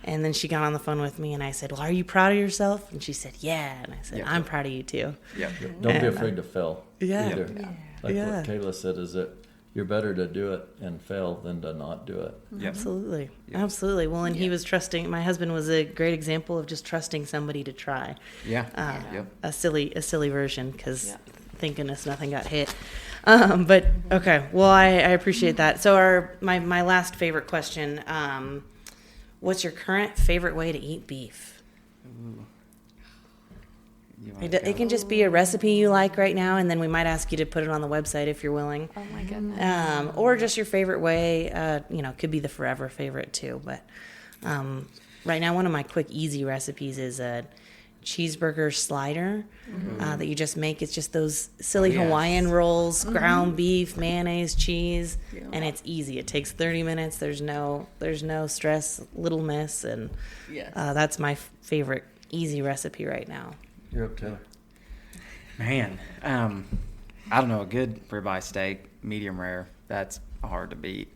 And then she got on the phone with me, and I said, well, are you proud of yourself? And she said, yeah. And I said, I'm proud of you too. Yeah. Don't be afraid to fail. Yeah. Either. Like what Kayla said, is that you're better to do it and fail than to not do it. Yep. Absolutely. Yep. Absolutely. Well, and he was trusting. My husband was a great example of just trusting somebody to try. Yeah. A silly version, because thank goodness nothing got hit. But okay. Well, I appreciate that. So my last favorite question, what's your current favorite way to eat beef? Ooh. It can just be a recipe you like right now, and then we might ask you to put it on the website if you're willing. Oh my goodness. Or just your favorite way. Could be the forever favorite too. But right now, one of my quick, easy recipes is a cheeseburger slider that you just make. It's just those silly Hawaiian rolls, ground beef, mayonnaise, cheese, and it's easy. It takes 30 minutes. There's no stress, little mess, and that's my favorite easy recipe right now. You're up, Taylor. Man, I don't know, a good ribeye steak, medium rare, that's hard to beat.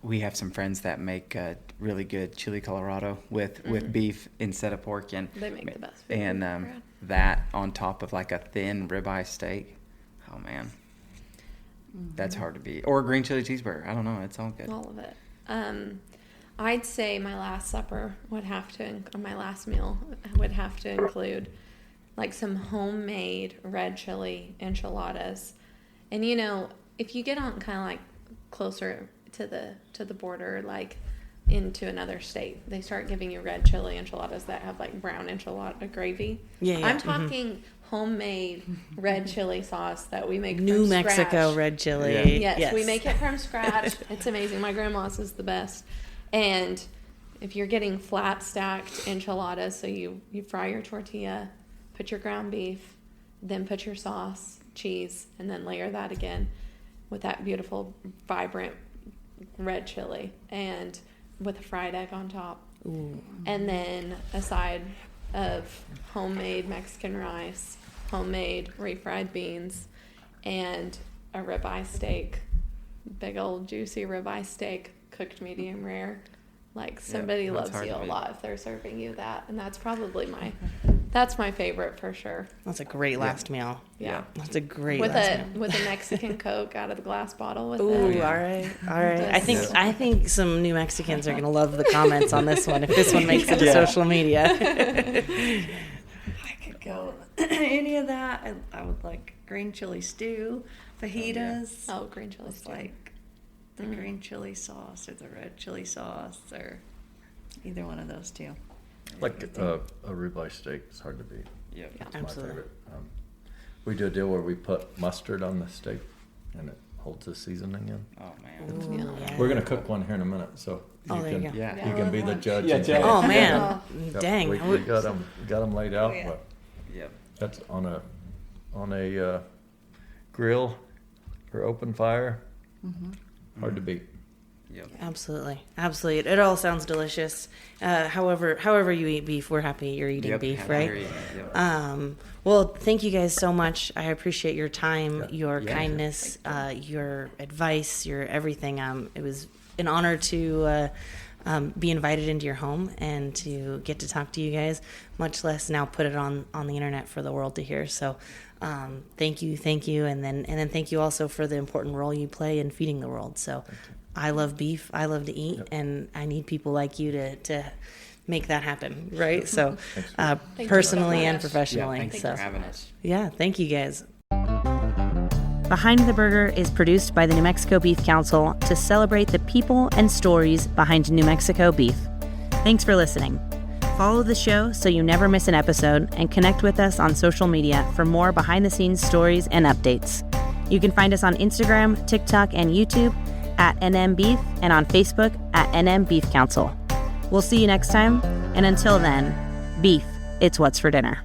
We have some friends that make really good chili Colorado with beef instead of pork, and They make the best. And that on top of like a thin ribeye steak. Oh man, that's hard to beat. Or a green chili cheeseburger. I don't know. It's all good. All of it. I'd say my last supper would have to, or my last meal would have to include like some homemade red chili enchiladas. And if you get on kind of like closer to the border, like into another state, they start giving you red chili enchiladas that have like brown enchilada gravy. I'm talking homemade red chili sauce that we make New from Mexico scratch. red chili. Yes, we make it from scratch. It's amazing. My grandma's is the best. And if you're getting flat stacked enchiladas, so you fry your tortilla, put your ground beef, then put your sauce, cheese, and then layer that again with that beautiful, vibrant red chili, and with a fried egg on top. Ooh. And then a side of homemade Mexican rice, homemade refried beans, and a ribeye steak, big old juicy ribeye steak, cooked medium rare. Like somebody loves you a lot if they're serving you that, and that's probably that's my favorite for sure. That's a great last meal. Yeah. That's a great with last meal. with a Mexican Coke out of the glass bottle with Ooh, it. all right. I think some New Mexicans are gonna love the comments on this one if this one makes it to social media. I could go any of that. I would like green chili stew, fajitas. Oh, green chili stew. Like the green chili sauce or the red chili sauce, or either one of those two. Like a ribeye steak is hard to beat. Yep. That's Absolutely. my favorite. We do a deal where we put mustard on the steak, and it holds the seasoning in. Oh man. Ooh, yeah. We're gonna cook one here in a minute, so Oh, there you can go. Yeah. you can be the judge. Yeah, and- judge. Oh man, Yep, dang. we got them laid out, yeah. but Yep. that's on a grill or open fire. Hard to beat. Yep. Absolutely, absolutely. It all sounds delicious. However you eat beef, we're happy you're eating Yep. beef, Happy right? you're eating it, yep. Well, thank you guys so much. I appreciate your time, your Yeah. kindness, your advice, your everything. It was an honor to be invited into your home and to get to talk to you guys, much less now put it on the internet for the world to hear. So thank you, and then thank you also for the important role you play in feeding the world. So I love beef, I love to eat, and I need people like you to make that happen, right? So personally and professionally. Thanks so for having us. yeah, thank you guys. Behind the Burger is produced by the New Mexico Beef Council to celebrate the people and stories behind New Mexico beef. Thanks for listening. Follow the show so you never miss an episode, and connect with us on social media for more behind-the-scenes stories and updates. You can find us on Instagram, TikTok, and YouTube at NM Beef, and on Facebook at NM Beef Council. We'll see you next time, and until then, beef, it's what's for dinner.